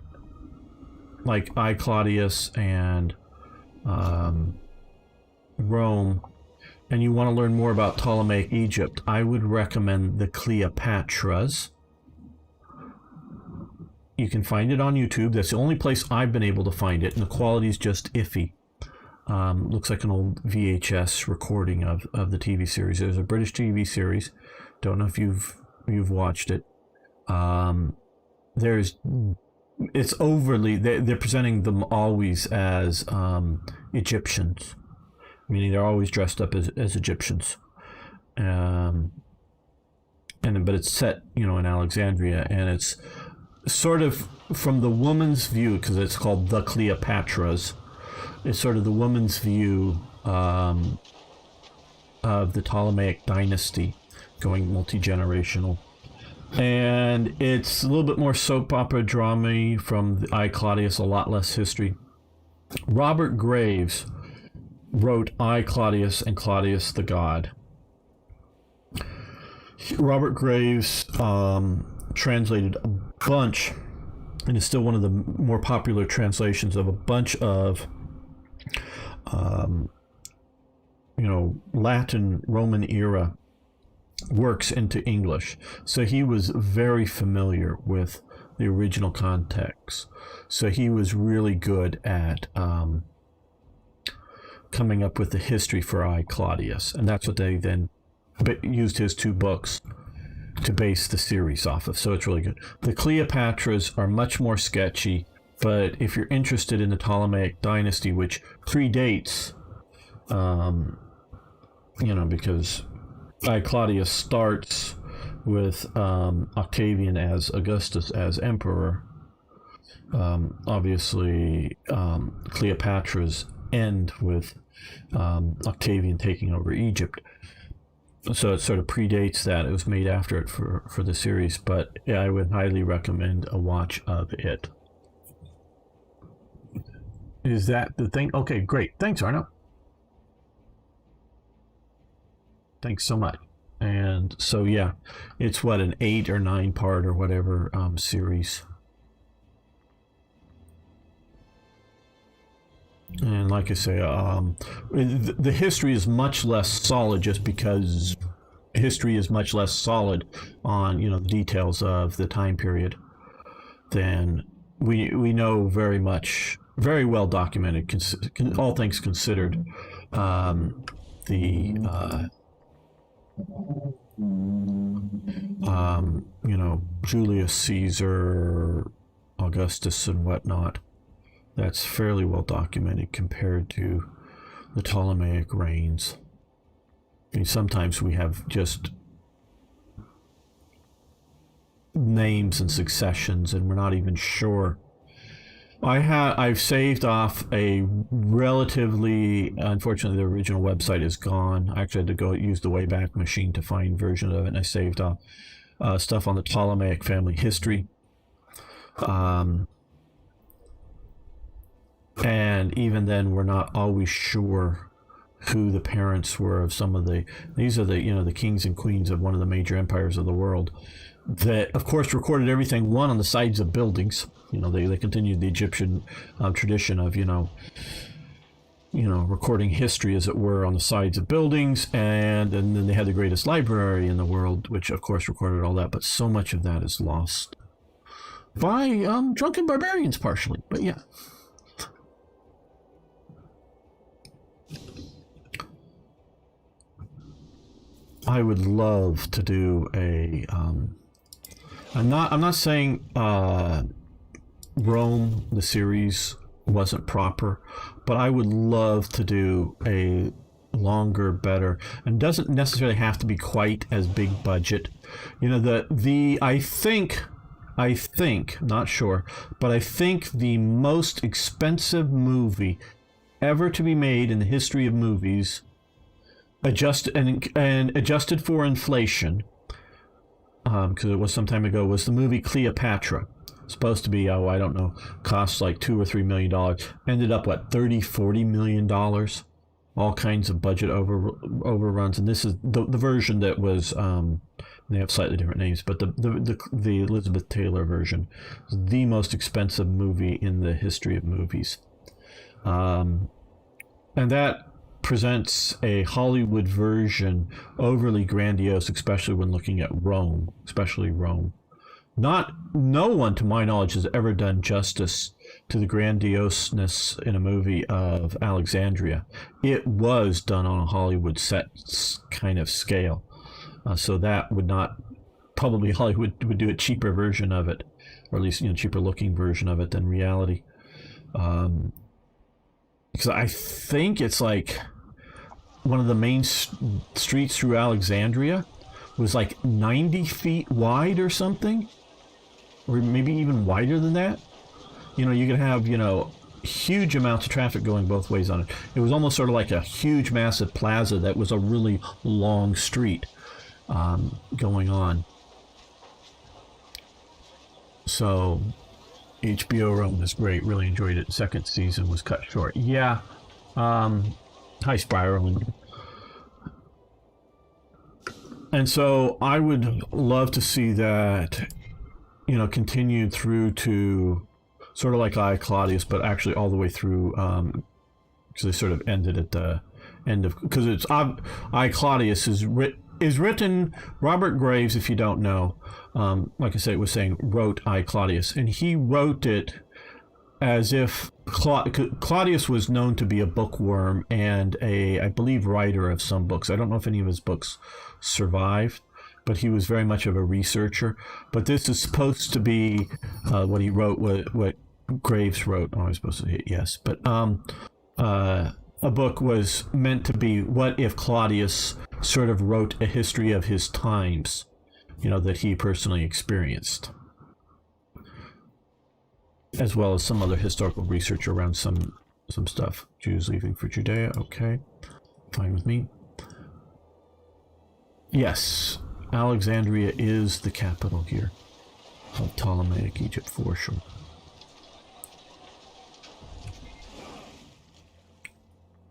Speaker 1: I, Claudius and Rome, and you want to learn more about Ptolemaic Egypt, I would recommend the Cleopatras. You can find it on YouTube. That's the only place I've been able to find it, and the quality's just iffy. Looks like an old VHS recording of the TV series. There's a British TV series. Don't know if you've watched it. It's overly... they're presenting them always as Egyptians. Meaning they're always dressed up as Egyptians. But it's set, in Alexandria, and it's sort of from the woman's view, because it's called the Cleopatras. It's sort of the woman's view of the Ptolemaic dynasty, going multi-generational. And it's a little bit more soap opera drama from the I, Claudius, a lot less history. Robert Graves wrote I, Claudius, and Claudius the God. Robert Graves translated a bunch, and is still one of the more popular translations of a bunch of Latin Roman era works into English. So he was very familiar with the original context. So he was really good at coming up with the history for I, Claudius. And that's what they then used his two books to base the series off of. So it's really good. The Cleopatras are much more sketchy, but if you're interested in the Ptolemaic dynasty, which predates, because I, Claudius starts with Octavian as Augustus as emperor. Obviously, Cleopatra's end with Octavian taking over Egypt. So it sort of predates that. It was made after it for the series, but yeah, I would highly recommend a watch of it. Is that the thing? Okay, great. Thanks, Arno. Thanks so much. And so, yeah, it's what, an 8 or 9 part or whatever series. And like I say, the history is much less solid just because history is much less solid on, the details of the time period than we know very much, very well documented, all things considered. Julius Caesar, Augustus, and whatnot. That's fairly well documented compared to the Ptolemaic reigns. I mean, sometimes we have just names and successions, and we're not even sure. I've saved off a relatively, unfortunately, the original website is gone. I actually had to go use the Wayback Machine to find version of it, and I saved off stuff on the Ptolemaic family history. And even then, we're not always sure who the parents were of some of these are the kings and queens of one of the major empires of the world that, of course, recorded everything, on the sides of buildings. They continued the Egyptian tradition of, recording history, as it were, on the sides of buildings. And then they had the greatest library in the world, which, of course, recorded all that. But so much of that is lost by drunken barbarians, partially. But yeah. I would love to do a. I'm not saying Rome, the series, wasn't proper, but I would love to do a longer, better, and doesn't necessarily have to be quite as big budget. I think, not sure, but I think the most expensive movie ever to be made in the history of movies, adjusted for inflation, because it was some time ago, was the movie Cleopatra. Supposed to be, I don't know, cost like $2 or $3 million. Ended up, $30-40 million. All kinds of budget overruns. And this is the version that was, they have slightly different names, but the Elizabeth Taylor version is the most expensive movie in the history of movies. And that presents a Hollywood version, overly grandiose, especially when looking at Rome, No one, to my knowledge, has ever done justice to the grandioseness in a movie of Alexandria. It was done on a Hollywood set kind of scale. So that would not, probably Hollywood would do a cheaper version of it, or at least, cheaper looking version of it than reality. Because I think it's like one of the main streets through Alexandria was 90 feet wide or something, or maybe even wider than that. You could have, huge amounts of traffic going both ways on it. It was almost sort of like a huge, massive plaza that was a really long street going on. So HBO Rome was great. Really enjoyed it. Second season was cut short. Yeah. High spiraling. And so I would love to see that, continued through to sort of like I, Claudius, but actually all the way through, because they sort of ended at the end of, because it's I, Claudius is written, Robert Graves, if you don't know, like I said, was saying, wrote I, Claudius, and he wrote it as if Claudius was known to be a bookworm and I believe, writer of some books. I don't know if any of his books survived, but he was very much of a researcher. But this is supposed to be what he wrote, what Graves wrote. Oh, I was supposed to hit yes. But a book was meant to be, what if Claudius sort of wrote a history of his times, that he personally experienced, as well as some other historical research around some stuff. Jews leaving for Judea. Okay, fine with me. Yes, Alexandria is the capital here of Ptolemaic Egypt for sure.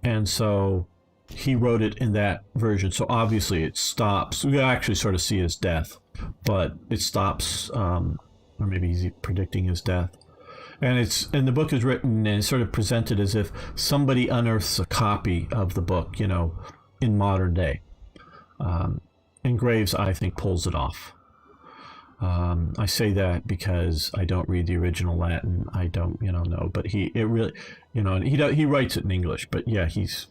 Speaker 1: And so he wrote it in that version. So obviously it stops. We actually sort of see his death, but it stops, or maybe he's predicting his death. And the book is written and it's sort of presented as if somebody unearths a copy of the book, in modern day. And Graves, I think, pulls it off. I say that because I don't read the original Latin. I don't, know. But he writes it in English. But yeah, he's,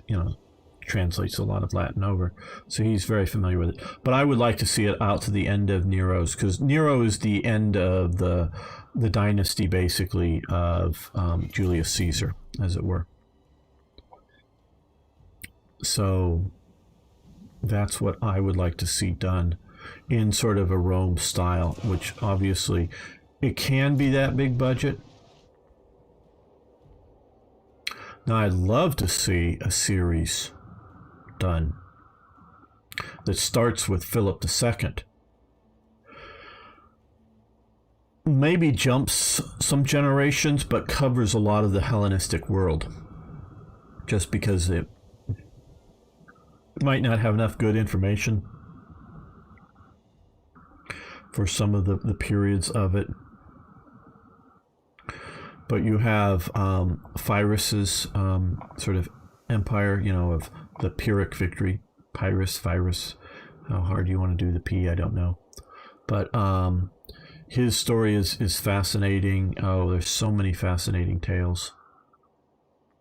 Speaker 1: translates a lot of Latin over, so he's very familiar with it. But I would like to see it out to the end of Nero's, because Nero is the end of the dynasty, basically, of Julius Caesar, as it were. So that's what I would like to see done in sort of a Rome style, which obviously it can be that big budget. Now, I'd love to see a series done that starts with Philip II. Maybe jumps some generations, but covers a lot of the Hellenistic world. Just because it might not have enough good information for some of the periods of it. But you have Pyrrhus's sort of empire, of the Pyrrhic victory. Pyrrhus. How hard you want to do the P, I don't know. But his story is fascinating. Oh, there's so many fascinating tales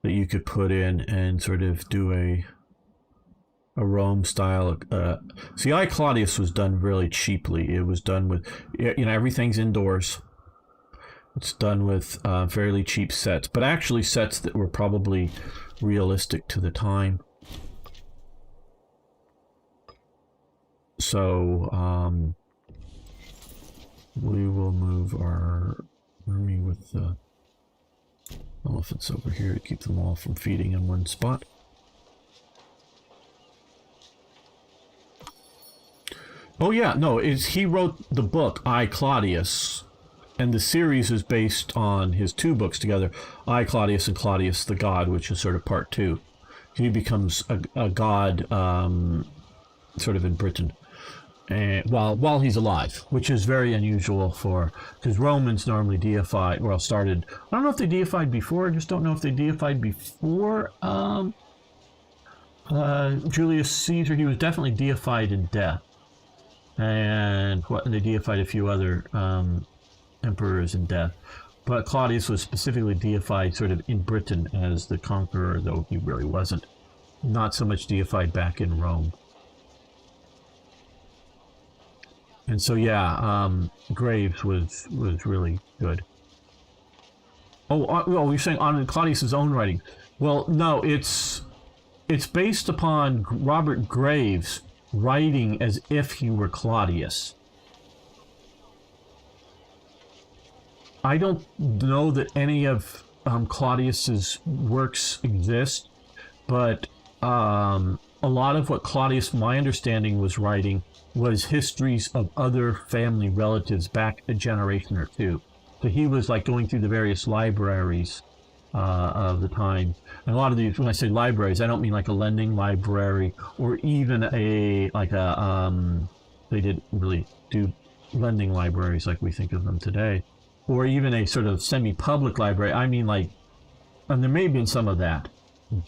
Speaker 1: that you could put in and sort of do a Rome style. See, I Claudius was done really cheaply. It was done with, everything's indoors. It's done with fairly cheap sets, but actually sets that were probably realistic to the time. So we will move our army with the elephants over here to keep them all from feeding in one spot. Oh yeah, no, he wrote the book I Claudius, and the series is based on his two books together, I Claudius and Claudius the God, which is sort of part two. He becomes a god sort of in Britain, and while he's alive, which is very unusual because Romans normally deified, started, I don't know if they deified before, I just don't know if they deified before Julius Caesar. He was definitely deified in death. And they deified a few other emperors in death. But Claudius was specifically deified sort of in Britain as the conqueror, though he really wasn't. Not so much deified back in Rome. And so, Graves was really good. Oh, you're saying on Claudius's own writing. Well, no, it's based upon Robert Graves writing as if he were Claudius. I don't know that any of Claudius's works exist, but a lot of what Claudius, my understanding, was writing was histories of other family relatives back a generation or two. So he was like going through the various libraries of the time. And a lot of these, when I say libraries, I don't mean like a lending library or even they didn't really do lending libraries like we think of them today, or even a sort of semi-public library. I mean, and there may have been some of that,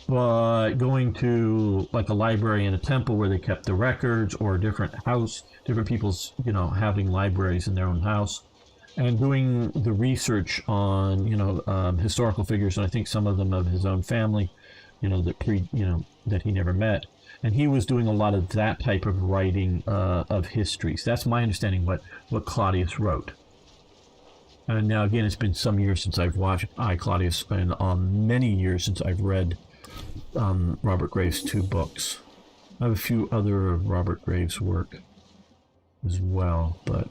Speaker 1: but going to like a library in a temple where they kept the records, or different people's, having libraries in their own house, and doing the research on, historical figures, and I think some of them of his own family, that he never met. And he was doing a lot of that type of writing of histories. That's my understanding what Claudius wrote. And now, again, it's been some years since I've watched I, Claudius, and many years since I've read Robert Graves' two books. I have a few other Robert Graves' work. as well, but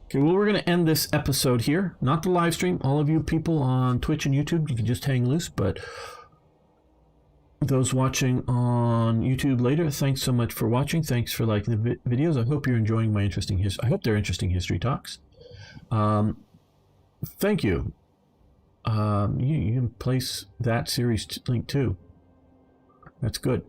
Speaker 1: okay, well, we're going to end this episode here. Not the live stream. All of you people on Twitch and YouTube, you can just hang loose, but those watching on YouTube later, thanks so much for watching. Thanks for liking the videos. I hope you're enjoying my interesting history. I hope they're interesting history talks. Thank you. You can place that series link too. That's good.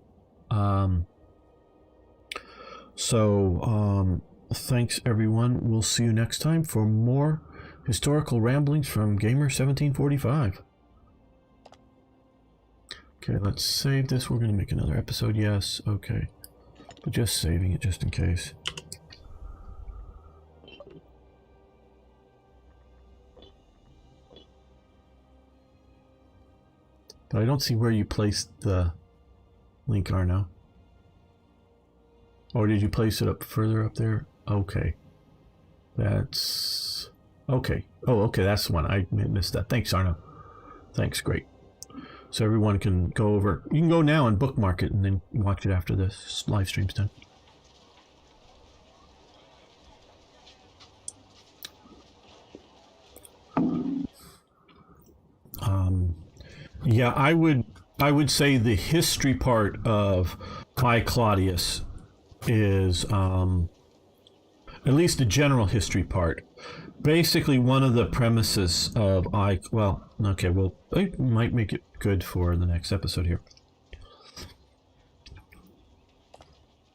Speaker 1: Thanks everyone. We'll see you next time for more historical ramblings from Gamer 1745. Okay, let's save this. We're going to make another episode. Yes, okay. But just saving it just in case. But I don't see where you placed the link, Arno. Or did you place it up further up there? Okay. That's... Okay. Oh, okay, that's the one. I missed that. Thanks, Arno. Thanks, great. So everyone can go over. You can go now and bookmark it and then watch it after this live stream's done. Yeah, I would say the history part of I Claudius is at least the general history part. Basically, one of the premises of I might make it good for the next episode here.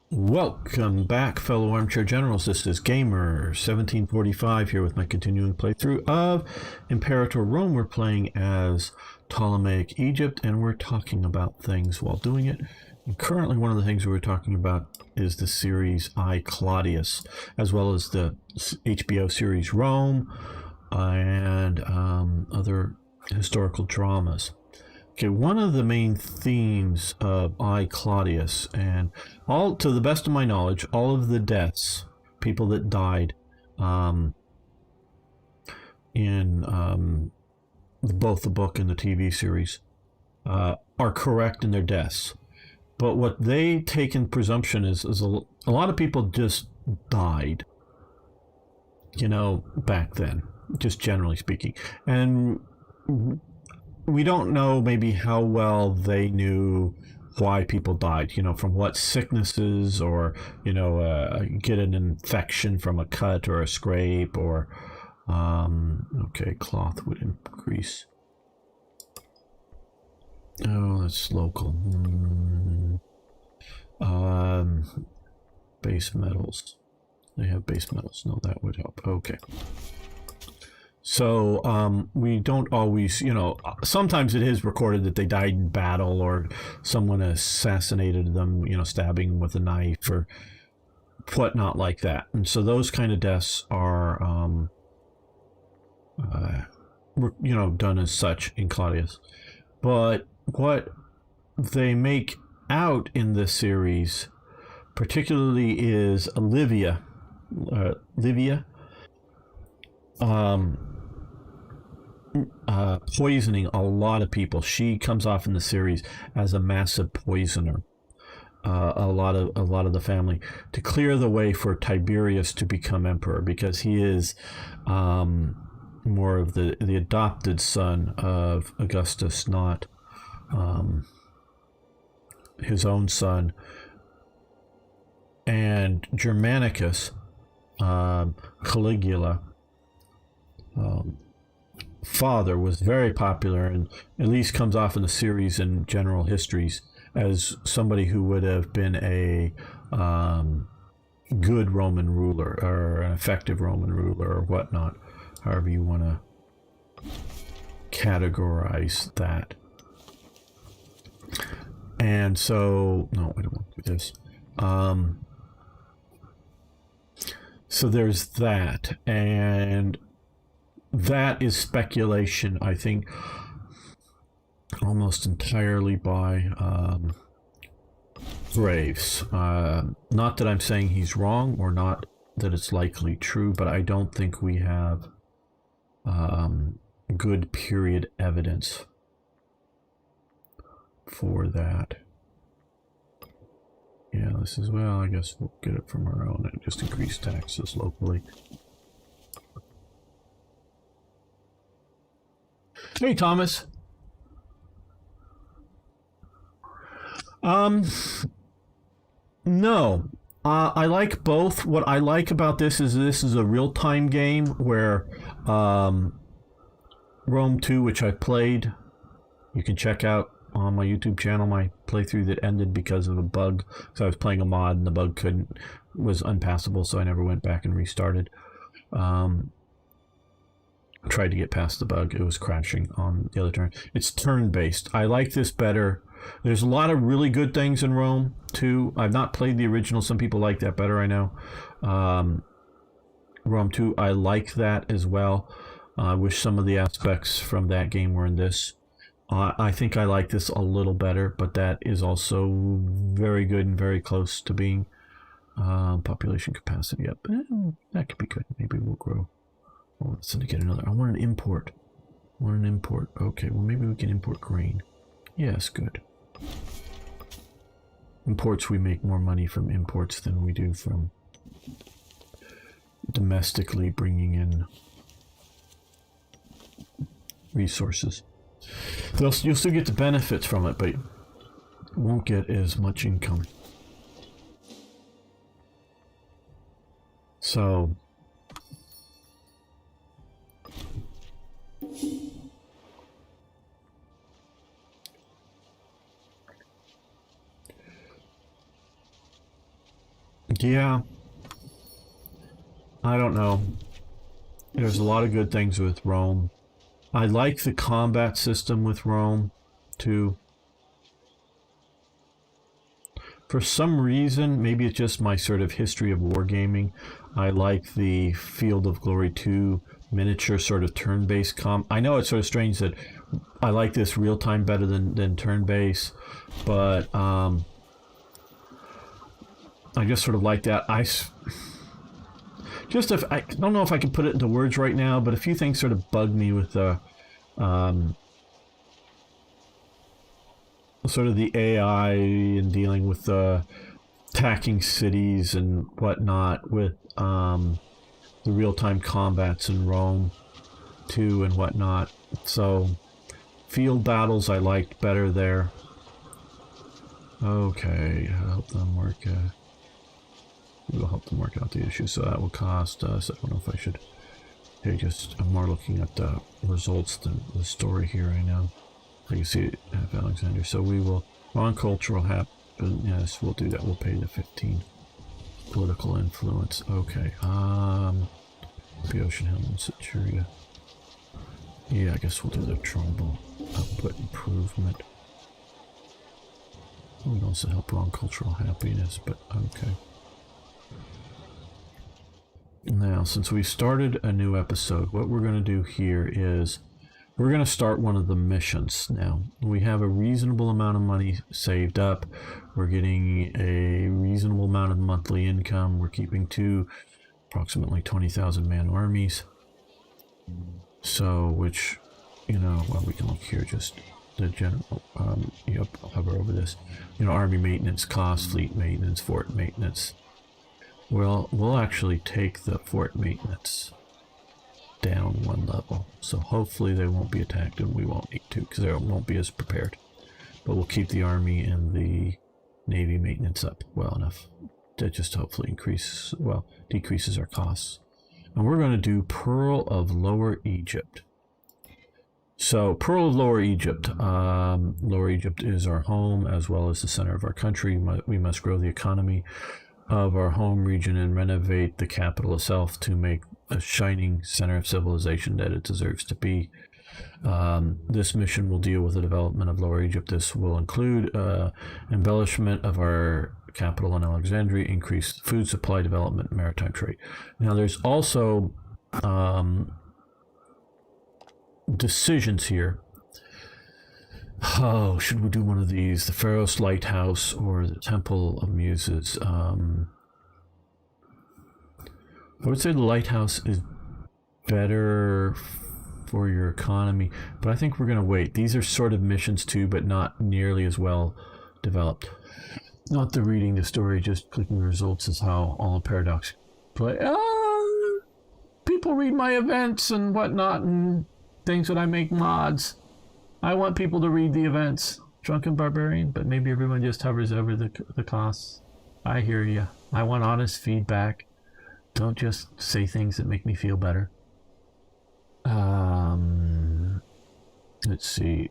Speaker 1: Welcome back, fellow armchair generals. This is Gamer 1745 here with my continuing playthrough of Imperator Rome. We're playing as Ptolemaic Egypt, and we're talking about things while doing it. And currently, one of the things we're talking about is the series I Claudius, as well as the HBO series Rome and other historical dramas. Okay, one of the main themes of I Claudius, and all to the best of my knowledge, all of the deaths, people that died in both the book and the TV series, are correct in their deaths. But what they take in presumption is a lot of people just died, you know, back then, just generally speaking. And we don't know maybe how well they knew why people died, you know, from what sicknesses or, you know, get an infection from a cut or a scrape or, okay, cloth would increase. Oh, that's local. Base metals. They have base metals. No, that would help. Okay. So, we don't always, you know, sometimes it is recorded that they died in battle or someone assassinated them, you know, stabbing them with a knife or whatnot like that. And so those kind of deaths are, you know, done as such in Claudius. But what they make out in this series particularly is Livia poisoning a lot of people. She comes off in the series as a massive poisoner. A lot of the family to clear the way for Tiberius to become emperor, because he is more of the adopted son of Augustus, not his own son. And Germanicus, Caligula, father, was very popular and at least comes off in the series and general histories as somebody who would have been a good Roman ruler or an effective Roman ruler or whatnot, however you want to categorize that. And so, no, I don't want to do this. So there's that, and that is speculation, I think, almost entirely by Graves. Not that I'm saying he's wrong or not that it's likely true, but I don't think we have good period evidence for that. Yeah, this is, well, I guess we'll get it from our own and just increase taxes locally. Hey, Thomas. No. I like both. What I like about this is a real-time game where Rome 2, which I played, you can check out on my YouTube channel, my playthrough that ended because of a bug. So I was playing a mod and the bug was unpassable, so I never went back and restarted. Tried to get past the bug. It was crashing on the other turn. It's turn-based. I like this better. There's a lot of really good things in Rome 2. I've not played the original. Some people like that better, I know. Rome 2, I like that as well. I wish some of the aspects from that game were in this. I think I like this a little better, but that is also very good and very close to being population capacity up. That could be good. Maybe we'll grow. Oh, let's get another. I want an import. Okay, well, maybe we can import grain. Yes, good. Imports, we make more money from imports than we do from domestically bringing in resources. You'll still get the benefits from it, but you won't get as much income. So yeah, I don't know. There's a lot of good things with Rome. I like the combat system with Rome, too. For some reason, maybe it's just my sort of history of wargaming, I like the Field of Glory 2 miniature sort of turn-based I know it's sort of strange that I like this real-time better than turn-based, but I just sort of like that. I don't know if I can put it into words right now, but a few things sort of bug me with the sort of the AI and dealing with attacking cities and whatnot with the real-time combats in Rome 2 and whatnot. So field battles I liked better there. Okay, help them work. We will help them work out the issue, so that will cost us. I don't know if I should. Okay, I'm more looking at the results than the story here right now. I can see it, Alexander. So we will. Non-cultural happen. Yes, we'll do that. We'll pay the 15. Political influence. Okay. The Ocean Helm and Centuria. Yeah, I guess we'll do the tribal output improvement. We can also help on cultural happiness, but okay. Now, since we started a new episode, what we're going to do here is we're going to start one of the missions now. We have a reasonable amount of money saved up. We're getting a reasonable amount of monthly income. We're keeping two approximately 20,000 man armies. So, which, well, we can look here, just the general, yep, I'll hover over this. Army maintenance costs, fleet maintenance, fort maintenance. Well, we'll actually take the fort maintenance down one level. So hopefully they won't be attacked and we won't need to, because they won't be as prepared. But we'll keep the army and the navy maintenance up well enough to just hopefully decreases our costs. And we're going to do Pearl of Lower Egypt. So Pearl of Lower Egypt. Lower Egypt is our home as well as the center of our country. We must grow the economy of our home region and renovate the capital itself to make a shining center of civilization that it deserves to be. This mission will deal with the development of Lower Egypt. This will include embellishment of our capital in Alexandria, increased food supply development, maritime trade. Now there's also decisions here. Oh, should we do one of these? The Pharaoh's Lighthouse or the Temple of Muses? I would say the Lighthouse is better for your economy, but I think we're going to wait. These are sort of missions too, but not nearly as well developed. Not the reading the story, just clicking the results is how all Paradox play. People read my events and whatnot and things when I make mods. I want people to read the events. Drunken Barbarian, but maybe everyone just hovers over the costs. I hear you. I want honest feedback. Don't just say things that make me feel better. Let's see.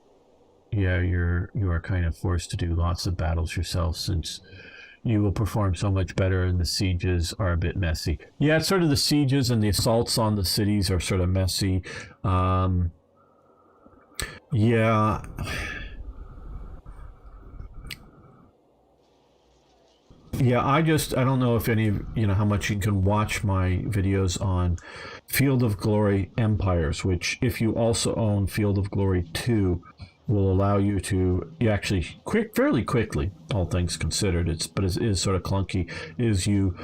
Speaker 1: Yeah, you are kind of forced to do lots of battles yourself since you will perform so much better and the sieges are a bit messy. Yeah, it's sort of the sieges and the assaults on the cities are sort of messy. Yeah. Yeah, I don't know if any of, how much you can watch my videos on Field of Glory Empires, which if you also own Field of Glory 2, will allow you to, you actually fairly quickly, all things considered, but it is sort of clunky, is you,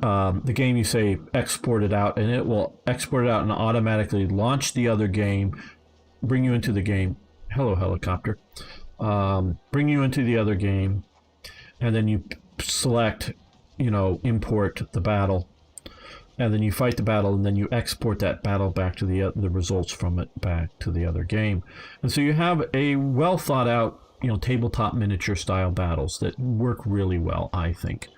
Speaker 1: the game you say export it out, and it will export it out and automatically launch the other game, bring you into the game, hello helicopter, bring you into the other game, and then you select, import the battle, and then you fight the battle, and then you export that battle back to the results from it back to the other game. And so you have a well thought out, tabletop miniature style battles that work really well, I think.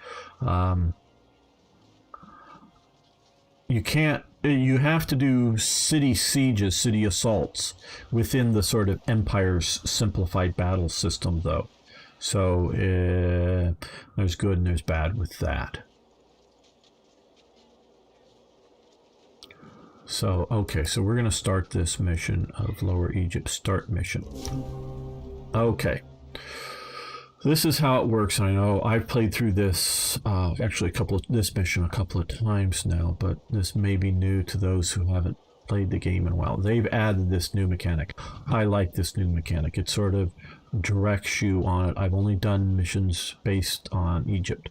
Speaker 1: You have to do city sieges, city assaults within the sort of Empire's simplified battle system, though. So there's good and there's bad with that. So, okay, so we're going to start this mission of Lower Egypt, start mission. Okay. This is how it works. I know I've played through this, actually this mission a couple of times now, but this may be new to those who haven't played the game in a while. They've added this new mechanic. I like this new mechanic. It sort of directs you on it. I've only done missions based on Egypt.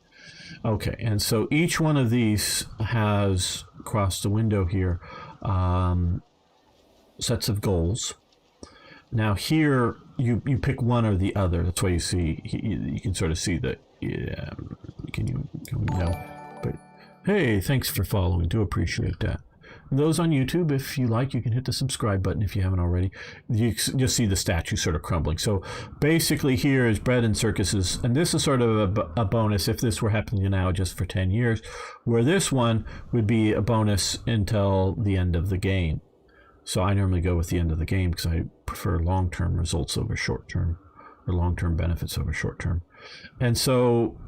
Speaker 1: Okay, and so each one of these has, across the window here, sets of goals. Now here, you pick one or the other. That's why you see, you can sort of see that, yeah, can you know, but hey, thanks for following. Do appreciate that. Those on YouTube, if you like, you can hit the subscribe button if you haven't already. You just see the statue sort of crumbling. So basically here is bread and circuses, and this is sort of a bonus if this were happening now just for 10 years, where this one would be a bonus until the end of the game. So I normally go with the end of the game because I prefer long-term results over short-term, or long-term benefits over short-term. And so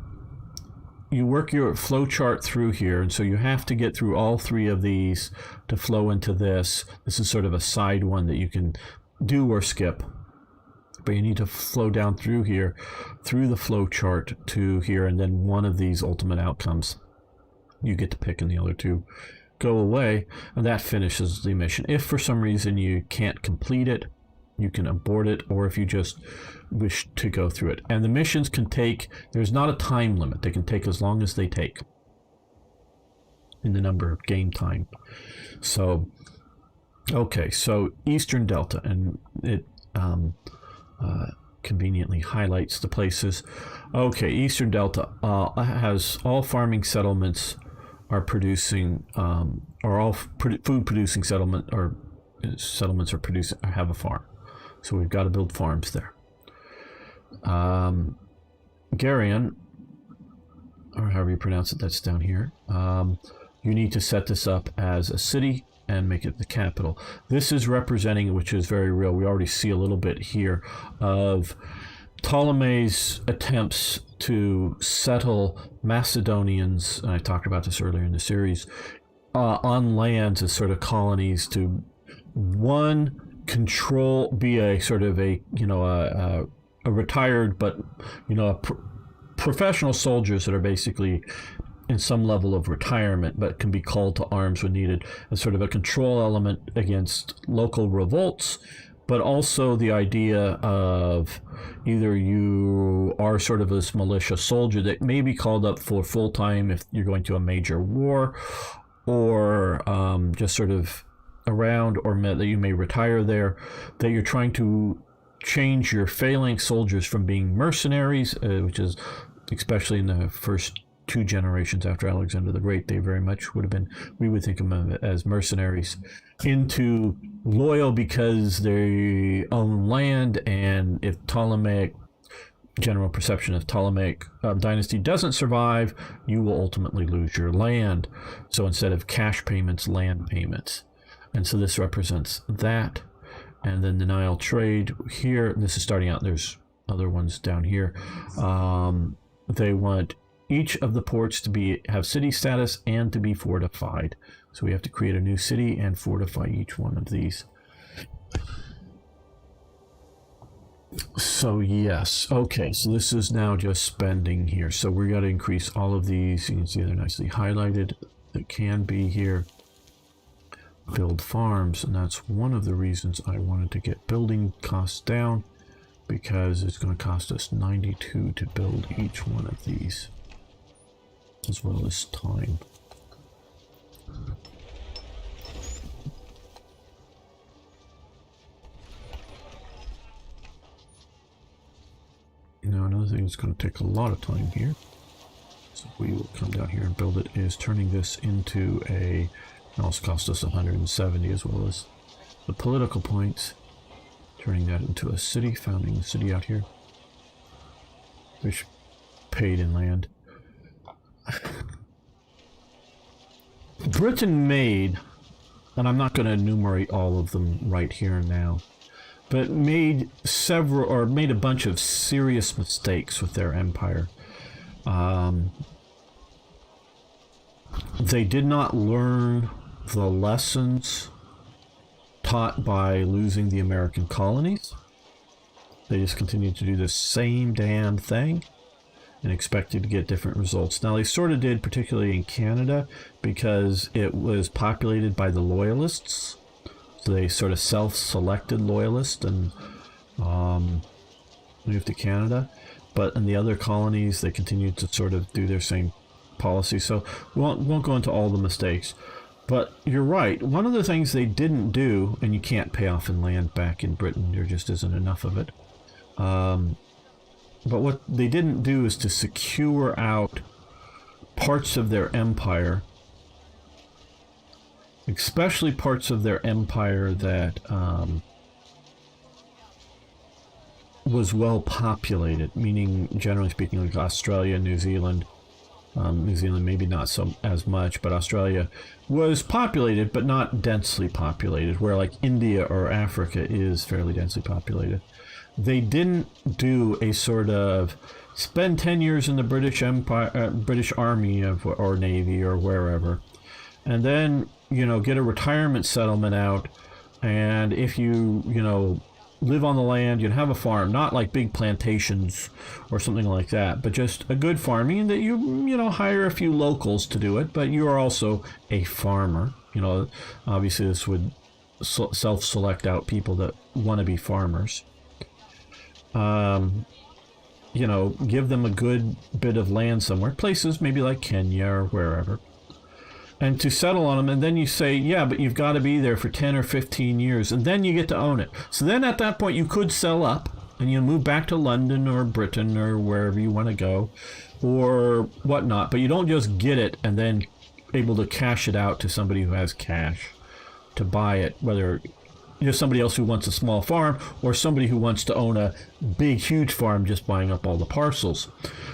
Speaker 1: you work your flow chart through here, and so you have to get through all three of these to flow into this. This is sort of a side one that you can do or skip, but you need to flow down through here, through the flow chart to here, and then one of these ultimate outcomes you get to pick, and the other two go away, and that finishes the mission. If for some reason you can't complete it, you can abort it, or if you just wish to go through it. And the missions can take, there's not a time limit. They can take as long as they take in the number of game time. So, okay, so Eastern Delta, and it conveniently highlights the places. Okay, Eastern Delta has all farming settlements are producing, or all food producing settlements are producing, have a farm. So we've got to build farms there. Garion, or however you pronounce it, that's down here. You need to set this up as a city and make it the capital. This is representing, which is very real. We already see a little bit here of Ptolemy's attempts to settle Macedonians, and I talked about this earlier in the series, on lands as sort of colonies to, one, control, be a sort of a retired but professional soldiers that are basically in some level of retirement but can be called to arms when needed, as sort of a control element against local revolts, but also the idea of either you are sort of this militia soldier that may be called up for full time if you're going to a major war, or just sort of around, or that you may retire there, that you're trying to change your phalanx soldiers from being mercenaries, which is especially in the first two generations after Alexander the Great, they very much would have been, we would think of them as mercenaries, into loyal because they own land, and if Ptolemaic, general perception of Ptolemaic dynasty doesn't survive, you will ultimately lose your land. So instead of cash payments, land payments. And so this represents that. And then the Nile trade here, this is starting out, there's other ones down here. They want each of the ports to have city status and to be fortified. So we have to create a new city and fortify each one of these. So yes, okay, so this is now just spending here. So we got to increase all of these. You can see they're nicely highlighted. That can be here. Build farms, and that's one of the reasons I wanted to get building costs down, because it's going to cost us 92 to build each one of these, as well as time. Now another thing that's going to take a lot of time here, so we will come down here and build it, is turning this into a, it also cost us 170, as well as the political points, turning that into a city, founding the city out here, which paid in land. Britain made, and I'm not going to enumerate all of them right here and now, but made a bunch of serious mistakes with their empire. They did not learn the lessons taught by losing the American colonies. They just continued to do the same damn thing and expected to get different results. Now, they sort of did, particularly in Canada, because it was populated by the Loyalists. So they sort of self-selected Loyalists and moved to Canada. But in the other colonies, they continued to sort of do their same policy. So we won't go into all the mistakes. But you're right. One of the things they didn't do, and you can't pay off in land back in Britain, there just isn't enough of it. But what they didn't do is to secure out parts of their empire, especially parts of their empire that was well populated, meaning, generally speaking, like Australia, New Zealand. New Zealand maybe not so as much, but Australia was populated, but not densely populated, where like India or Africa is fairly densely populated. They didn't do a sort of spend 10 years in the British Empire, British Army or Navy or wherever, and then, you know, get a retirement settlement out, and if you live on the land, you'd have a farm, not like big plantations or something like that, but just a good farming that you hire a few locals to do it, but you are also a farmer. Obviously this would self-select out people that want to be farmers. Give them a good bit of land somewhere, places maybe like Kenya or wherever, and to settle on them. And then you say, yeah, but you've got to be there for 10 or 15 years, and then you get to own it. So then at that point you could sell up and you move back to London or Britain or wherever you want to go or whatnot, but you don't just get it and then able to cash it out to somebody who has cash to buy it, whether somebody else who wants a small farm or somebody who wants to own a big, huge farm, just buying up all the parcels.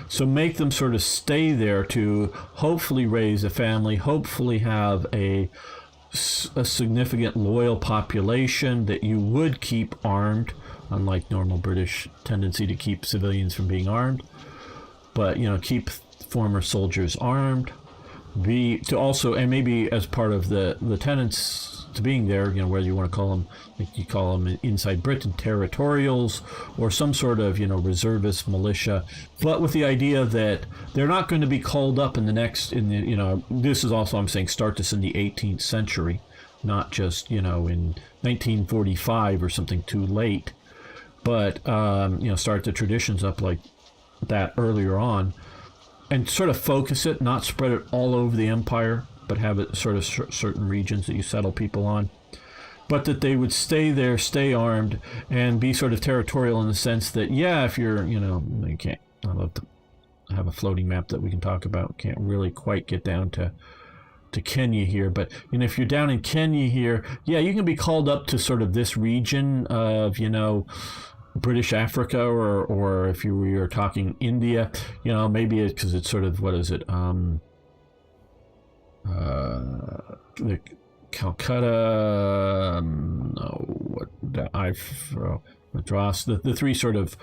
Speaker 1: So make them sort of stay there to hopefully raise a family, hopefully have a significant loyal population that you would keep armed, unlike normal British tendency to keep civilians from being armed. But, keep former soldiers armed. And maybe as part of the tenants to being there, whether you want to call them, like you call them inside Britain, territorials, or some sort of, reservist militia, but with the idea that they're not going to be called up this is also, I'm saying, start this in the 18th century, not just, in 1945 or something too late, but, start the traditions up like that earlier on, and sort of focus it, not spread it all over the empire. but have it sort of certain regions that you settle people on. But that they would stay there, stay armed, and be sort of territorial in the sense that, yeah, if you're, you can't, I love to have a floating map that we can talk about. Can't really quite get down to Kenya here, but if you're down in Kenya here, yeah, you can be called up to sort of this region of British Africa, or if you were talking India, maybe it's because it's sort of, what is it, the Calcutta, Madras, the three sort of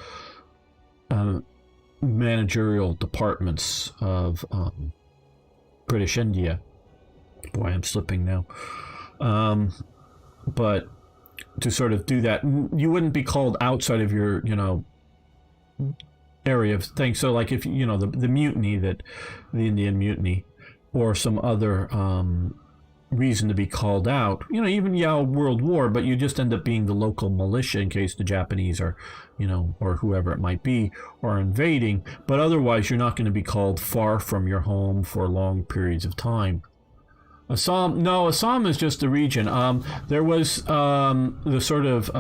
Speaker 1: managerial departments of British India. Boy, I'm slipping now. But to sort of do that, you wouldn't be called outside of your, area of things. So like if, the mutiny, the Indian mutiny, or some other reason to be called out, even World War, but you just end up being the local militia in case the Japanese are, or whoever it might be, are invading. But otherwise, you're not going to be called far from your home for long periods of time. Assam is just the region. There was the sort of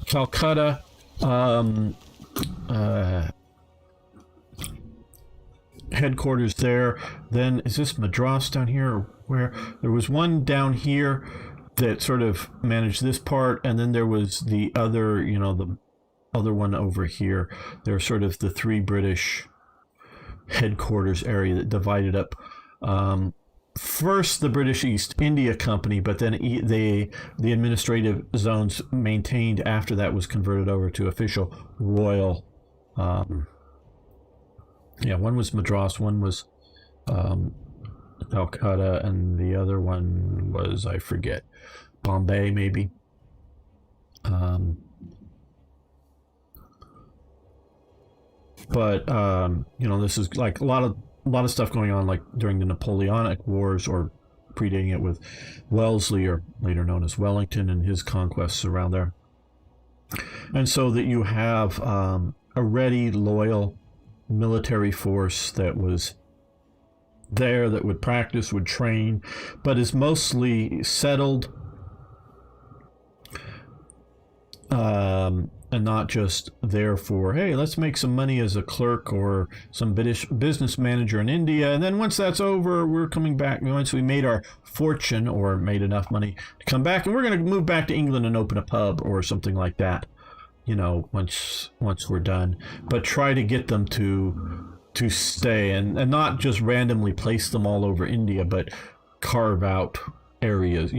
Speaker 1: Calcutta headquarters there. Then is this Madras down here, or where? There was one down here that sort of managed this part, and then there was the other, the other one over here. They're sort of the three British headquarters area that divided up. First, the British East India Company, but then the administrative zones maintained after that was converted over to official royal. One was Madras, one was Calcutta, and the other one was, I forget, Bombay maybe. This is like a lot of stuff going on, like during the Napoleonic Wars, or predating it with Wellesley, or later known as Wellington, and his conquests around there. And so that you have a ready, loyal military force that was there, that would practice, would train, but is mostly settled, and not just there for, hey, let's make some money as a clerk or some business manager in India, and then once that's over, we're coming back. Once we made our fortune or made enough money to come back, and we're going to move back to England and open a pub or something like that, once we're done. But try to get them to stay, and not just randomly place them all over India, but carve out areas,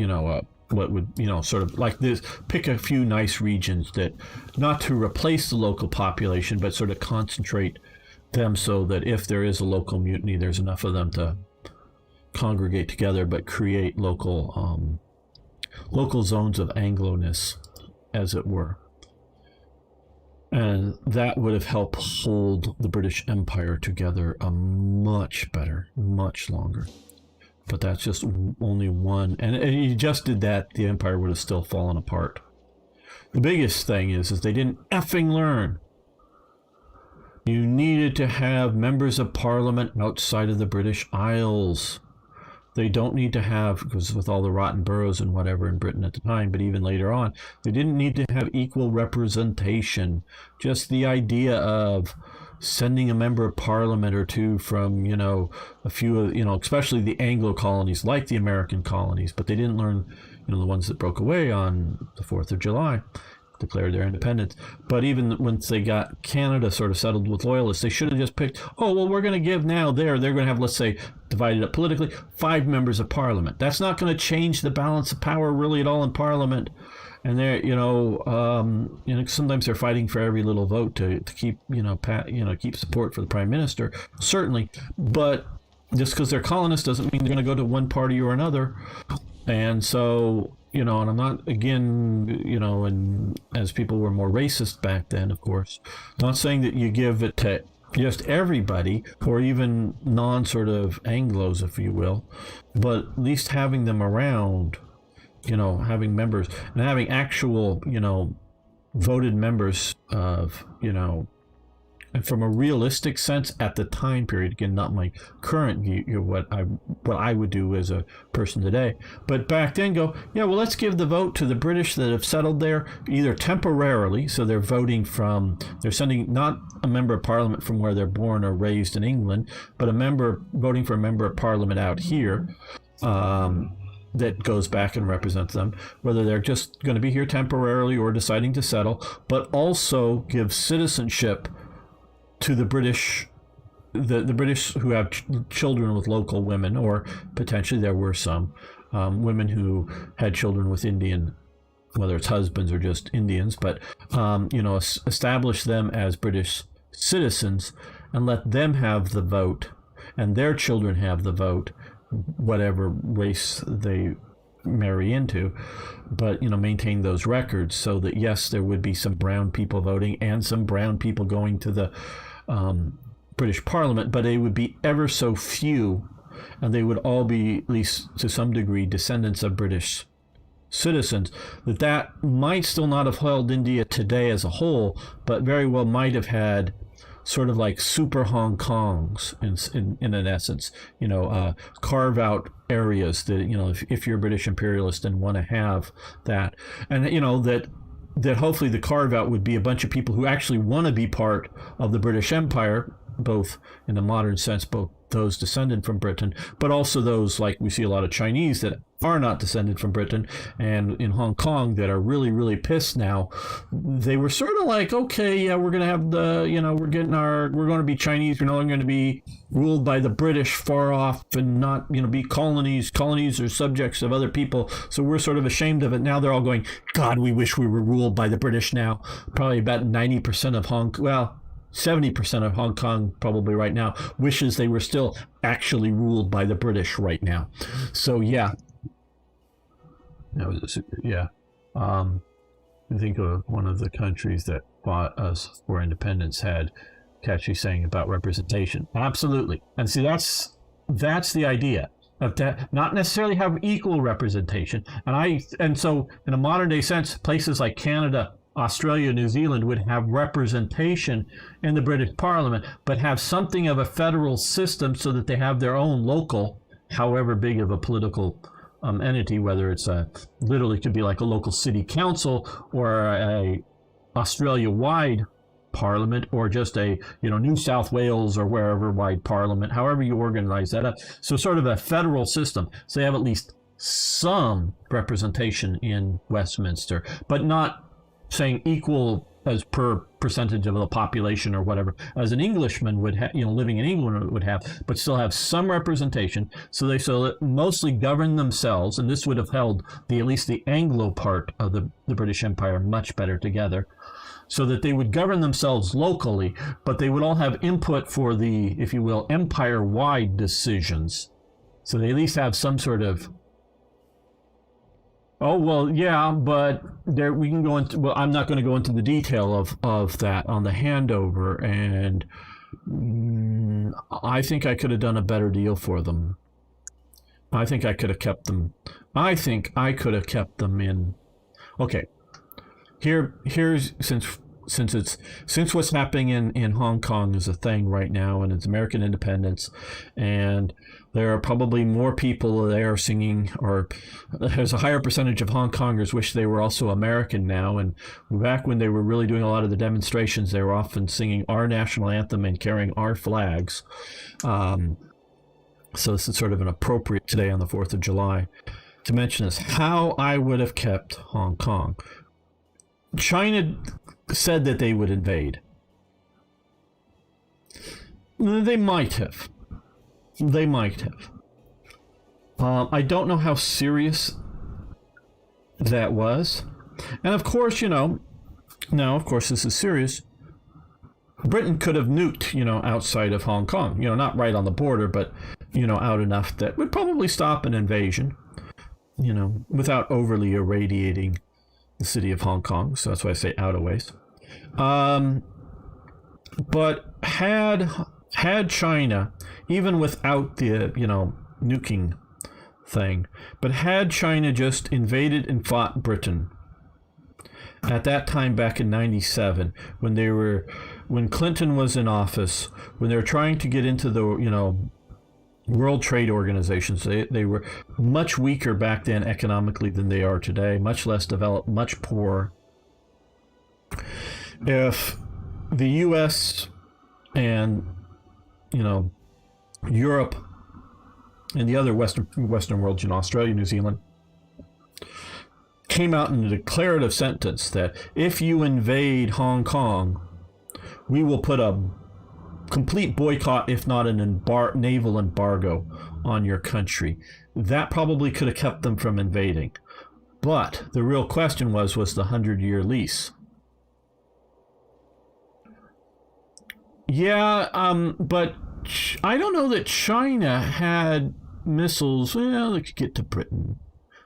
Speaker 1: what would, sort of like this, pick a few nice regions that, not to replace the local population, but sort of concentrate them so that if there is a local mutiny, there's enough of them to congregate together, but create local zones of Anglo-ness, as it were. And that would have helped hold the British Empire together much better, much longer. But that's just only one. And if you just did that, the empire would have still fallen apart. The biggest thing is they didn't effing learn. You needed to have members of parliament outside of the British Isles. They don't need to have, because with all the rotten boroughs and whatever in Britain at the time, but even later on, they didn't need to have equal representation. Just the idea of sending a member of parliament or two from, a few of, especially the Anglo colonies, like the American colonies, but they didn't learn, the ones that broke away on the 4th of July, declared their independence. But even once they got Canada sort of settled with loyalists, they should have just picked, we're going to give now they're going to have, let's say, divided up politically, 5 members of parliament. That's not going to change the balance of power really at all in parliament. And they're, sometimes they're fighting for every little vote to keep, keep support for the prime minister, certainly. But just because they're colonists doesn't mean they're going to go to one party or another. And so, and I'm not, again, and as people were more racist back then, of course, not saying that you give it to just everybody, or even non-sort of Anglos, if you will, but at least having them around, having members and having actual, voted members of, And from a realistic sense at the time period, again, not my current view, what I would do as a person today, but back then go, yeah, well, let's give the vote to the British that have settled there, either temporarily, so they're they're sending not a member of parliament from where they're born or raised in England, but voting for a member of parliament out here, that goes back and represents them, whether they're just going to be here temporarily or deciding to settle, but also give citizenship to the British, the British who have children with local women, or potentially there were some women who had children with Indian, whether it's husbands or just Indians, but establish them as British citizens and let them have the vote, and their children have the vote, whatever race they marry into, but maintain those records so that yes, there would be some brown people voting and some brown people going to the British Parliament, but they would be ever so few, and they would all be, at least to some degree, descendants of British citizens. That might still not have held India today as a whole, but very well might have had sort of like super Hong Kongs in an essence, carve out areas that, if you're a British imperialist and want to have that, and that hopefully the carve out would be a bunch of people who actually want to be part of the British Empire, both in the modern sense, both those descended from Britain, but also those, like we see a lot of Chinese that are not descended from Britain, and in Hong Kong that are really, really pissed now. They were sort of like, okay, yeah, we're going to have we're going to be Chinese. We're no longer going to be ruled by the British far off and not, be colonies. Colonies are subjects of other people. So we're sort of ashamed of it. Now they're all going, God, we wish we were ruled by the British now. Probably about 90% of 70% of Hong Kong probably right now wishes they were still actually ruled by the British right now. So yeah. I think of one of the countries that fought us for independence had catchy saying about representation. Absolutely. And see, that's the idea of that, not necessarily have equal representation. And so in a modern day sense, places like Canada, Australia, New Zealand would have representation in the British Parliament, but have something of a federal system so that they have their own local, however big of a political entity, whether it's literally could be like a local city council or a Australia-wide parliament, or just a New South Wales or wherever wide parliament, however you organize that up. So sort of a federal system. So they have at least some representation in Westminster, but not saying equal as per percentage of the population or whatever, as an Englishman would have, living in England would have, but still have some representation. So they mostly govern themselves, and this would have held at least the Anglo part of the British Empire much better together, so that they would govern themselves locally, but they would all have input for the, if you will, empire-wide decisions. So they at least have some sort of, oh, well, yeah, but there we can go into, well, I'm not going to go into the detail of that on the handover, and I think I could have done a better deal for them. I think I could have kept them. I think I could have kept them in. Okay, here's since what's happening in Hong Kong is a thing right now, and it's American independence, and there are probably more people there singing, or there's a higher percentage of Hong Kongers wish they were also American now. And back when they were really doing a lot of the demonstrations, they were often singing our national anthem and carrying our flags. So this is sort of an appropriate today on the 4th of July to mention this, how I would have kept Hong Kong. China said that they would invade. They might have. I don't know how serious that was. And of course, now, of course, this is serious. Britain could have nuked, outside of Hong Kong, not right on the border, but, out enough that would probably stop an invasion, without overly irradiating the city of Hong Kong. So that's why I say out of ways. But had China, even without the, nuking thing, but had China just invaded and fought Britain, at that time back in 97, when Clinton was in office, when they were trying to get into the, World Trade Organizations, they were much weaker back then economically than they are today, much less developed, much poorer. If the U.S. and, Europe and the other Western world, Australia, New Zealand, came out in a declarative sentence that if you invade Hong Kong, we will put a complete boycott, if not an naval embargo on your country. That probably could have kept them from invading. But the real question was the 100-year lease. Yeah, but I don't know that China had missiles. Well, they could get to Britain.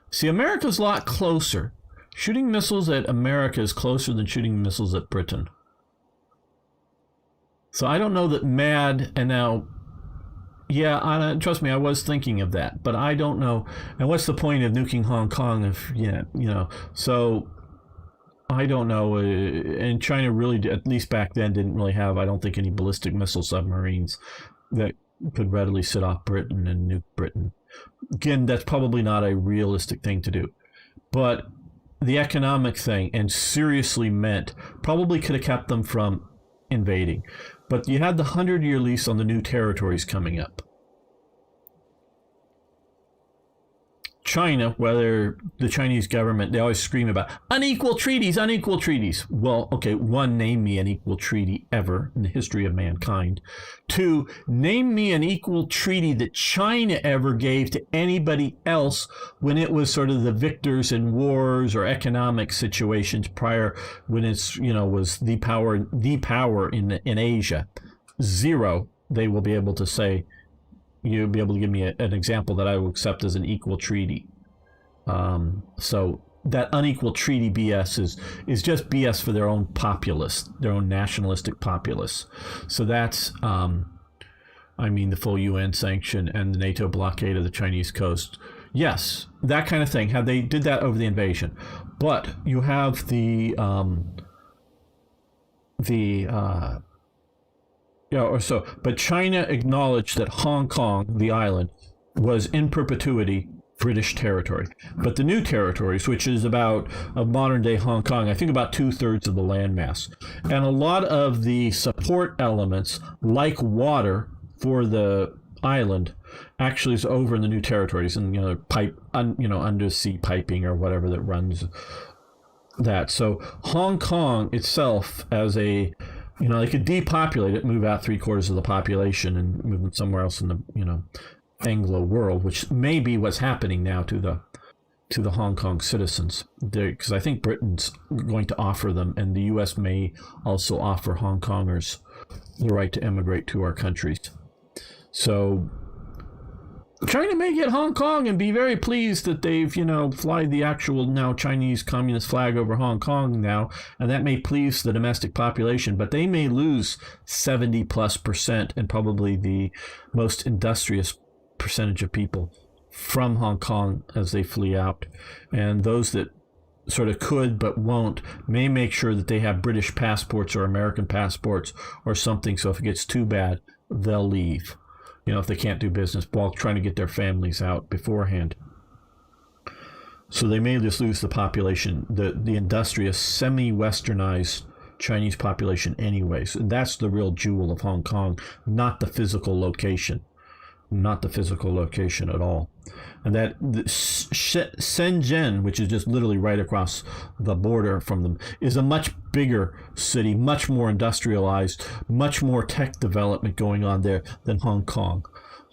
Speaker 1: See, America's a lot closer. Shooting missiles at America is closer than shooting missiles at Britain. So I don't know that MAD and now, trust me, I was thinking of that, but I don't know. And what's the point of nuking Hong Kong if, so I don't know. And China really, at least back then, didn't really have, I don't think, any ballistic missile submarines that could readily sit off Britain and nuke Britain. Again, that's probably not a realistic thing to do. But the economic thing, and seriously meant, probably could have kept them from invading. But you had the 100-year lease on the new territories coming up. China, whether the Chinese government, they always scream about unequal treaties, unequal treaties. Well, okay, one, name me an equal treaty ever in the history of mankind. Two, name me an equal treaty that China ever gave to anybody else when it was sort of the victors in wars or economic situations prior, when it's, was the power in Asia. Zero, they will be able to say. You'll be able to give me an example that I will accept as an equal treaty. So that unequal treaty BS is just BS for their own populace, their own nationalistic populace. So that's, the full UN sanction and the NATO blockade of the Chinese coast. Yes, that kind of thing. How they did that over the invasion. But you have but China acknowledged that Hong Kong, the island, was in perpetuity British territory. But the new territories, which is about modern-day Hong Kong, I think about 2/3 of the landmass. And a lot of the support elements, like water for the island, actually is over in the new territories. And, undersea piping or whatever that runs that. So Hong Kong itself as a... they could depopulate it, move out 3/4 of the population and move it somewhere else in the, Anglo world, which may be what's happening now to the Hong Kong citizens. Because I think Britain's going to offer them, and the U.S. may also offer Hong Kongers the right to emigrate to our countries. So China may get Hong Kong and be very pleased that they've, fly the actual now Chinese Communist flag over Hong Kong now, and that may please the domestic population, but they may lose 70+% and probably the most industrious percentage of people from Hong Kong as they flee out. And those that sort of could but won't may make sure that they have British passports or American passports or something, so if it gets too bad, they'll leave. If they can't do business while trying to get their families out beforehand. So they may just lose the population, the industrious, semi-westernized Chinese population anyways. And that's the real jewel of Hong Kong, not the physical location. Not the physical location at all. And that Shenzhen, which is just literally right across the border from them, is a much bigger city, much more industrialized, much more tech development going on there than Hong Kong.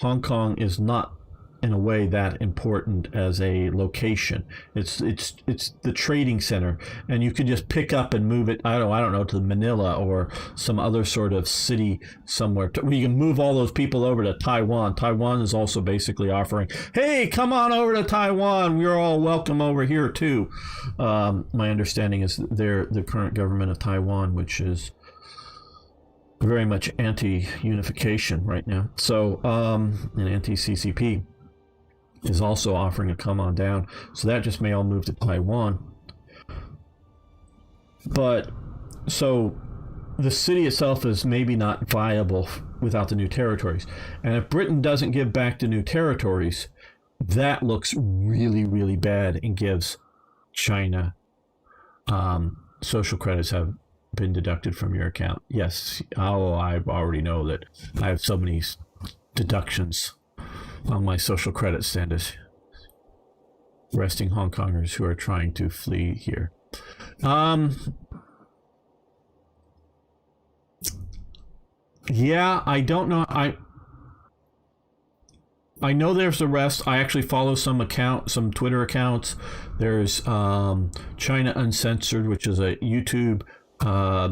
Speaker 1: Hong Kong is not in a way that important as a location. It's the trading center, and you can just pick up and move it. I don't know, to Manila or some other sort of city somewhere. You can move all those people over to Taiwan. Taiwan is also basically offering, hey, come on over to Taiwan. We're all welcome over here too. My understanding is the current government of Taiwan, which is very much anti-unification right now. So, and anti-CCP. Is also offering to come on down. So that just may all move to Taiwan. But so the city itself is maybe not viable without the new territories. And if Britain doesn't give back the new territories, that looks really, really bad and gives China social credits have been deducted from your account. Yes. Oh, I already know that I have so many deductions on my social credit status. Arresting Hong Kongers who are trying to flee here. Yeah, I don't know. I know there's arrests. I actually follow some Twitter accounts. There's China Uncensored, which is a YouTube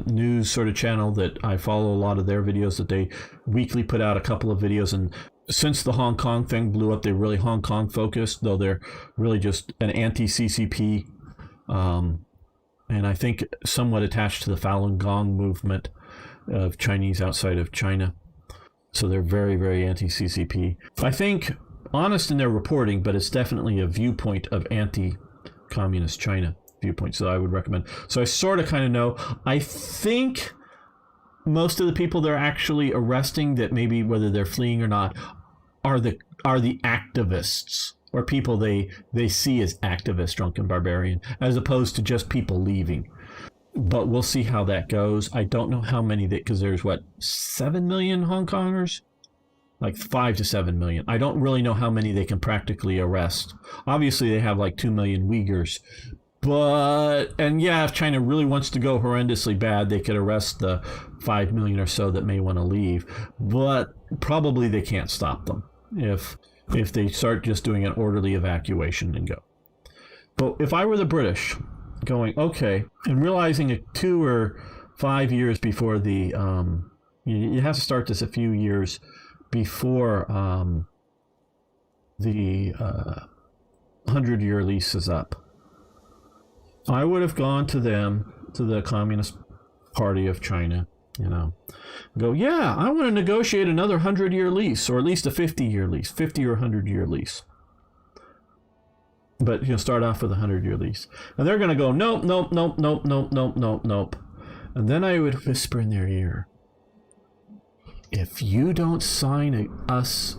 Speaker 1: news sort of channel that I follow a lot of their videos. That they weekly put out a couple of videos, and since the Hong Kong thing blew up, they're really Hong Kong focused, though they're really just an anti-CCP, and I think somewhat attached to the Falun Gong movement of Chinese outside of China. So they're very, very anti-CCP. I think honest in their reporting, but it's definitely a viewpoint of anti-communist China viewpoint. So I would recommend. So I sort of kind of know. I think most of the people they're actually arresting, that maybe whether they're fleeing or not, are the activists or people they see as activists, drunken barbarian, as opposed to just people leaving. But we'll see how that goes. I don't know how many because there's 7 million Hong Kongers, like 5 to 7 million. I don't really know how many they can practically arrest. Obviously, they have like 2 million Uyghurs. And yeah, if China really wants to go horrendously bad, they could arrest the 5 million or so that may want to leave. But probably they can't stop them if they start just doing an orderly evacuation and go. But if I were the British, going, okay, and realizing 2 or 5 years before the you have to start this a few years before the 100-year lease is up. I would have gone to the Communist Party of China, go, yeah, I want to negotiate another 100-year lease, or at least a 50-year lease, 50 or 100-year lease. But start off with a 100-year lease. And they're going to go, nope, nope, nope, nope, nope, nope, nope, nope. And then I would whisper in their ear, if you don't sign us...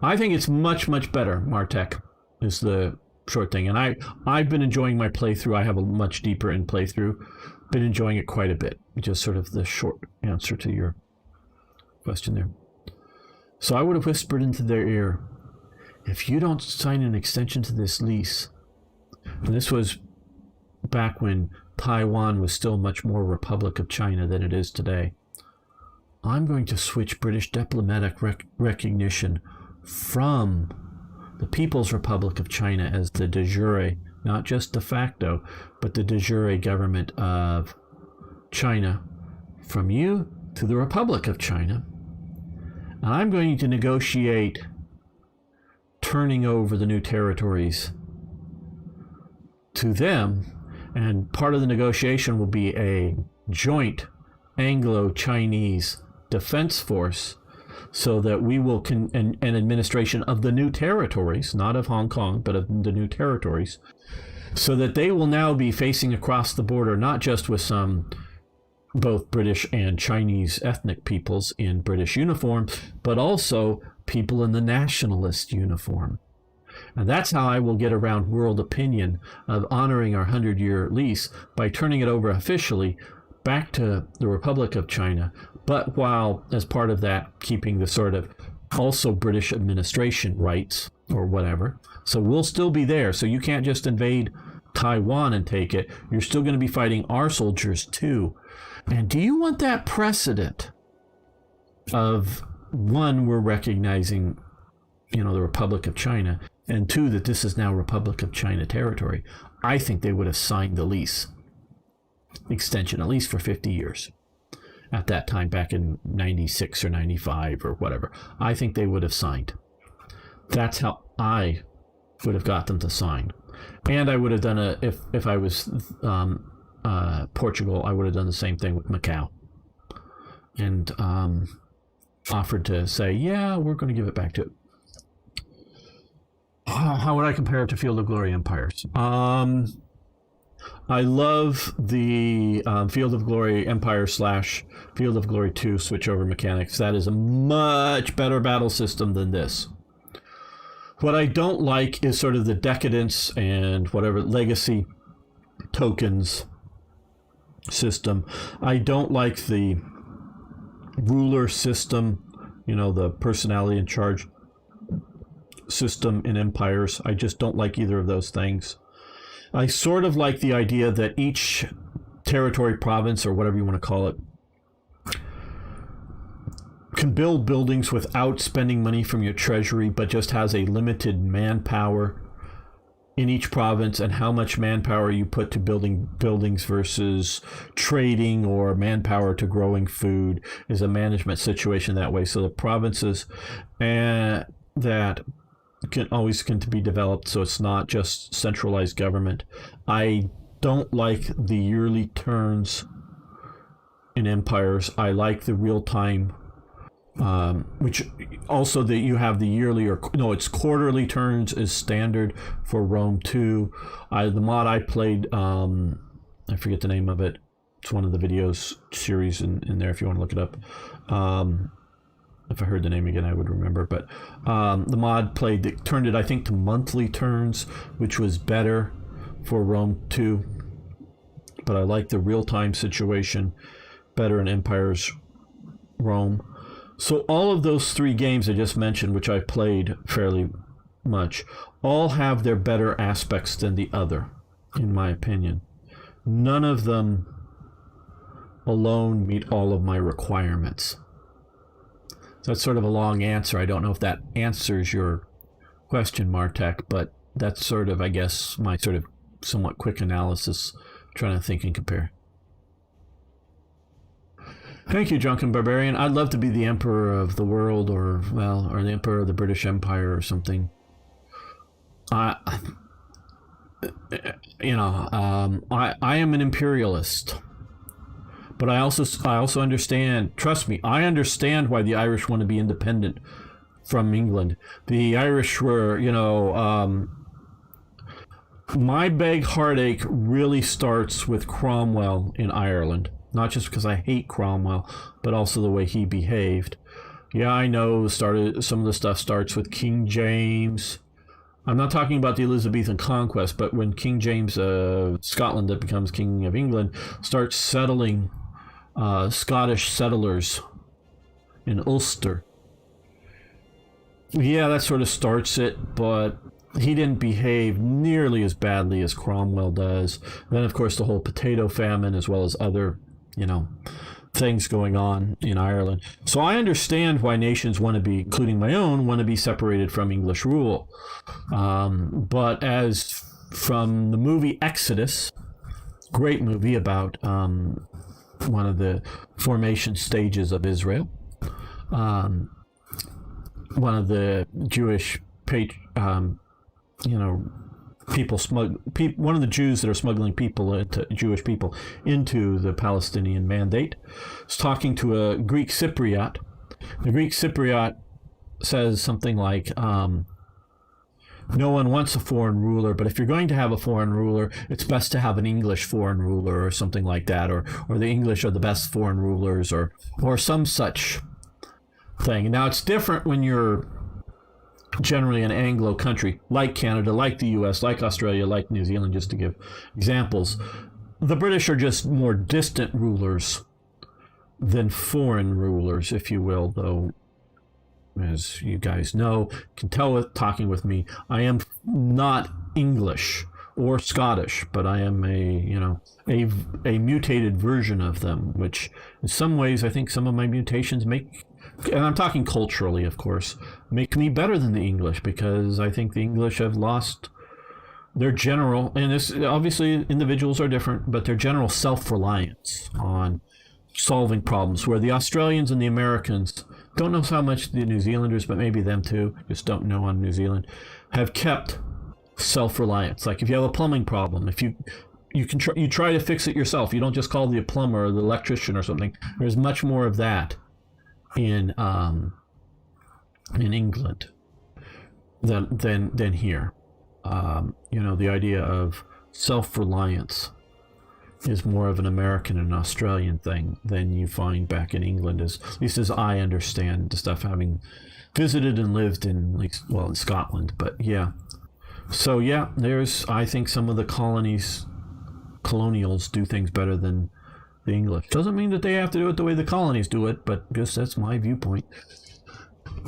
Speaker 1: I think it's much, much better, Martech, is the short thing. And I've been enjoying my playthrough. I have a much deeper in playthrough. Been enjoying it quite a bit. Just sort of the short answer to your question there. So I would have whispered into their ear, if you don't sign an extension to this lease, and this was back when Taiwan was still much more Republic of China than it is today, I'm going to switch British diplomatic recognition from the People's Republic of China as the de jure, not just de facto, but the de jure government of China, from you to the Republic of China. And I'm going to negotiate turning over the new territories to them, and part of the negotiation will be a joint Anglo-Chinese defense force, so that we will an administration of the new territories, not of Hong Kong, but of the new territories, so that they will now be facing across the border, not just with some both British and Chinese ethnic peoples in British uniform, but also people in the nationalist uniform. And that's how I will get around world opinion of honoring our 100-year lease, by turning it over officially back to the Republic of China, but while, as part of that, keeping the sort of also British administration rights or whatever. So we'll still be there. So you can't just invade Taiwan and take it. You're still going to be fighting our soldiers too. And do you want that precedent of, one, we're recognizing, the Republic of China, and two, that this is now Republic of China territory? I think they would have signed the lease extension, at least for 50 years. At that time, back in 96 or 95 or whatever, I think they would have signed. That's how I would have got them to sign. And I would have done if I was Portugal, I would have done the same thing with Macau, and offered to say, yeah, we're going to give it back to. How would I compare it to Field of Glory empires? I love the Field of Glory Empire / Field of Glory 2 switchover mechanics. That is a much better battle system than this. What I don't like is sort of the decadence and whatever legacy tokens system. I don't like the ruler system, the personality in charge system in Empires. I just don't like either of those things. I sort of like the idea that each territory, province, or whatever you want to call it, can build buildings without spending money from your treasury, but just has a limited manpower in each province, and how much manpower you put to building buildings versus trading or manpower to growing food is a management situation that way. So the provinces that can be developed, so it's not just centralized government. I don't like the yearly turns in Empires. I like the real-time, which also that you have the yearly it's quarterly turns is standard for Rome 2. The mod I played, I forget the name of it. It's one of the videos series in there if you want to look it up. If I heard the name again, I would remember. But the mod turned it, I think, to monthly turns, which was better for Rome 2. But I like the real-time situation better in Empire's Rome. So all of those 3 games I just mentioned, which I played fairly much, all have their better aspects than the other, in my opinion. None of them alone meet all of my requirements. So that's sort of a long answer. I don't know if that answers your question, Martek, but that's sort of, I guess, my sort of somewhat quick analysis, trying to think and compare. Thank you, Drunken Barbarian. I'd love to be the Emperor of the world, or the Emperor of the British Empire or something. I am an imperialist. But I also understand, trust me, I understand why the Irish want to be independent from England. The Irish were, my big heartache really starts with Cromwell in Ireland. Not just because I hate Cromwell, but also the way he behaved. Yeah, I know some of the stuff starts with King James. I'm not talking about the Elizabethan conquest, but when King James of Scotland, that becomes King of England, starts settling Scottish settlers in Ulster. Yeah, that sort of starts it, but he didn't behave nearly as badly as Cromwell does. Then, of course, the whole potato famine, as well as other, things going on in Ireland. So I understand why nations want to be, including my own, want to be separated from English rule. But as from the movie Exodus, great movie about one of the formation stages of Israel, one of the Jewish one of the Jews that are smuggling Jewish people into the Palestinian Mandate is talking to a Greek Cypriot. The Greek Cypriot says something like, no one wants a foreign ruler, but if you're going to have a foreign ruler, it's best to have an English foreign ruler, or something like that, or the English are the best foreign rulers, or some such thing. Now, it's different when you're generally an Anglo country, like Canada, like the US, like Australia, like New Zealand, just to give examples. The British are just more distant rulers than foreign rulers, if you will, though, as you guys know, can tell talking with me, I am not English or Scottish, but I am a mutated version of them, which in some ways I think some of my mutations make, and I'm talking culturally, of course, make me better than the English, because I think the English have lost their general, and this obviously individuals are different, but their general self-reliance on solving problems, where the Australians and the Americans, don't know how much the New Zealanders, but maybe them too, just don't know on New Zealand, have kept self-reliance. Like if you have a plumbing problem, if you try to fix it yourself, you don't just call the plumber or the electrician or something. There's much more of that in England than here. The idea of self-reliance is more of an American and Australian thing than you find back in England, at least as I understand the stuff, having visited and lived in, in Scotland. But yeah, so yeah, there's, I think, some of the colonials do things better than the English. Doesn't mean that they have to do it the way the colonies do it, but just that's my viewpoint.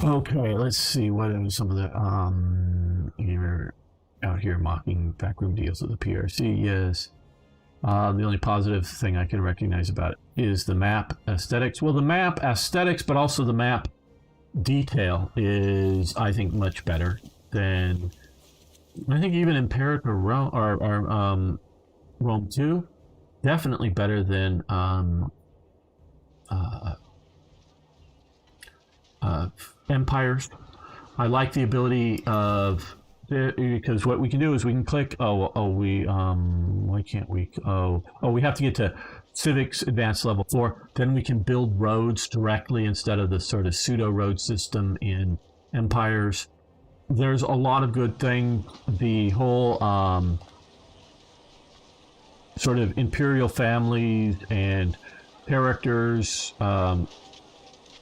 Speaker 1: Okay, let's see what are some of the you're out here mocking backroom deals with the PRC. Yes. The only positive thing I can recognize about it is the map aesthetics. Well, the map aesthetics, but also the map detail is, I think, much better than, I think, even Imperator Rome or Rome 2. Definitely better than Empires. I like the ability of, because what we can do is we can click, why can't we, we have to get to civics advanced level 4, then we can build roads directly instead of the sort of pseudo road system in Empires. There's a lot of good things. The whole sort of imperial families and characters,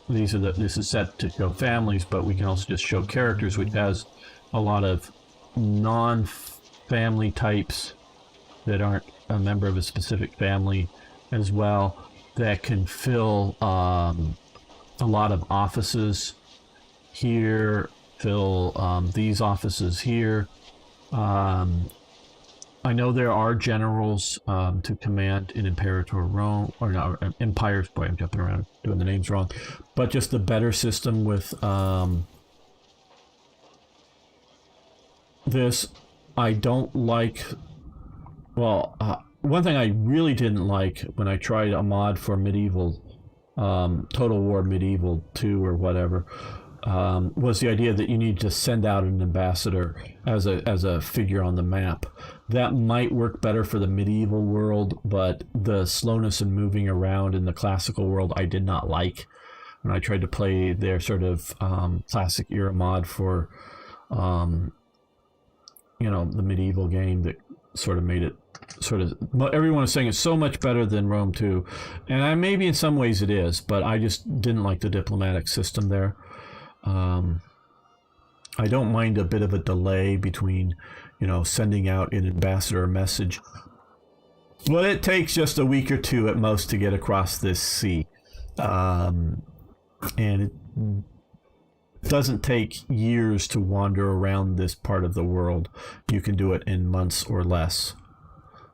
Speaker 1: this is set to show families, but we can also just show characters, which has a lot of non-family types that aren't a member of a specific family as well, that can fill a lot of offices here, fill these offices here. I know there are generals to command in Imperator Rome, or no, Empires. Boy, I'm jumping around doing the names wrong. But just the better system with this, I don't like. Well, one thing I really didn't like when I tried a mod for Medieval, Total War Medieval 2 or whatever, was the idea that you need to send out an ambassador as a figure on the map. That might work better for the medieval world, but the slowness in moving around in the classical world I did not like. When I tried to play their sort of classic era mod for the medieval game, that sort of made it everyone is saying it's so much better than Rome 2, and maybe in some ways it is, but I just didn't like the diplomatic system there. I don't mind a bit of a delay between, sending out an ambassador message, but it takes just a week or two at most to get across this sea, and it doesn't take years to wander around this part of the world. You can do it in months or less.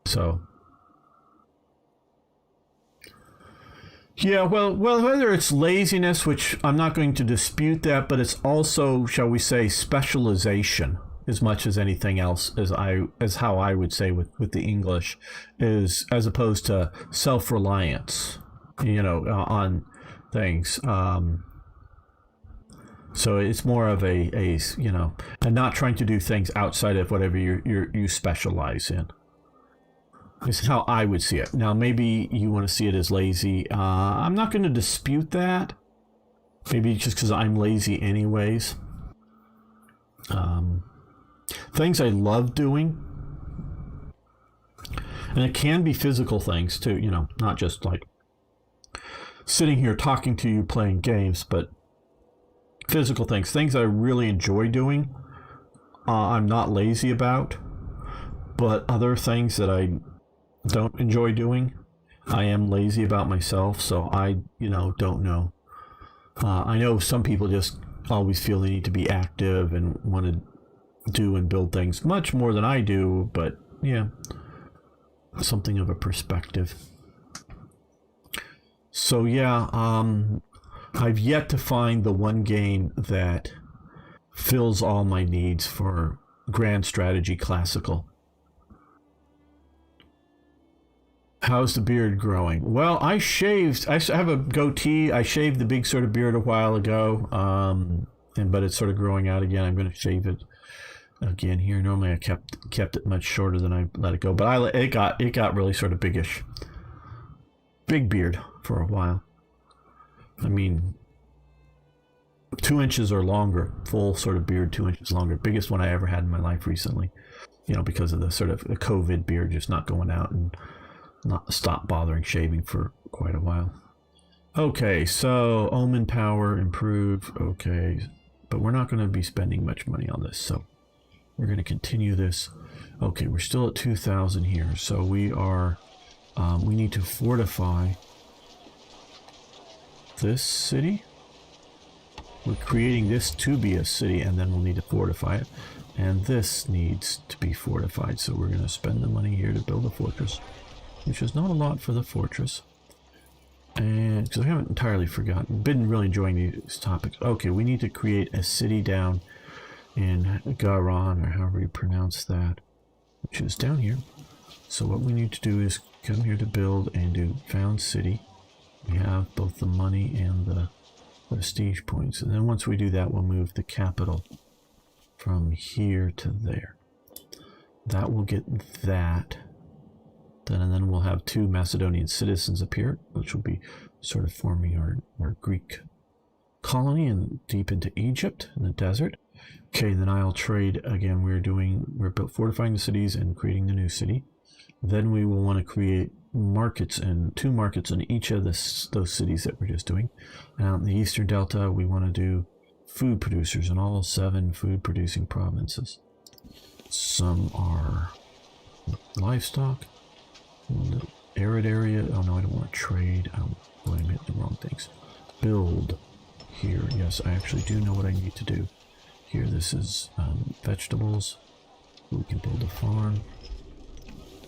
Speaker 1: So yeah, well, whether it's laziness, which I'm not going to dispute that, but it's also, shall we say, specialization as much as anything else, as how I would say with the English, is as opposed to self-reliance, on things. So it's more of a and not trying to do things outside of whatever you specialize in. This is how I would see it. Now, maybe you want to see it as lazy. I'm not going to dispute that. Maybe just because I'm lazy anyways. Things I love doing. And it can be physical things too, not just like sitting here talking to you playing games, but physical things. Things I really enjoy doing. I'm not lazy about. But other things that I don't enjoy doing, I am lazy about myself, so I don't know. I know some people just always feel they need to be active and want to do and build things much more than I do, but yeah, something of a perspective. So yeah, I've yet to find the one game that fills all my needs for grand strategy classical. How's the beard growing? Well, I have a goatee. I shaved the big sort of beard a while ago, but it's sort of growing out again. I'm going to shave it again here. Normally I kept it much shorter than I let it go, but it got really sort of biggish. Big beard for a while. I mean, 2 inches or longer, full sort of beard, 2 inches longer. Biggest one I ever had in my life recently. because of the sort of the COVID beard just not going out and not stop bothering shaving for quite a while. Okay, so Omen power improve. Okay, but we're not going to be spending much money on this, so we're going to continue this. Okay, we're still at 2,000 here, so we are. We need to fortify this city. We're creating this to be a city, and then we'll need to fortify it. And this needs to be fortified, so we're going to spend the money here to build a fortress, which is not a lot for the fortress. And because I haven't entirely forgotten, been really enjoying these topics. Okay, we need to create a city down in Garan, or however you pronounce that, which is down here. So what we need to do is come here to build and do found city. We have both the money and the prestige points, and then once we do that, we'll move the capital from here to there. That will get that. And then we'll have 2 Macedonian citizens appear, which will be sort of forming our Greek colony and deep into Egypt in the desert. Okay, the Nile trade again. We're fortifying the cities and creating the new city. Then we will want to create markets, and 2 markets in each of those cities that we're just doing. In the Eastern Delta, we want to do food producers in all 7 food producing provinces. Some are livestock. The arid area. Oh no, I don't want to trade. I'm hitting the wrong things. Build here. Yes, I actually do know what I need to do. Here, this is vegetables. We can build a farm.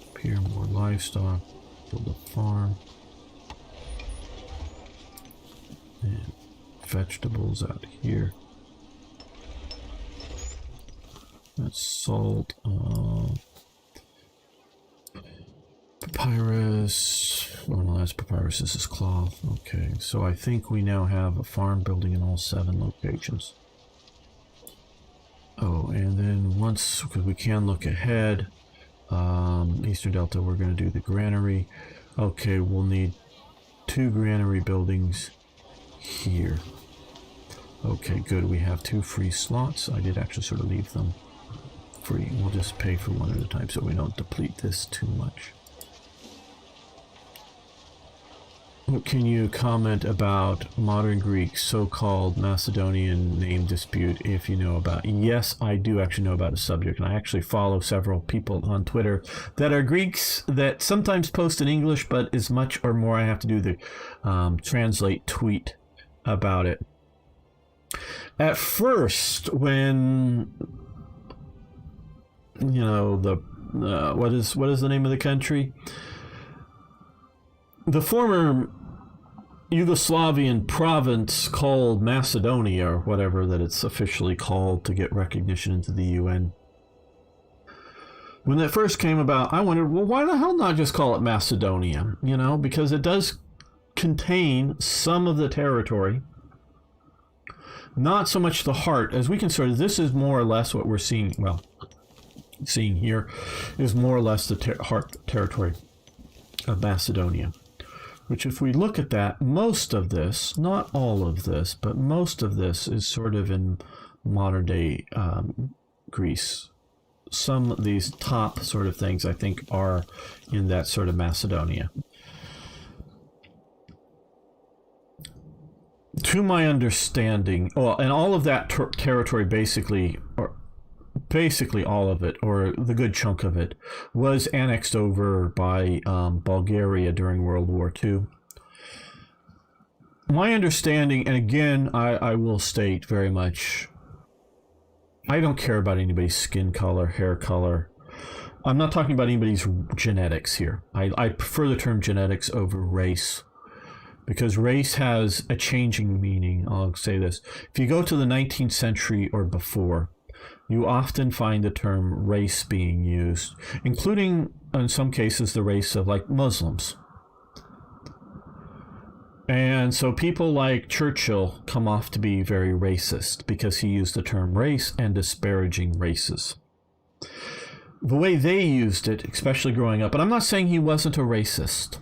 Speaker 1: Up here, more livestock. Build a farm. And vegetables out here. That's salt. Papyrus. Oh no, that's papyrus. This is cloth. Okay, so I think we now have a farm building in all 7 locations. Oh, and then once, because we can look ahead, Eastern Delta, we're going to do the granary. Okay, we'll need 2 granary buildings here. Okay, good. We have 2 free slots. I did actually sort of leave them free. We'll just pay for one at a time so we don't deplete this too much. What can you comment about modern Greek so-called Macedonian name dispute, if you know about? Yes, I do actually know about a subject, and I actually follow several people on Twitter that are Greeks that sometimes post in English, but as much or more I have to do the translate tweet about it. At first, when what is the name of the country? The former Yugoslavian province called Macedonia, or whatever that it's officially called to get recognition into the UN. When that first came about, I wondered, well, why the hell not just call it Macedonia? Because it does contain some of the territory, not so much the heart. As we can sort of, this is more or less what we're seeing. Well, seeing here is more or less the heart territory of Macedonia. Which, if we look at that, most of this, not all of this, but most of this is sort of in modern day Greece. Some of these top sort of things, I think, are in that sort of Macedonia. To my understanding, and all of that territory basically all of it, or the good chunk of it, was annexed over by Bulgaria during World War II. My understanding, and again, I will state very much, I don't care about anybody's skin color, hair color. I'm not talking about anybody's genetics here. I prefer the term genetics over race, because race has a changing meaning. I'll say this. If you go to the 19th century or before, you often find the term race being used, including, in some cases, the race of, like, Muslims. And so people like Churchill come off to be very racist because he used the term race and disparaging races. The way they used it, especially growing up, and I'm not saying he wasn't a racist,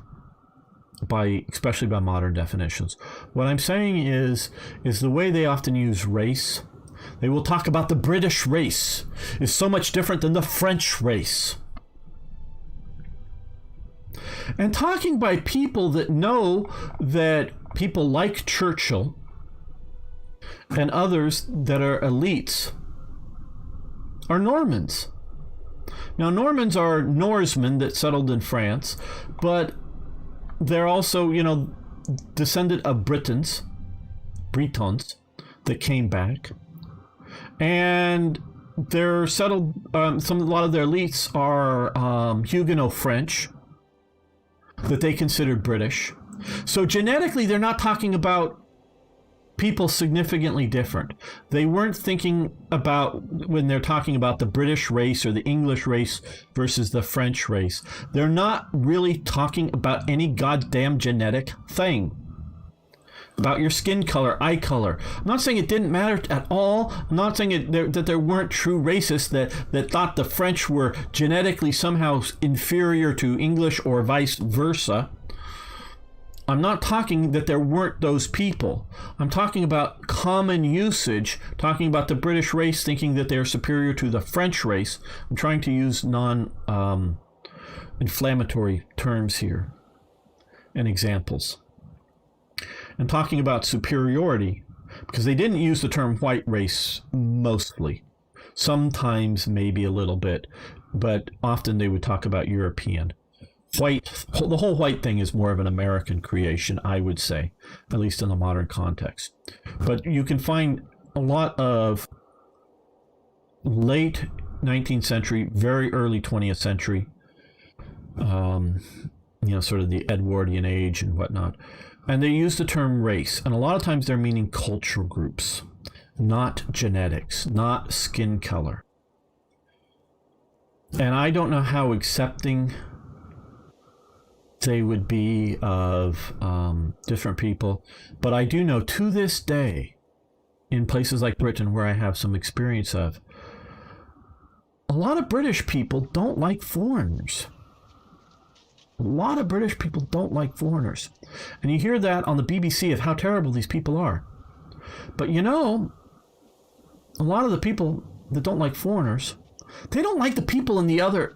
Speaker 1: especially by modern definitions. What I'm saying is the way they often use race They will talk about the British race is so much different than the French race. And talking by people that know that people like Churchill and others that are elites are Normans. Now, Normans are Norsemen that settled in France, but they're also, descendant of Bretons that came back. And they're settled, a lot of their elites are Huguenot French that they considered British. So genetically, they're not talking about people significantly different. They weren't thinking about, when they're talking about the British race or the English race versus the French race, they're not really talking about any goddamn genetic thing. About your skin color, eye color. I'm not saying it didn't matter at all. I'm not saying that there weren't true racists that thought the French were genetically somehow inferior to English or vice versa. I'm not talking that there weren't those people. I'm talking about common usage, talking about the British race thinking that they're superior to the French race. I'm trying to use non-inflammatory terms here and examples. And talking about superiority, because they didn't use the term white race mostly. Sometimes maybe a little bit, but often they would talk about European. White, the whole white thing is more of an American creation, I would say, at least in the modern context. But you can find a lot of late 19th century, very early 20th century, sort of the Edwardian age and whatnot. And they use the term race, and a lot of times they're meaning cultural groups, not genetics, not skin color. And I don't know how accepting they would be of different people, but I do know to this day, in places like Britain, where I have some experience of, a lot of British people don't like foreigners. A lot of British people don't like foreigners. And you hear that on the BBC of how terrible these people are. But a lot of the people that don't like foreigners, they don't like the people in the other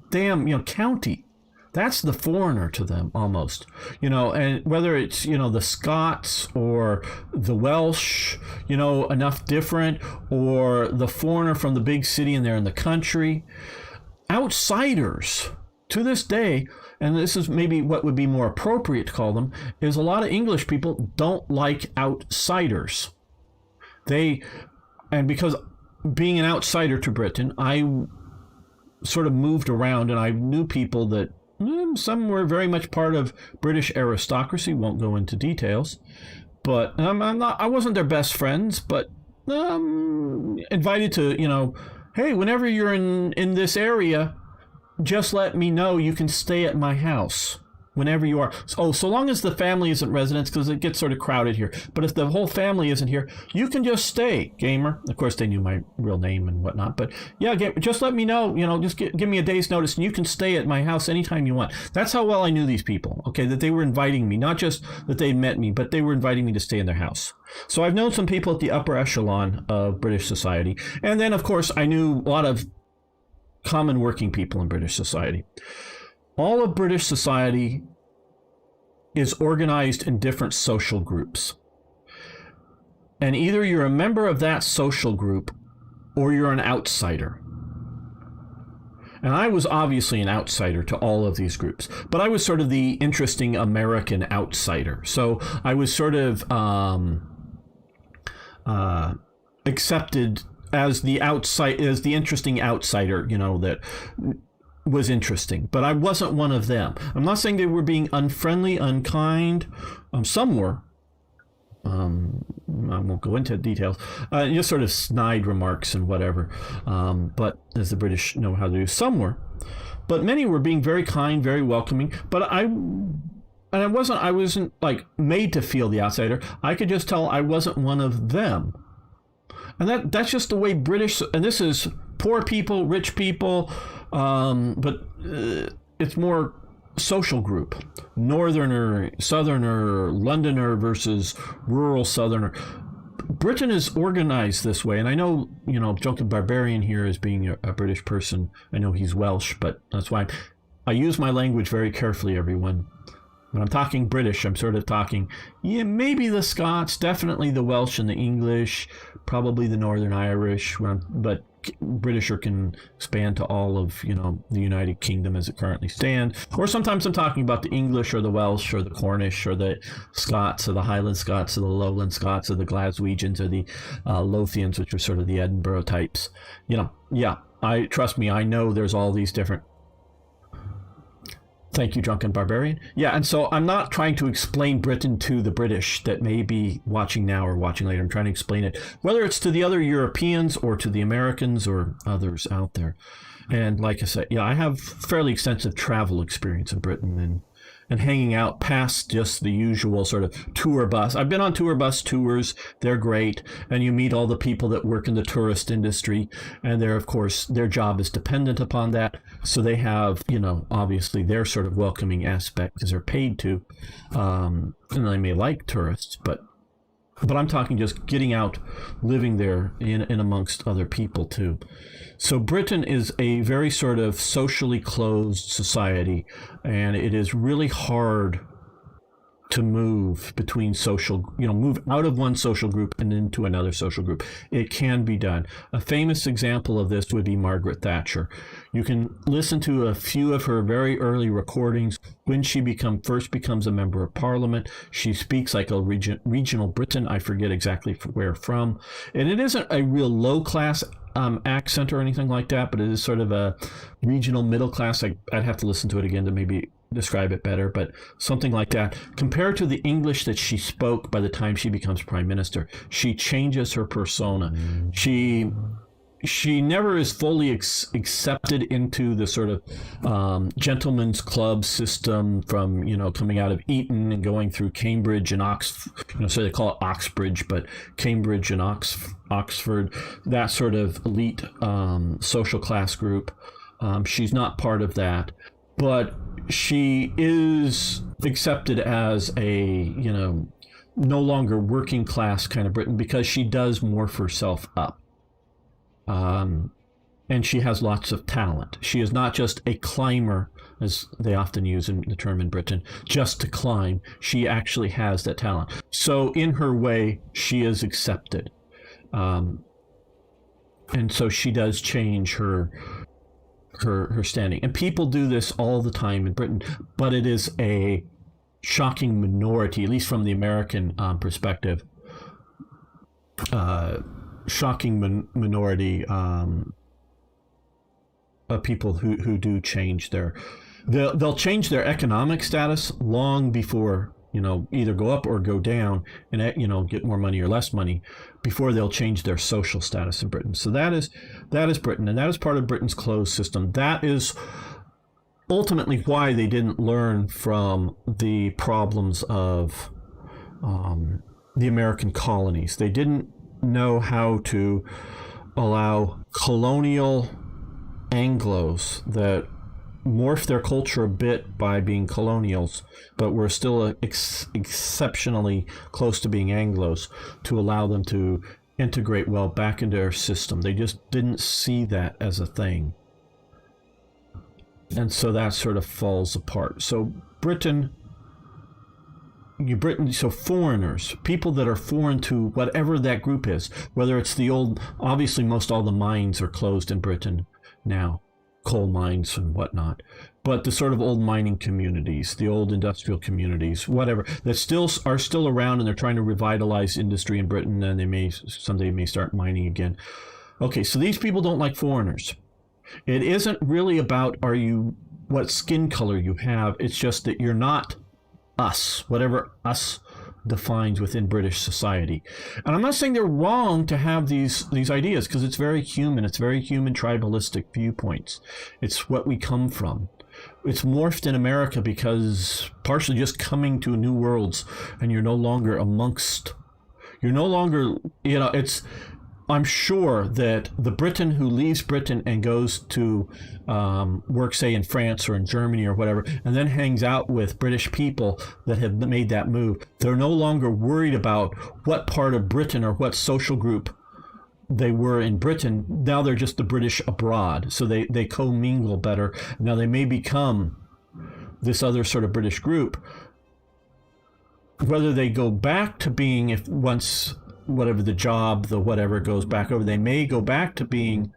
Speaker 1: damn, county. That's the foreigner to them almost. And whether it's, the Scots or the Welsh, enough different, or the foreigner from the big city and they're in the country. Outsiders, to this day, and this is maybe what would be more appropriate to call them, is a lot of English people don't like outsiders. And because being an outsider to Britain, I sort of moved around and I knew people that some were very much part of British aristocracy, won't go into details, but I wasn't their best friends, but invited to, hey, whenever you're in this area, just let me know. You can stay at my house whenever you are. So long as the family isn't residents, because it gets sort of crowded here. But if the whole family isn't here, you can just stay, gamer. Of course, they knew my real name and whatnot. But yeah, just let me know. Just give me a day's notice, and you can stay at my house anytime you want. That's how well I knew these people. Okay, that they were inviting me, not just that they met me, but they were inviting me to stay in their house. So I've known some people at the upper echelon of British society, and then of course I knew a lot of common working people in British society. All of British society is organized in different social groups. And either you're a member of that social group or you're an outsider. And I was obviously an outsider to all of these groups, but I was sort of the interesting American outsider. So I was sort of accepted as the interesting outsider, that was interesting, but I wasn't one of them. I'm not saying they were being unfriendly, unkind. Some were. I won't go into details. Just sort of snide remarks and whatever. But as the British know how to do, some were. But many were being very kind, very welcoming. But I wasn't like made to feel the outsider. I could just tell I wasn't one of them. And that's just the way British, and this is poor people, rich people, but it's more social group. Northerner, Southerner, Londoner versus rural Southerner. Britain is organized this way, and I know, Drunken Barbarian here as being a British person. I know he's Welsh, but that's why I use my language very carefully, everyone. When I'm talking British, I'm sort of talking, maybe the Scots, definitely the Welsh and the English, probably the Northern Irish, but Britisher can span to all of, the United Kingdom as it currently stands. Or sometimes I'm talking about the English or the Welsh or the Cornish or the Scots or the Highland Scots or the Lowland Scots or the Glaswegians or the Lothians, which are sort of the Edinburgh types. Trust me, I know there's all these different. Thank you, Drunken Barbarian. Yeah, and so I'm not trying to explain Britain to the British that may be watching now or watching later. I'm trying to explain it, whether it's to the other Europeans or to the Americans or others out there. And like I said, I have fairly extensive travel experience in Britain and hanging out past just the usual sort of tour bus. I've been on tour bus tours. They're great. And you meet all the people that work in the tourist industry. And they're, of course, their job is dependent upon that. So they have, obviously their sort of welcoming aspect because they're paid to. And they may like tourists, but I'm talking just getting out, living there in amongst other people too. So Britain is a very sort of socially closed society, and it is really hard to move between move out of one social group and into another social group. It can be done. A famous example of this would be Margaret Thatcher. You can listen to a few of her very early recordings when she first becomes a member of Parliament. She speaks like a regional Briton. I forget exactly where from. And it isn't a real low-class accent or anything like that, but it is sort of a regional middle class. I'd have to listen to it again to maybe describe it better, but something like that. Compared to the English that she spoke by the time she becomes prime minister, she changes her persona. She never is fully accepted into the sort of gentleman's club system from, coming out of Eton and going through Cambridge and Oxford, so they call it Oxbridge, but Cambridge and Oxford, that sort of elite social class group. She's not part of that, but she is accepted as a, no longer working class kind of Briton because she does more for herself up. And she has lots of talent. She is not just a climber, as they often use the term in Britain, just to climb. She actually has that talent. So in her way, she is accepted. And so she does change her standing. And people do this all the time in Britain, but it is a shocking minority, at least from the American perspective. Shocking minority of people who do change they'll change their economic status long before, either go up or go down and, get more money or less money before they'll change their social status in Britain. So that is Britain, and that is part of Britain's closed system. That is ultimately why they didn't learn from the problems of the American colonies. They didn't know how to allow colonial Anglos that morphed their culture a bit by being colonials, but were still exceptionally close to being Anglos, to allow them to integrate well back into their system. They just didn't see that as a thing. And so that sort of falls apart. So so foreigners, people that are foreign to whatever that group is, whether it's obviously most all the mines are closed in Britain now, coal mines and whatnot, but the sort of old mining communities, the old industrial communities, whatever, that are still around, and they're trying to revitalize industry in Britain, and they someday start mining again. Okay, so these people don't like foreigners. It isn't really about what skin color you have. It's just that you're not us, whatever us defines within British society. And I'm not saying they're wrong to have these ideas, because it's very human. It's very human tribalistic viewpoints. It's what we come from. It's morphed in America because partially just coming to new worlds, and you're no longer it's I'm sure that the Briton who leaves Britain and goes to work, say, in France or in Germany or whatever, and then hangs out with British people that have made that move, they're no longer worried about what part of Britain or what social group they were in Britain. Now they're just the British abroad. So they commingle better. Now they may become this other sort of British group. Whether they go back to being, if once whatever the job, the whatever goes back over, they may go back to being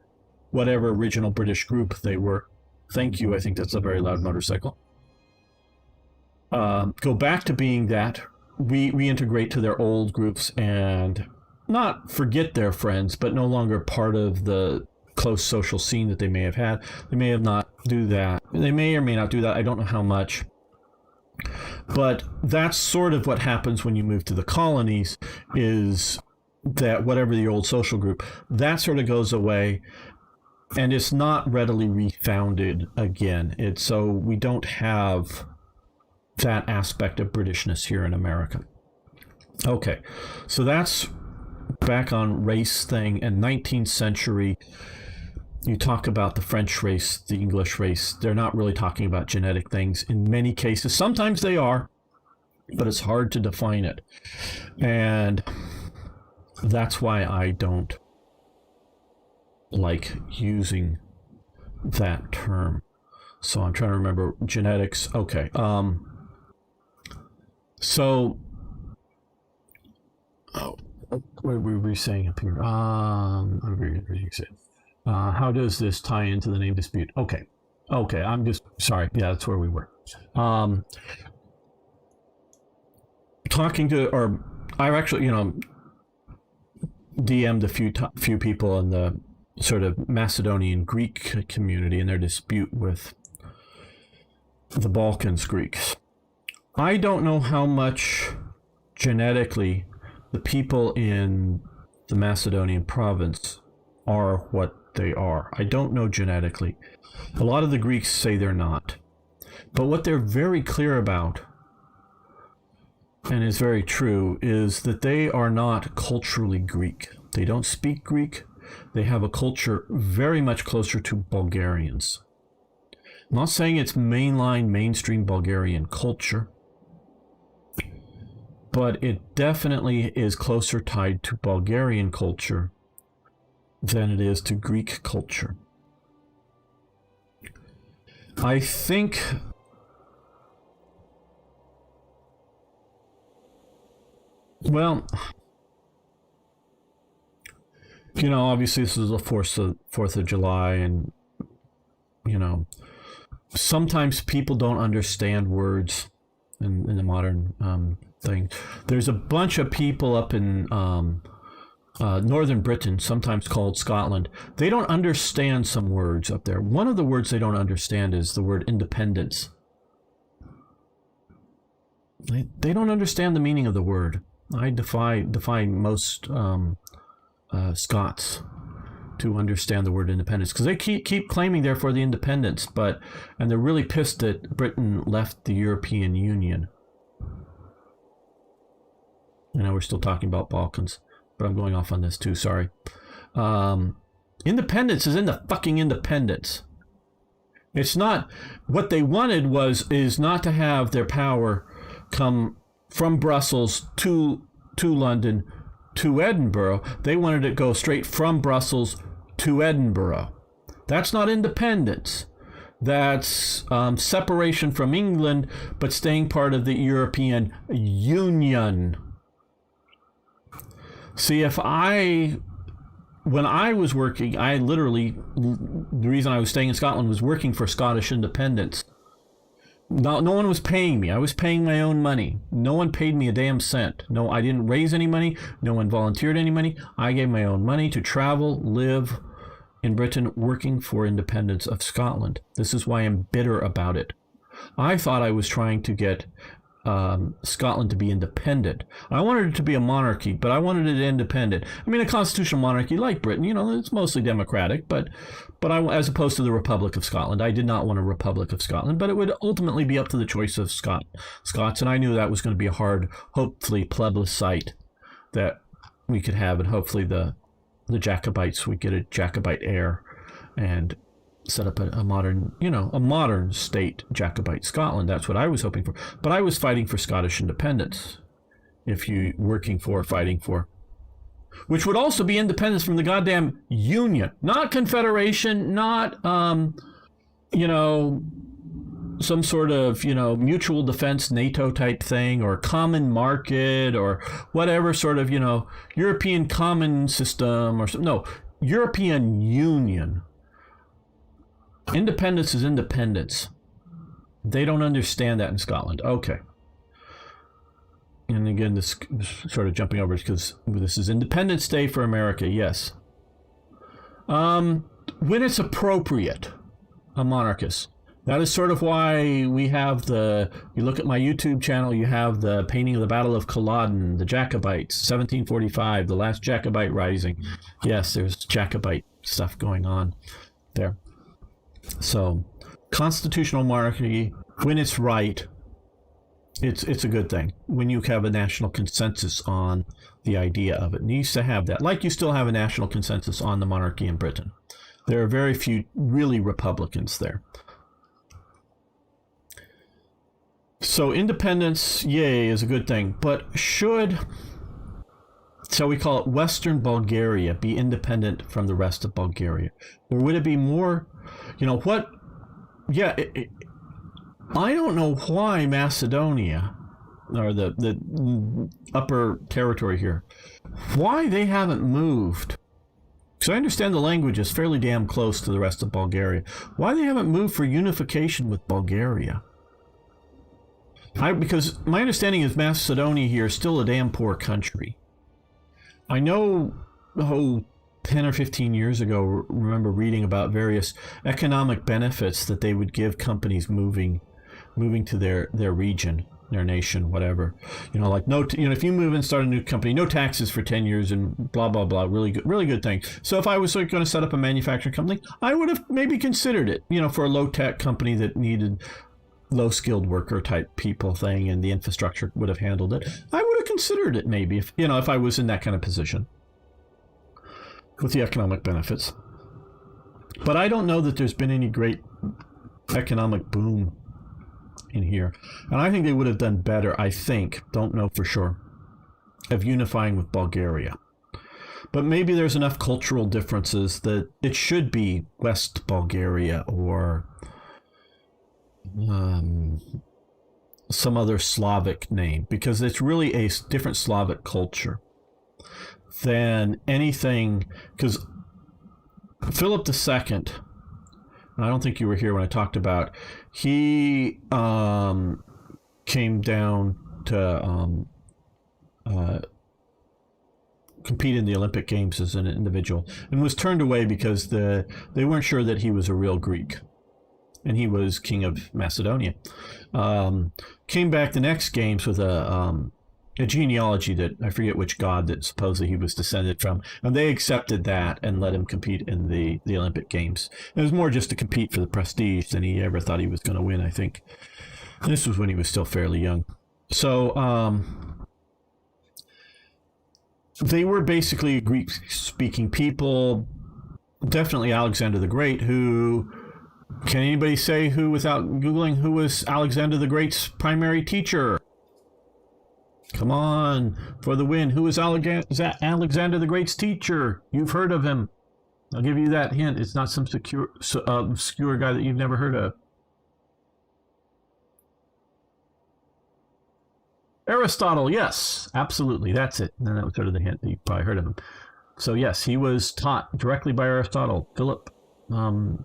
Speaker 1: whatever original British group they were. Thank you. I think that's a very loud motorcycle. Go back to being that, reintegrate to their old groups and not forget their friends, but no longer part of the close social scene that they may have had. They may have not do that. They may or may not do that. I don't know how much. But that's sort of what happens when you move to the colonies, is that whatever the old social group, that sort of goes away, and it's not readily refounded again. So we don't have that aspect of Britishness here in America. Okay, so that's back on race thing. And 19th century, you talk about the French race, the English race. They're not really talking about genetic things in many cases. Sometimes they are, but it's hard to define it. And that's why I don't like using that term. So I'm trying to remember genetics. Okay. So, what were we saying up here? How does this tie into the name dispute? Okay, I'm just sorry. Yeah, that's where we were. Talking to, or I've actually, DM'd a few people in the sort of Macedonian Greek community in their dispute with the Balkans Greeks. I don't know how much genetically the people in the Macedonian province are what they are. I don't know genetically. A lot of the Greeks say they're not. But what they're very clear about, and is very true, is that they are not culturally Greek. They don't speak Greek. They have a culture very much closer to Bulgarians. I'm not saying it's mainline, mainstream Bulgarian culture, but it definitely is closer tied to Bulgarian culture than it is to Greek culture. I think obviously this is the 4th of July, and sometimes people don't understand words in the modern thing. There's a bunch of people up in northern Britain, sometimes called Scotland. They don't understand some words up there. One of the words they don't understand is the word independence. They don't understand the meaning of the word. I defy most Scots to understand the word independence, because they keep claiming therefore the independence, and they're really pissed that Britain left the European Union. I know we're still talking about Balkans, but I'm going off on this too, sorry. Independence is in the fucking independence. It's not, what they wanted is not to have their power come from Brussels to London to Edinburgh. They wanted it to go straight from Brussels to Edinburgh. That's not independence. That's separation from England, but staying part of the European Union. See, when I was working, I literally, the reason I was staying in Scotland was working for Scottish independence. No one was paying me. I was paying my own money. No one paid me a damn cent. No, I didn't raise any money. No one volunteered any money. I gave my own money to travel, live in Britain, working for independence of Scotland. This is why I'm bitter about it. I thought I was trying to get Scotland to be independent. I wanted it to be a monarchy, but I wanted it independent. I mean, a constitutional monarchy like Britain, it's mostly democratic, but I, as opposed to the Republic of Scotland, I did not want a Republic of Scotland, but it would ultimately be up to the choice of Scots, and I knew that was going to be a hard, hopefully, plebiscite that we could have, and hopefully the the Jacobites would get a Jacobite heir and set up a modern, a modern state Jacobite Scotland. That's what I was hoping for. But I was fighting for Scottish independence. If you fighting for, which would also be independence from the goddamn Union, not Confederation, not, some sort of, mutual defense NATO type thing, or common market, or whatever sort of, European common system or something. No, European Union. Independence is independence. They don't understand that in Scotland. Okay. And again, this sort of jumping over because this is Independence Day for America. Yes. When it's appropriate, a monarchist. That is sort of why we have you look at my YouTube channel, you have the painting of the Battle of Culloden, the Jacobites, 1745, the last Jacobite rising. Yes, there's Jacobite stuff going on there. So, constitutional monarchy, when it's right, it's a good thing. When you have a national consensus on the idea of it. It needs to have that. Like you still have a national consensus on the monarchy in Britain. There are very few really Republicans there. So independence, yay, is a good thing. But shall we call it Western Bulgaria, be independent from the rest of Bulgaria? Or would it be more, what? Yeah, I don't know why Macedonia, or the upper territory here, why they haven't moved. Because I understand the language is fairly damn close to the rest of Bulgaria. Why they haven't moved for unification with Bulgaria? Because my understanding is Macedonia here is still a damn poor country. I know, 10 or 15 years ago, remember reading about various economic benefits that they would give companies moving to their region, their nation, whatever. Like if you move and start a new company, no taxes for 10 years and blah, blah, blah. Really good thing. So if I was going to set up a manufacturing company, I would have maybe considered it, for a low-tech company that needed low-skilled worker type people thing, and the infrastructure would have handled it. I would have considered it maybe if I was in that kind of position with the economic benefits. But I don't know that there's been any great economic boom in here. And I think they would have done better, don't know for sure, of unifying with Bulgaria. But maybe there's enough cultural differences that it should be West Bulgaria or some other Slavic name, because it's really a different Slavic culture than anything. Because Philip II, I don't think you were here when I talked about, he came down to compete in the Olympic Games as an individual and was turned away because they weren't sure that he was a real Greek. And he was king of Macedonia. Came back the next games with a genealogy that I forget which god that supposedly he was descended from, and they accepted that and let him compete in the Olympic Games. It was more just to compete for the prestige than he ever thought he was going to win, I think. And this was when he was still fairly young. So they were basically Greek-speaking people. Definitely Alexander the Great, who... Can anybody say who, without Googling, who was Alexander the Great's primary teacher? Come on, for the win. Who was Alexander the Great's teacher? You've heard of him. I'll give you that hint. It's not some obscure guy that you've never heard of. Aristotle, yes, absolutely. That's it. And that was sort of the hint that you probably heard of him. So yes, he was taught directly by Aristotle. Philip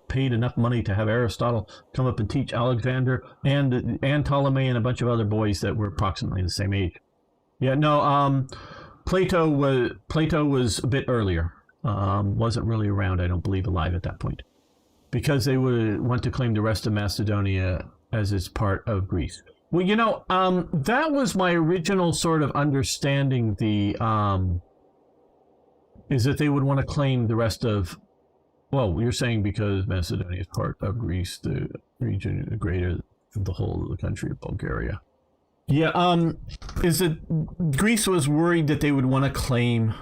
Speaker 1: paid enough money to have Aristotle come up and teach Alexander and Ptolemy and a bunch of other boys that were approximately the same age. Yeah, no, Plato was a bit earlier. Wasn't really around, I don't believe, alive at that point, because they would want to claim the rest of Macedonia as its part of Greece. Well, that was my original sort of understanding. Is that they would want to claim the rest of. Well, you're saying because Macedonia is part of Greece, the region greater than the whole of the country of Bulgaria. Yeah, is it Greece was worried that they would want to claim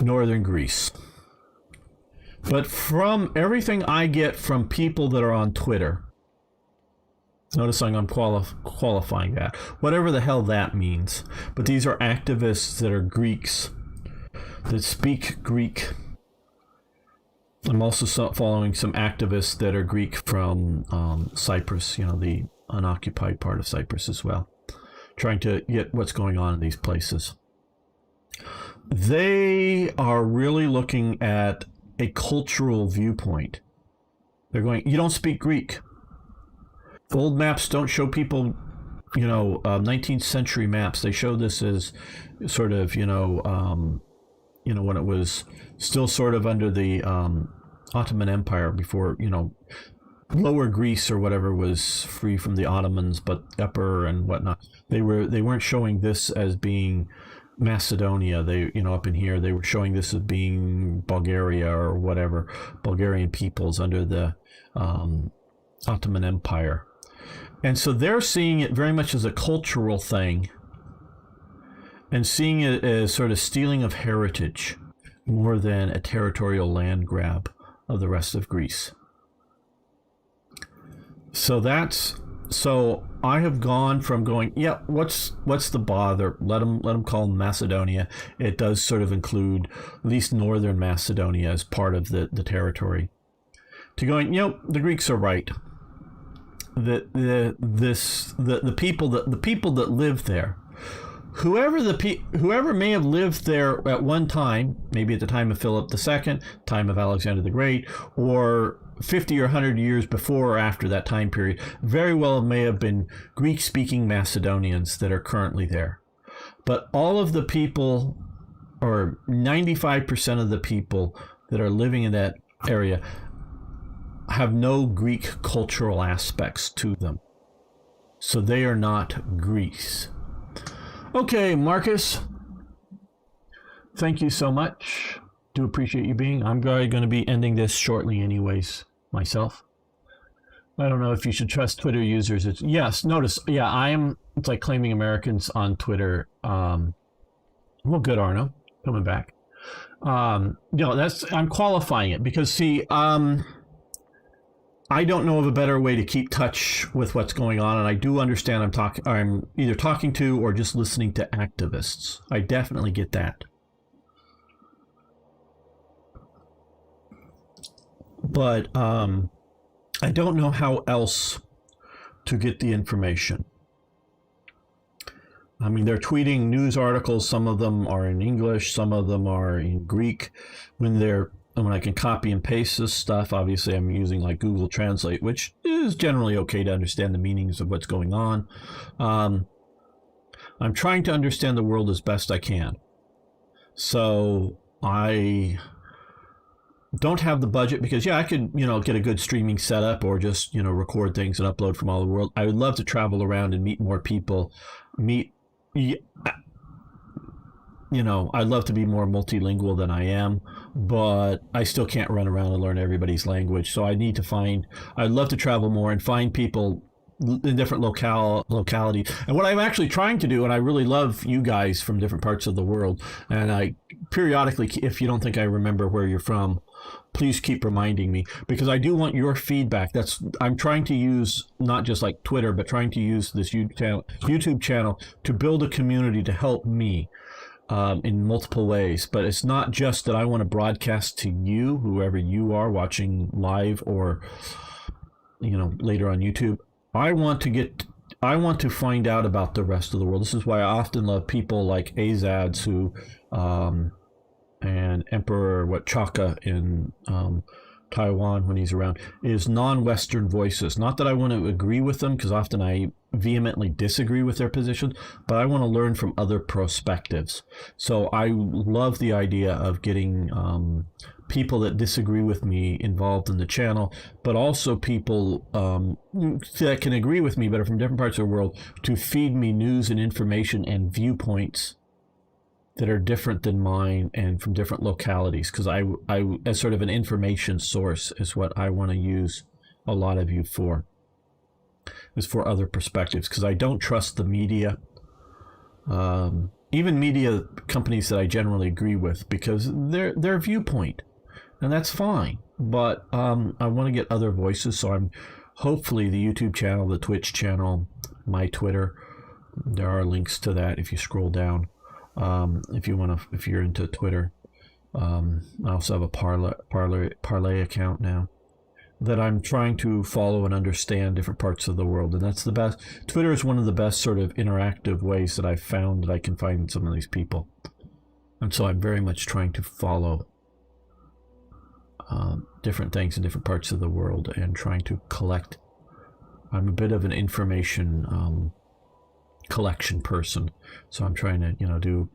Speaker 1: northern Greece. But from everything I get from people that are on Twitter, noticing I'm qualifying that, whatever the hell that means, but these are activists that are Greeks, that speak Greek. I'm also following some activists that are Greek from Cyprus, the unoccupied part of Cyprus as well, trying to get what's going on in these places. They are really looking at a cultural viewpoint. They're going, you don't speak Greek. Old maps don't show people, 19th century maps. They show this as sort of, when it was still sort of under the Ottoman Empire before, Lower Greece or whatever was free from the Ottomans, but Upper and whatnot. They weren't showing this as being Macedonia. They, up in here, they were showing this as being Bulgaria or whatever, Bulgarian peoples under the Ottoman Empire. And so they're seeing it very much as a cultural thing and seeing it as sort of stealing of heritage more than a territorial land grab of the rest of Greece. So I have gone from going, yeah, what's the bother? Let them call Macedonia. It does sort of include at least northern Macedonia as part of the territory. To going, the Greeks are right. The people that live there, whoever may have lived there at one time, maybe at the time of Philip II, time of Alexander the Great, or 50 or 100 years before or after that time period, very well may have been Greek-speaking Macedonians that are currently there. But all of the people, or 95% of the people that are living in that area, have no Greek cultural aspects to them. So they are not Greece. Okay, Marcus, thank you so much. Do appreciate you being. I'm going to be ending this shortly anyways, myself. I don't know if you should trust Twitter users. Yes, notice, it's like claiming Americans on Twitter. Well, good, Arno, coming back. I'm qualifying it because, see, I don't know of a better way to keep touch with what's going on, and I do understand I'm either talking to or just listening to activists. I definitely get that. But I don't know how else to get the information. I mean, they're tweeting news articles. Some of them are in English, some of them are in Greek. When I can copy and paste this stuff, obviously I'm using like Google Translate, which is generally okay to understand the meanings of what's going on. I'm trying to understand the world as best I can. So I don't have the budget because, I could, get a good streaming setup or just, record things and upload from all the world. I would love to travel around and meet more people, I'd love to be more multilingual than I am, but I still can't run around and learn everybody's language. So I'd love to travel more and find people in different localities. And what I'm actually trying to do, and I really love you guys from different parts of the world, and I periodically, if you don't think I remember where you're from, please keep reminding me, because I do want your feedback. I'm trying to use not just like Twitter, but trying to use this YouTube channel to build a community to help me in multiple ways. But it's not just that I want to broadcast to you, whoever you are watching live or later on YouTube. I want to find out about the rest of the world. This is why I often love people like Azads who and Emperor Chaka in Taiwan when he's around, is non-Western voices. Not that I want to agree with them, because often I vehemently disagree with their positions, but I want to learn from other perspectives. So I love the idea of getting people that disagree with me involved in the channel, but also people that can agree with me but are from different parts of the world, to feed me news and information and viewpoints that are different than mine and from different localities, because I as sort of an information source is what I want to use a lot of you for, is for other perspectives, because I don't trust the media. even media companies that I generally agree with, because their viewpoint, and that's fine. But I want to get other voices, so I'm hopefully the YouTube channel, the Twitch channel, my Twitter. There are links to that if you scroll down. If you're into Twitter, I also have a Parlay account now that I'm trying to follow and understand different parts of the world, and that's the best. Twitter is one of the best sort of interactive ways that I've found that I can find some of these people, and so I'm very much trying to follow different things in different parts of the world and trying to collect. I'm a bit of an information collection person, so I'm trying to do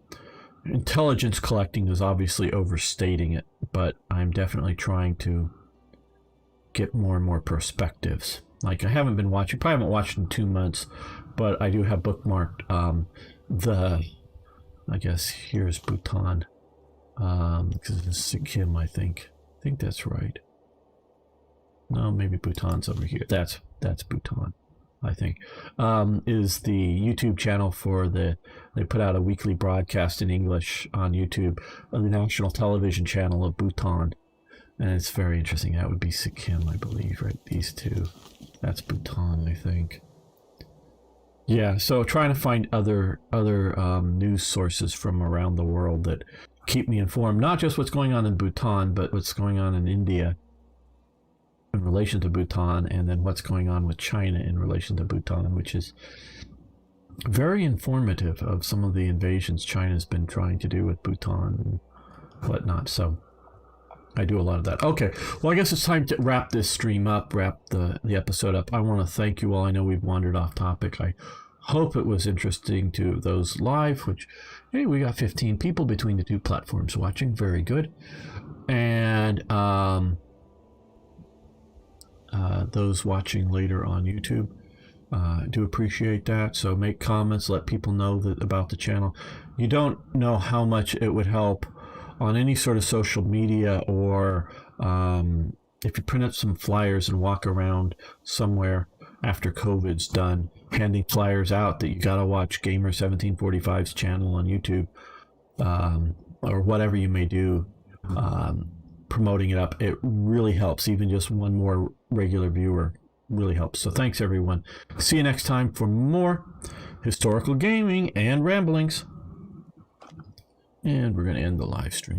Speaker 1: intelligence collecting is obviously overstating it, but I'm definitely trying to get more and more perspectives. Like I haven't been watching, probably haven't watched in 2 months, but I do have bookmarked I guess here's Bhutan, because it's Sikkim, I think that's right. No, maybe Bhutan's over here. That's Bhutan, I think. Is the YouTube channel for they put out a weekly broadcast in English on YouTube of the national television channel of Bhutan. And it's very interesting. That would be Sikkim, I believe, right? These two. That's Bhutan, I think. Yeah, so trying to find other news sources from around the world that keep me informed. Not just what's going on in Bhutan, but what's going on in India in relation to Bhutan, and then what's going on with China in relation to Bhutan, which is very informative of some of the invasions China's been trying to do with Bhutan and whatnot. So I do a lot of that. Okay, well, I guess it's time to wrap this stream up, wrap the episode up. I want to thank you all. I know we've wandered off topic. I hope it was interesting to those live, which, hey, we got 15 people between the two platforms watching. Very good. And those watching later on YouTube, I do appreciate that. So make comments, let people know about the channel. You don't know how much it would help on any sort of social media, or if you print up some flyers and walk around somewhere after COVID's done, handing flyers out that you gotta watch Gamer 1745's channel on YouTube, or whatever you may do, promoting it up. It really helps. Even just one more regular viewer really helps. So thanks, everyone. See you next time for more historical gaming and ramblings. And we're going to end the live stream.